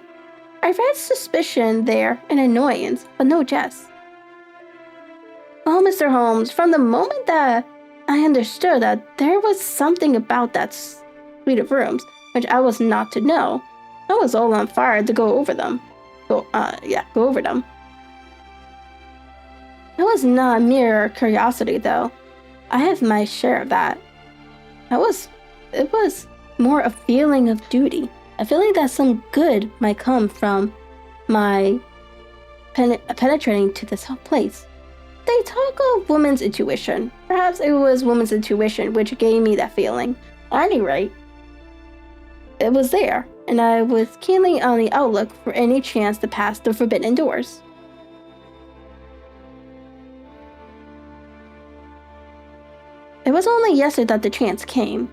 I read suspicion there and annoyance, but no jest. Oh, Mr. Holmes, from the moment that I understood that there was something about that suite of rooms which I was not to know, I was all on fire to go over them. Go over them. It was not mere curiosity, though. I have my share of that. It was more a feeling of duty, a feeling that some good might come from my penetrating to this place. They talk of woman's intuition. Perhaps it was woman's intuition which gave me that feeling. At any rate, it was there, and I was keenly on the outlook for any chance to pass the forbidden doors. It was only yesterday that the chance came.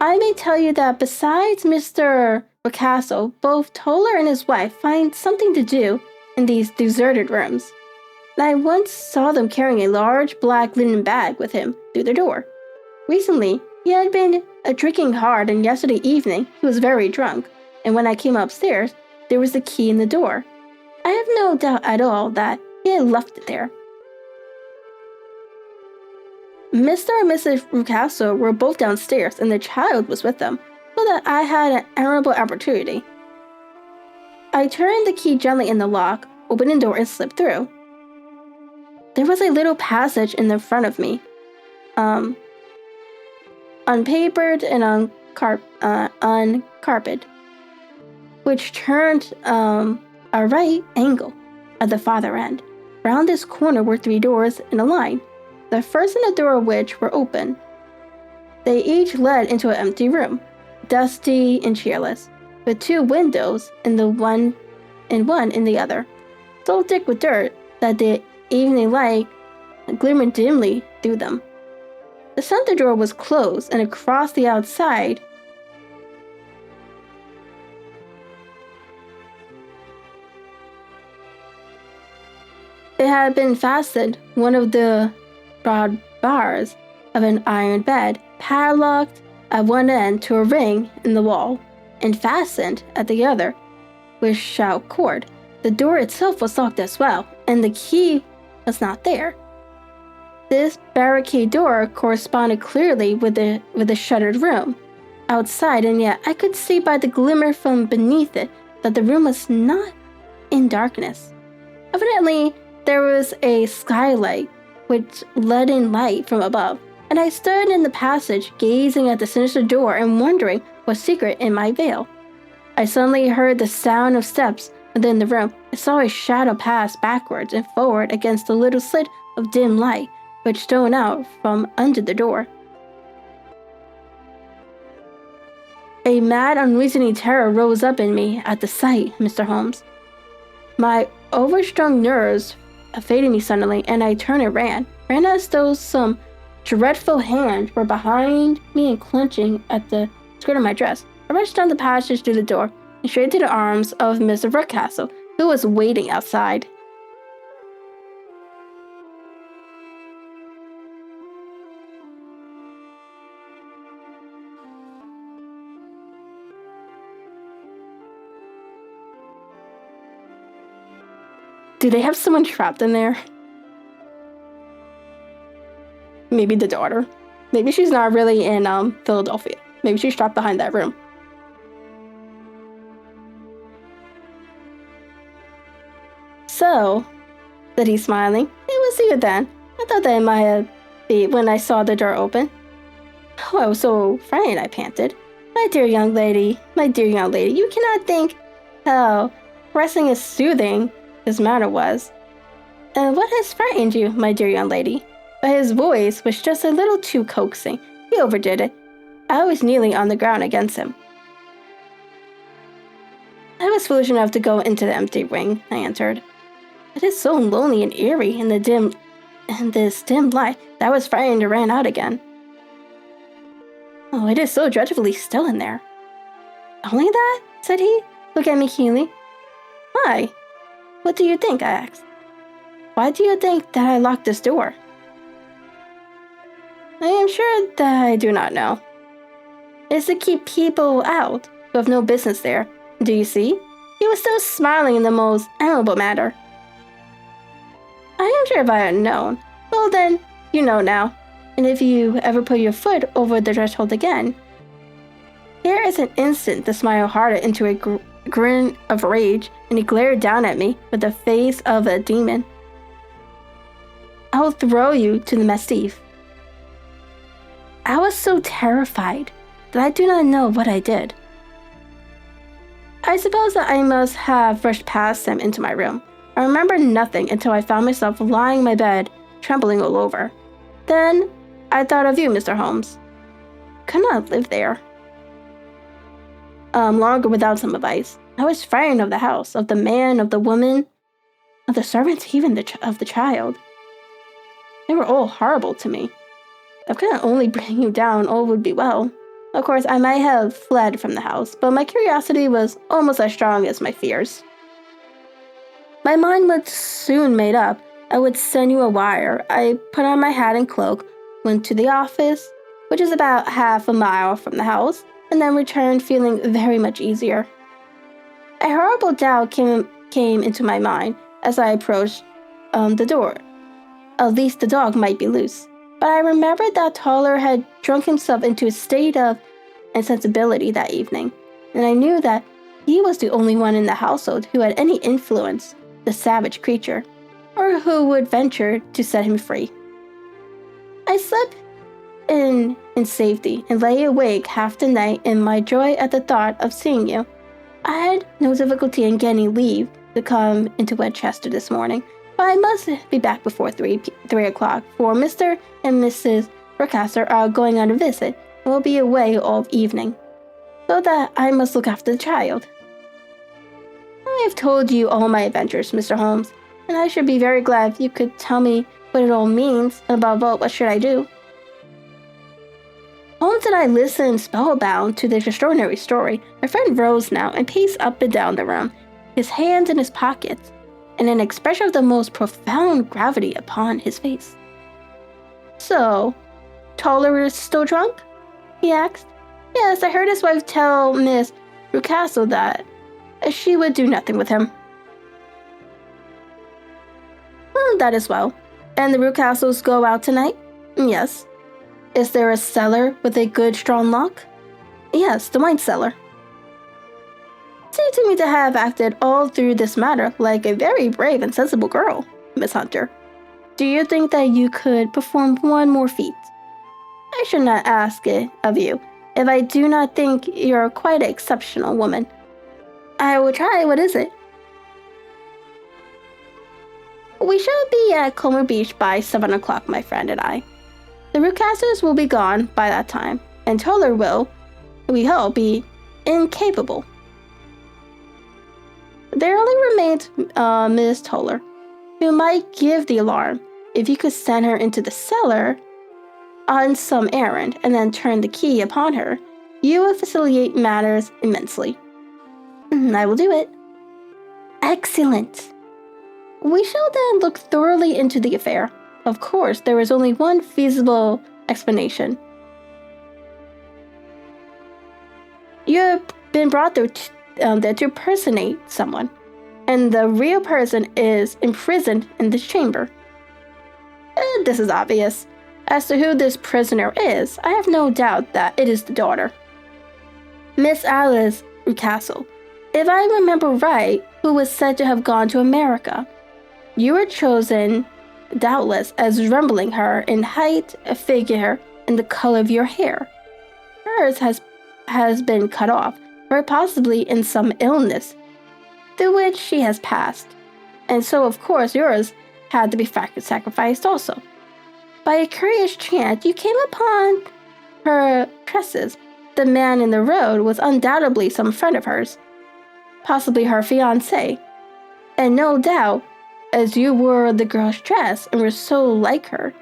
I may tell you that besides Mr. Picasso, both Toller and his wife find something to do in these deserted rooms. And I once saw them carrying a large black linen bag with him through the door. Recently, he had been drinking hard, and yesterday evening he was very drunk, and when I came upstairs, there was the key in the door. I have no doubt at all that he had left it there. Mr. and Mrs. Picasso were both downstairs, and the child was with them, so that I had an admirable opportunity. I turned the key gently in the lock, opened the door, and slipped through. There was a little passage in the front of me, unpapered and uncarpeted, which turned a right angle at the farther end. Round this corner were 3 doors in a line, the first and the door of which were open. They each led into an empty room, dusty and cheerless, with 2 windows in one in the other, so thick with dirt that the evening light glimmered dimly through them. The center door was closed, and across the outside it had been fastened one of the broad bars of an iron bed, padlocked at one end to a ring in the wall, and fastened at the other with stout cord. The door itself was locked as well, and the key was not there. This barricade door corresponded clearly with the shuttered room outside, and yet I could see by the glimmer from beneath it that the room was not in darkness. Evidently, there was a skylight which let in light from above, and I stood in the passage gazing at the sinister door and wondering what secret it might veil. I suddenly heard the sound of steps within the room. I saw a shadow pass backwards and forward against the little slit of dim light which shone out from under the door. A mad, unreasoning terror rose up in me at the sight, Mr. Holmes. My overstrung nerves evaded me suddenly, and I turned and ran as though some dreadful hand were behind me and clutching at the skirt of my dress. I rushed down the passage to the door and straight to the arms of Mr. Ruckcastle, who was waiting outside. Do they have someone trapped in there? Maybe the daughter. Maybe she's not really in Philadelphia. Maybe she's trapped behind that room. So, said he, smiling, it was you then. I thought that it might be when I saw the door open. Oh, I was so frightened, I panted. My dear young lady, you cannot think how caressing and soothing his manner was. And what has frightened you, my dear young lady? But his voice was just a little too coaxing. He overdid it. I was kneeling on the ground against him. I was foolish enough to go into the empty ring, I answered. It is so lonely and eerie in this dim light that I was frightened and ran out again. Oh, it is so dreadfully still in there. Only that? Said he. Look at me keenly. Why? What do you think? I asked. Why do you think that I locked this door? I am sure that I do not know. It is to keep people out who have no business there. Do you see? He was still smiling in the most amiable manner. I am sure if I had known. Well then, you know now. And if you ever put your foot over the threshold again. Here is an instant the smile hardened into a grin of rage, and he glared down at me with the face of a demon. I will throw you to the mastiff. I was so terrified that I do not know what I did. I suppose that I must have rushed past him into my room. I remember nothing until I found myself lying in my bed, trembling all over. Then I thought of you, Mr. Holmes. Could not live there longer without some advice. I was frightened of the house, of the man, of the woman, of the servants, even of the child. They were all horrible to me. If I could only bring you down, all would be well. Of course, I might have fled from the house, but my curiosity was almost as strong as my fears. My mind was soon made up. I would send you a wire. I put on my hat and cloak, went to the office, which is about half a mile from the house, and then returned feeling very much easier. A horrible doubt came into my mind as I approached the door. At least the dog might be loose. But I remembered that Toller had drunk himself into a state of insensibility that evening, and I knew that he was the only one in the household who had any influence the savage creature, or who would venture to set him free. I slept in safety and lay awake half the night in my joy at the thought of seeing you. I had no difficulty in getting leave to come into Winchester this morning, but I must be back before 3 o'clock, for Mr. and Mrs. Rucaster are going on a visit and will be away all evening, so that I must look after the child. I have told you all my adventures, Mr. Holmes, and I should be very glad if you could tell me what it all means, and above all, what should I do? Holmes and I listened spellbound to this extraordinary story. My friend rose now and paced up and down the room, his hands in his pockets, and an expression of the most profound gravity upon his face. So, Toller is still drunk? He asked. Yes, I heard his wife tell Miss Rucaster that she would do nothing with him. Well, that is well. And the Rucasters go out tonight? Yes. Is there a cellar with a good strong lock? Yes, the wine cellar. Seemed to me to have acted all through this matter like a very brave and sensible girl, Miss Hunter. Do you think that you could perform one more feat? I should not ask it of you, if I do not think you're quite an exceptional woman. I will try. What is it? We shall be at Copper Beach by 7 o'clock, my friend and I. The Rucasters will be gone by that time, and Toller will, we hope, be incapable. There only remains Miss Toller, who might give the alarm. If you could send her into the cellar on some errand and then turn the key upon her, you will facilitate matters immensely. I will do it. Excellent. We shall then look thoroughly into the affair. Of course, there is only one feasible explanation. You have been brought there to personate someone, and the real person is imprisoned in this chamber. This is obvious. As to who this prisoner is, I have no doubt that it is the daughter, Miss Alice Rucaster, if I remember right, who was said to have gone to America. You were chosen, doubtless, as resembling her in height, figure, and the color of your hair. Hers has been cut off, very possibly in some illness, through which she has passed, and so of course yours had to be sacrificed also. By a curious chance, you came upon her tresses. The man in the road was undoubtedly some friend of hers, possibly her fiancé, and no doubt, as you wore the girl's dress and were so like her,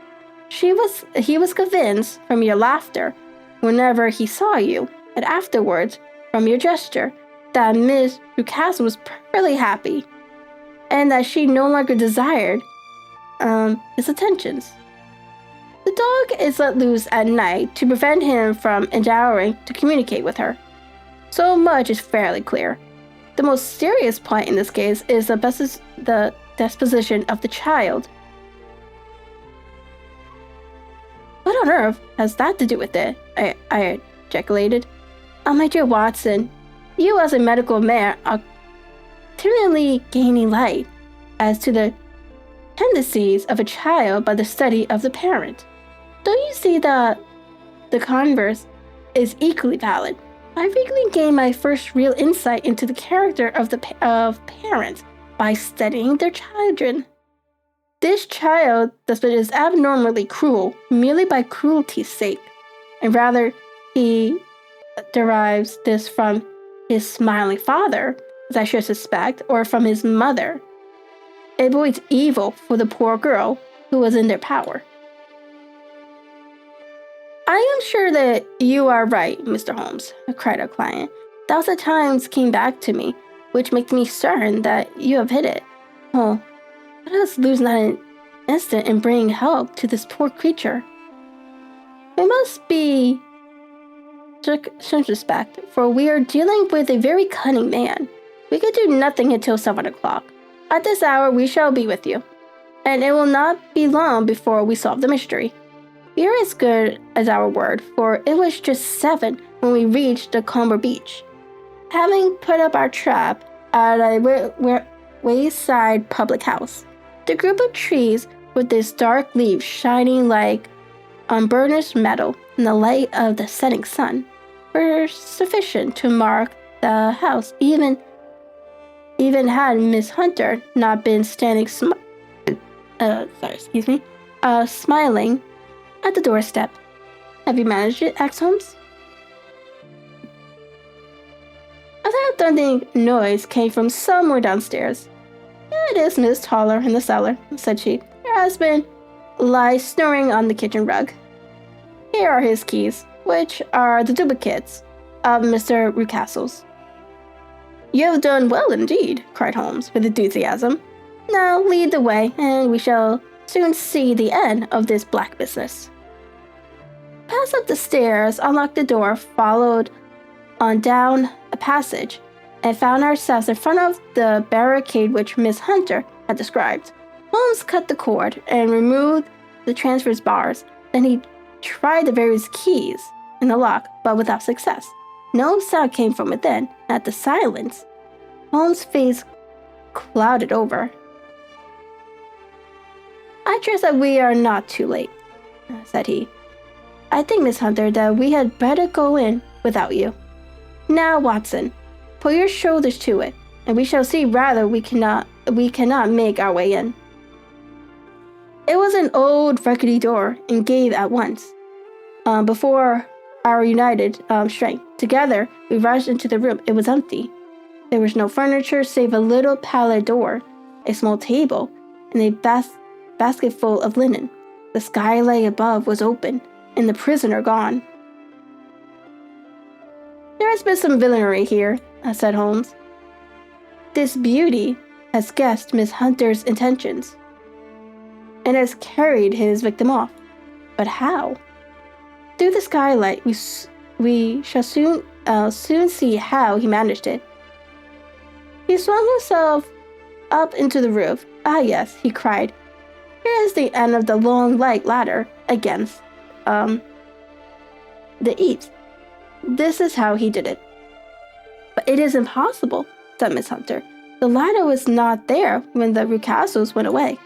he was convinced from your laughter whenever he saw you, and afterwards from your gesture, that Miss Rucaster was perfectly happy, and that she no longer desired his attentions. The dog is let loose at night to prevent him from endeavoring to communicate with her. So much is fairly clear. The most serious point in this case is the disposition of the child. What on earth has that to do with it? I ejaculated. Oh, my dear Watson, you as a medical man are continually gaining light as to the tendencies of a child by the study of the parent. Don't you see that the converse is equally valid? I frequently gained my first real insight into the character of parents by studying their children. This child is abnormally cruel merely by cruelty's sake, and rather he derives this from his smiling father, as I should suspect, or from his mother. It bodes evil for the poor girl who was in their power. I am sure that you are right, Mr. Holmes, cried our client. 1,000 times came back to me, which makes me certain that you have hit it. Oh, let us lose not an instant in bringing help to this poor creature. We must be circumspect, for we are dealing with a very cunning man. We could do nothing until 7 o'clock. At this hour we shall be with you, and it will not be long before we solve the mystery. We are as good as our word, for it was just 7 when we reached the Copper Beech. Having put up our trap at a wayside public house, the group of trees with its dark leaves shining like unburnished metal in the light of the setting sun were sufficient to mark the house, even had Miss Hunter not been standing smiling at the doorstep. Have you managed it, asked Holmes? A loud thundering noise came from somewhere downstairs. It is Miss Toller in the cellar, said she. Her husband lies snoring on the kitchen rug. Here are his keys, which are the duplicates of Mr. Rucastle's. You have done well indeed, cried Holmes with enthusiasm. Now lead the way, and we shall soon see the end of this black business. Pass up the stairs, unlocked the door, followed on down a passage, and found ourselves in front of the barricade which Miss Hunter had described. Holmes cut the cord and removed the transverse bars. Then he tried the various keys in the lock, but without success. No sound came from within. At the silence, Holmes' face clouded over. I trust that we are not too late, said he. I think, Miss Hunter, that we had better go in without you. Now, Watson, put your shoulders to it, and we shall see whether we cannot make our way in. It was an old rickety door, and gave at once. Before our united strength, together we rushed into the room. It was empty. There was no furniture save a little parlor door, a small table, and a basket full of linen. The skylight above was open, and the prisoner gone. There has been some villainy here, said Holmes. This beauty has guessed Miss Hunter's intentions, and has carried his victim off. But how? Through the skylight, we shall soon see how he managed it. He swung himself up into the roof. Ah, yes, he cried. Here is the end of the long light ladder against the eaves. This is how he did it. But it is impossible, said Miss Hunter. The ladder was not there when the Rucastles went away.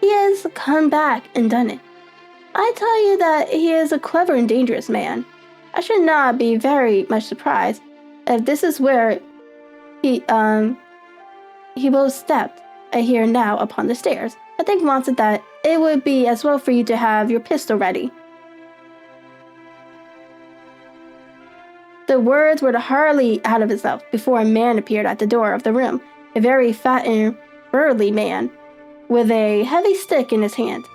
He has come back and done it. I tell you that he is a clever and dangerous man. I should not be very much surprised if this is where he both stepped here now upon the stairs. I think, Watson, that it would be as well for you to have your pistol ready. The words were hardly out of his mouth before a man appeared at the door of the room, a very fat and burly man, with a heavy stick in his hand.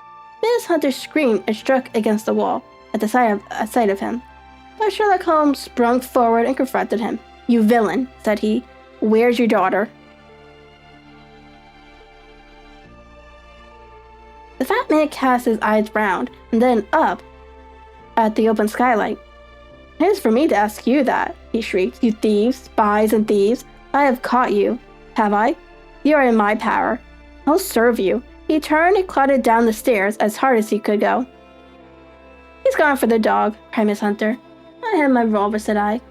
Miss Hunter screamed and struck against the wall at the sight of him. But Sherlock Holmes sprung forward and confronted him. You villain, said he. Where's your daughter? The fat man cast his eyes round and then up at the open skylight. It is for me to ask you that, he shrieked. You thieves, spies and thieves. I have caught you. Have I? You are in my power. I'll serve you. He turned and clattered down the stairs as hard as he could go. He's gone for the dog, cried Miss Hunter. I have my revolver, said I.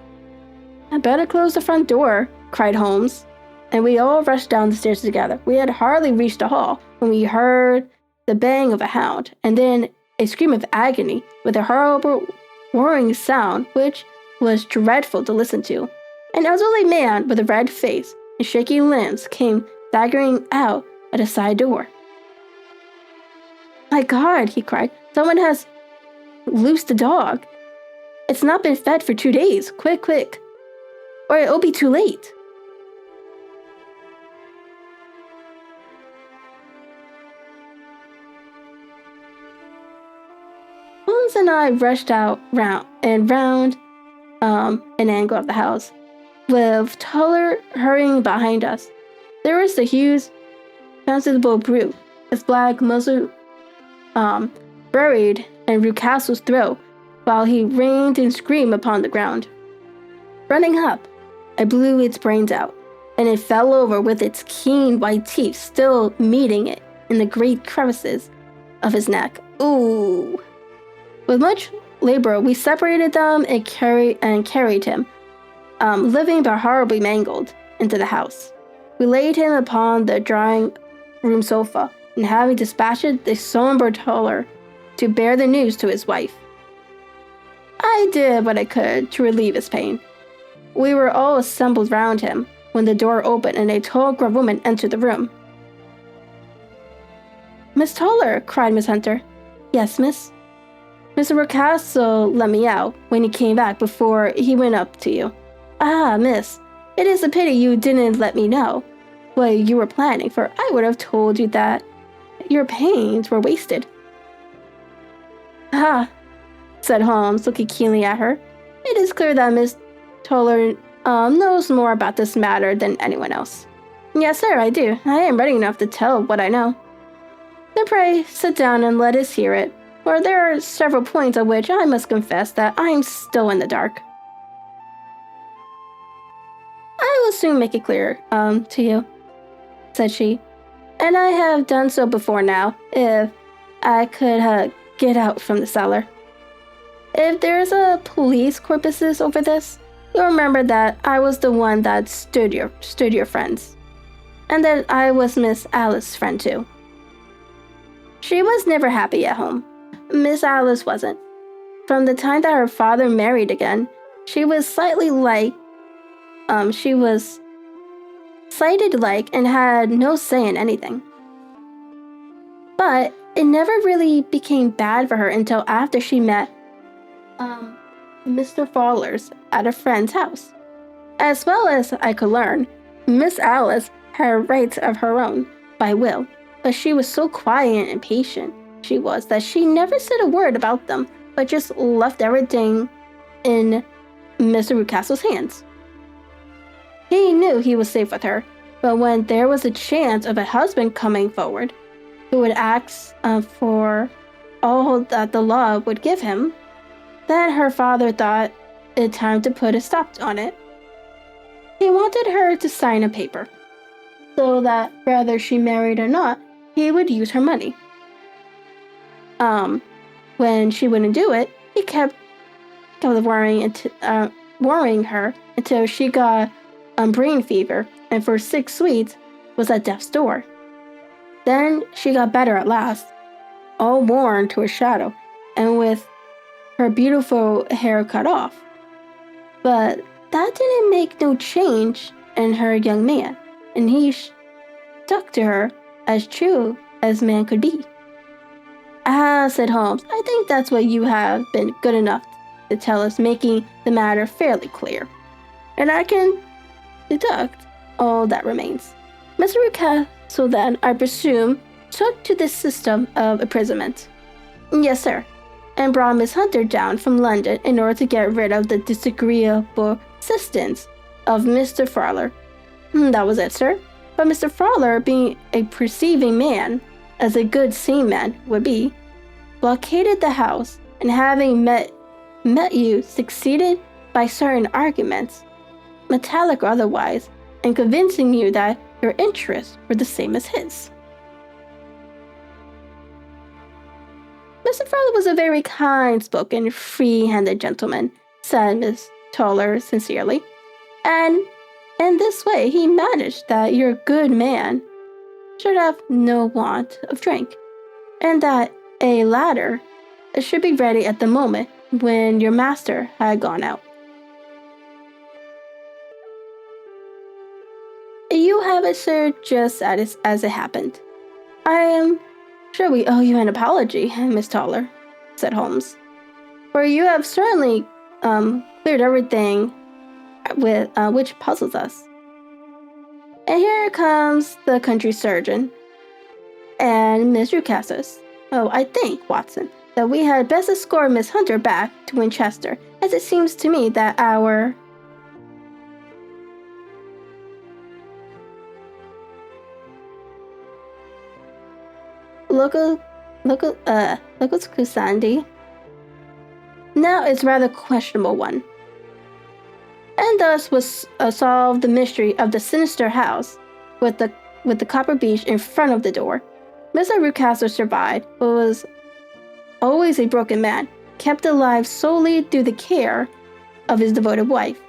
I'd better close the front door, cried Holmes, and we all rushed down the stairs together. We had hardly reached the hall when we heard the baying of a hound, and then a scream of agony with a horrible roaring sound which was dreadful to listen to. An elderly man with a red face and shaking limbs came staggering out at a side door. My God, he cried, someone has loosed the dog. It's not been fed for 2 days. Quick, quick, or it'll be too late. I rushed out round an angle of the house, with Toller hurrying behind us. There was the huge, fanciful brute, his black muzzle buried in Rucastle's throat, while he rained and screamed upon the ground. Running up, I blew its brains out, and it fell over with its keen white teeth still meeting it in the great crevices of his neck. Ooh! With much labor, we separated them and carried him, living but horribly mangled, into the house. We laid him upon the drawing room sofa, and having dispatched the somber Toller to bear the news to his wife, I did what I could to relieve his pain. We were all assembled round him when the door opened and a tall, gruff woman entered the room. "Miss Toller," cried Miss Hunter. "Yes, miss?" "Mr. Rucastle let me out when he came back before he went up to you." "Ah, miss, it is a pity you didn't let me know what you were planning, for I would have told you that your pains were wasted." "Ah," said Holmes, looking keenly at her. "It is clear that Miss Toller knows more about this matter than anyone else." "Yes, sir, I do. I am ready enough to tell what I know." "Then pray sit down and let us hear it, for there are several points on which I must confess that I am still in the dark." "I will soon make it clear to you," said she, "and I have done so before now, if I could get out from the cellar. If there's a police corpus over this, you'll remember that I was the one that stood your friends, and that I was Miss Alice's friend too. She was never happy at home. Miss Alice wasn't. From the time that her father married again, she was sighted like and had no say in anything. But it never really became bad for her until after she met Mr. Fowler's at a friend's house. As well as I could learn, Miss Alice had rights of her own by will, but she was so quiet and patient that she never said a word about them, but just left everything in Mr. Rucastle's hands. He knew he was safe with her, but when there was a chance of a husband coming forward who would ask for all that the law would give him, then her father thought it time to put a stop on it. He wanted her to sign a paper, so that whether she married or not, he would use her money. When she wouldn't do it, he kept worrying her until she got brain fever, and for 6 weeks was at death's door. Then she got better at last, all worn to a shadow, and with her beautiful hair cut off. But that didn't make no change in her young man, and he stuck to her as true as man could be. "Ah," said Holmes, "I think that's what you have been good enough to tell us, making the matter fairly clear. And I can deduct all that remains. Mr. Rucastle then, I presume, took to this system of imprisonment." "Yes, sir, and brought Miss Hunter down from London in order to get rid of the disagreeable assistance of Mr. Fowler." "That was it, sir. But Mr. Fowler, being a perceiving man, as a good seaman would be, blockaded the house, and having met you, succeeded by certain arguments, metallic or otherwise, in convincing you that your interests were the same as his." "Mr. Fowler was a very kind-spoken, free-handed gentleman," said Miss Toller sincerely, "and in this way he managed that your good man should have no want of drink, and that a ladder should be ready at the moment when your master had gone out." "You have it, sir, just as it happened. I am sure we owe you an apology, Miss Toller," said Holmes, "for you have certainly cleared everything with which puzzles us. And here comes the country surgeon and Miss Rucastle. Oh, I think, Watson, that we had best escort Miss Hunter back to Winchester, as it seems to me that our local Kusandi now is rather questionable one, and thus was solve the mystery of the sinister house with the Copper Beech in front of the door. Mr. Rucastle survived, but was always a broken man, kept alive solely through the care of his devoted wife.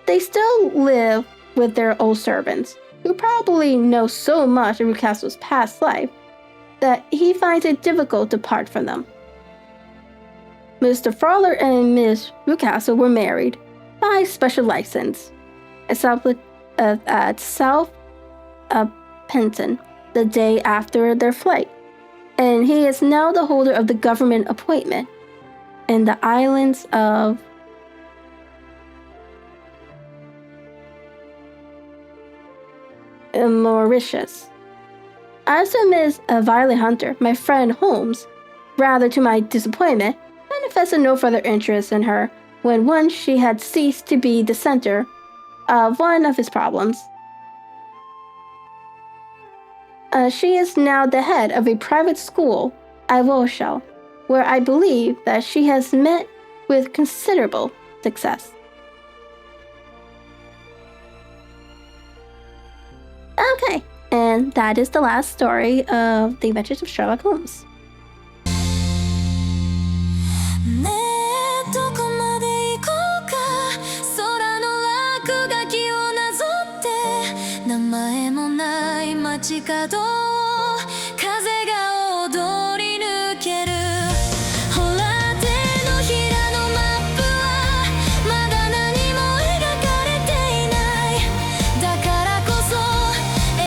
They still live with their old servants, who probably know so much of Rucastle's past life that he finds it difficult to part from them. Mr. Fowler and Miss Rucastle were married by special license at South Penton the day after their flight, and he is now the holder of the government appointment in the islands of Mauritius. As to Miss Violet Hunter, my friend Holmes, rather to my disappointment, manifested no further interest in her when once she had ceased to be the center of one of his problems. She is now the head of a private school at Rochelle, where I believe that she has met with considerable success. Okay, and that is the last story of The Adventures of Sherlock Holmes.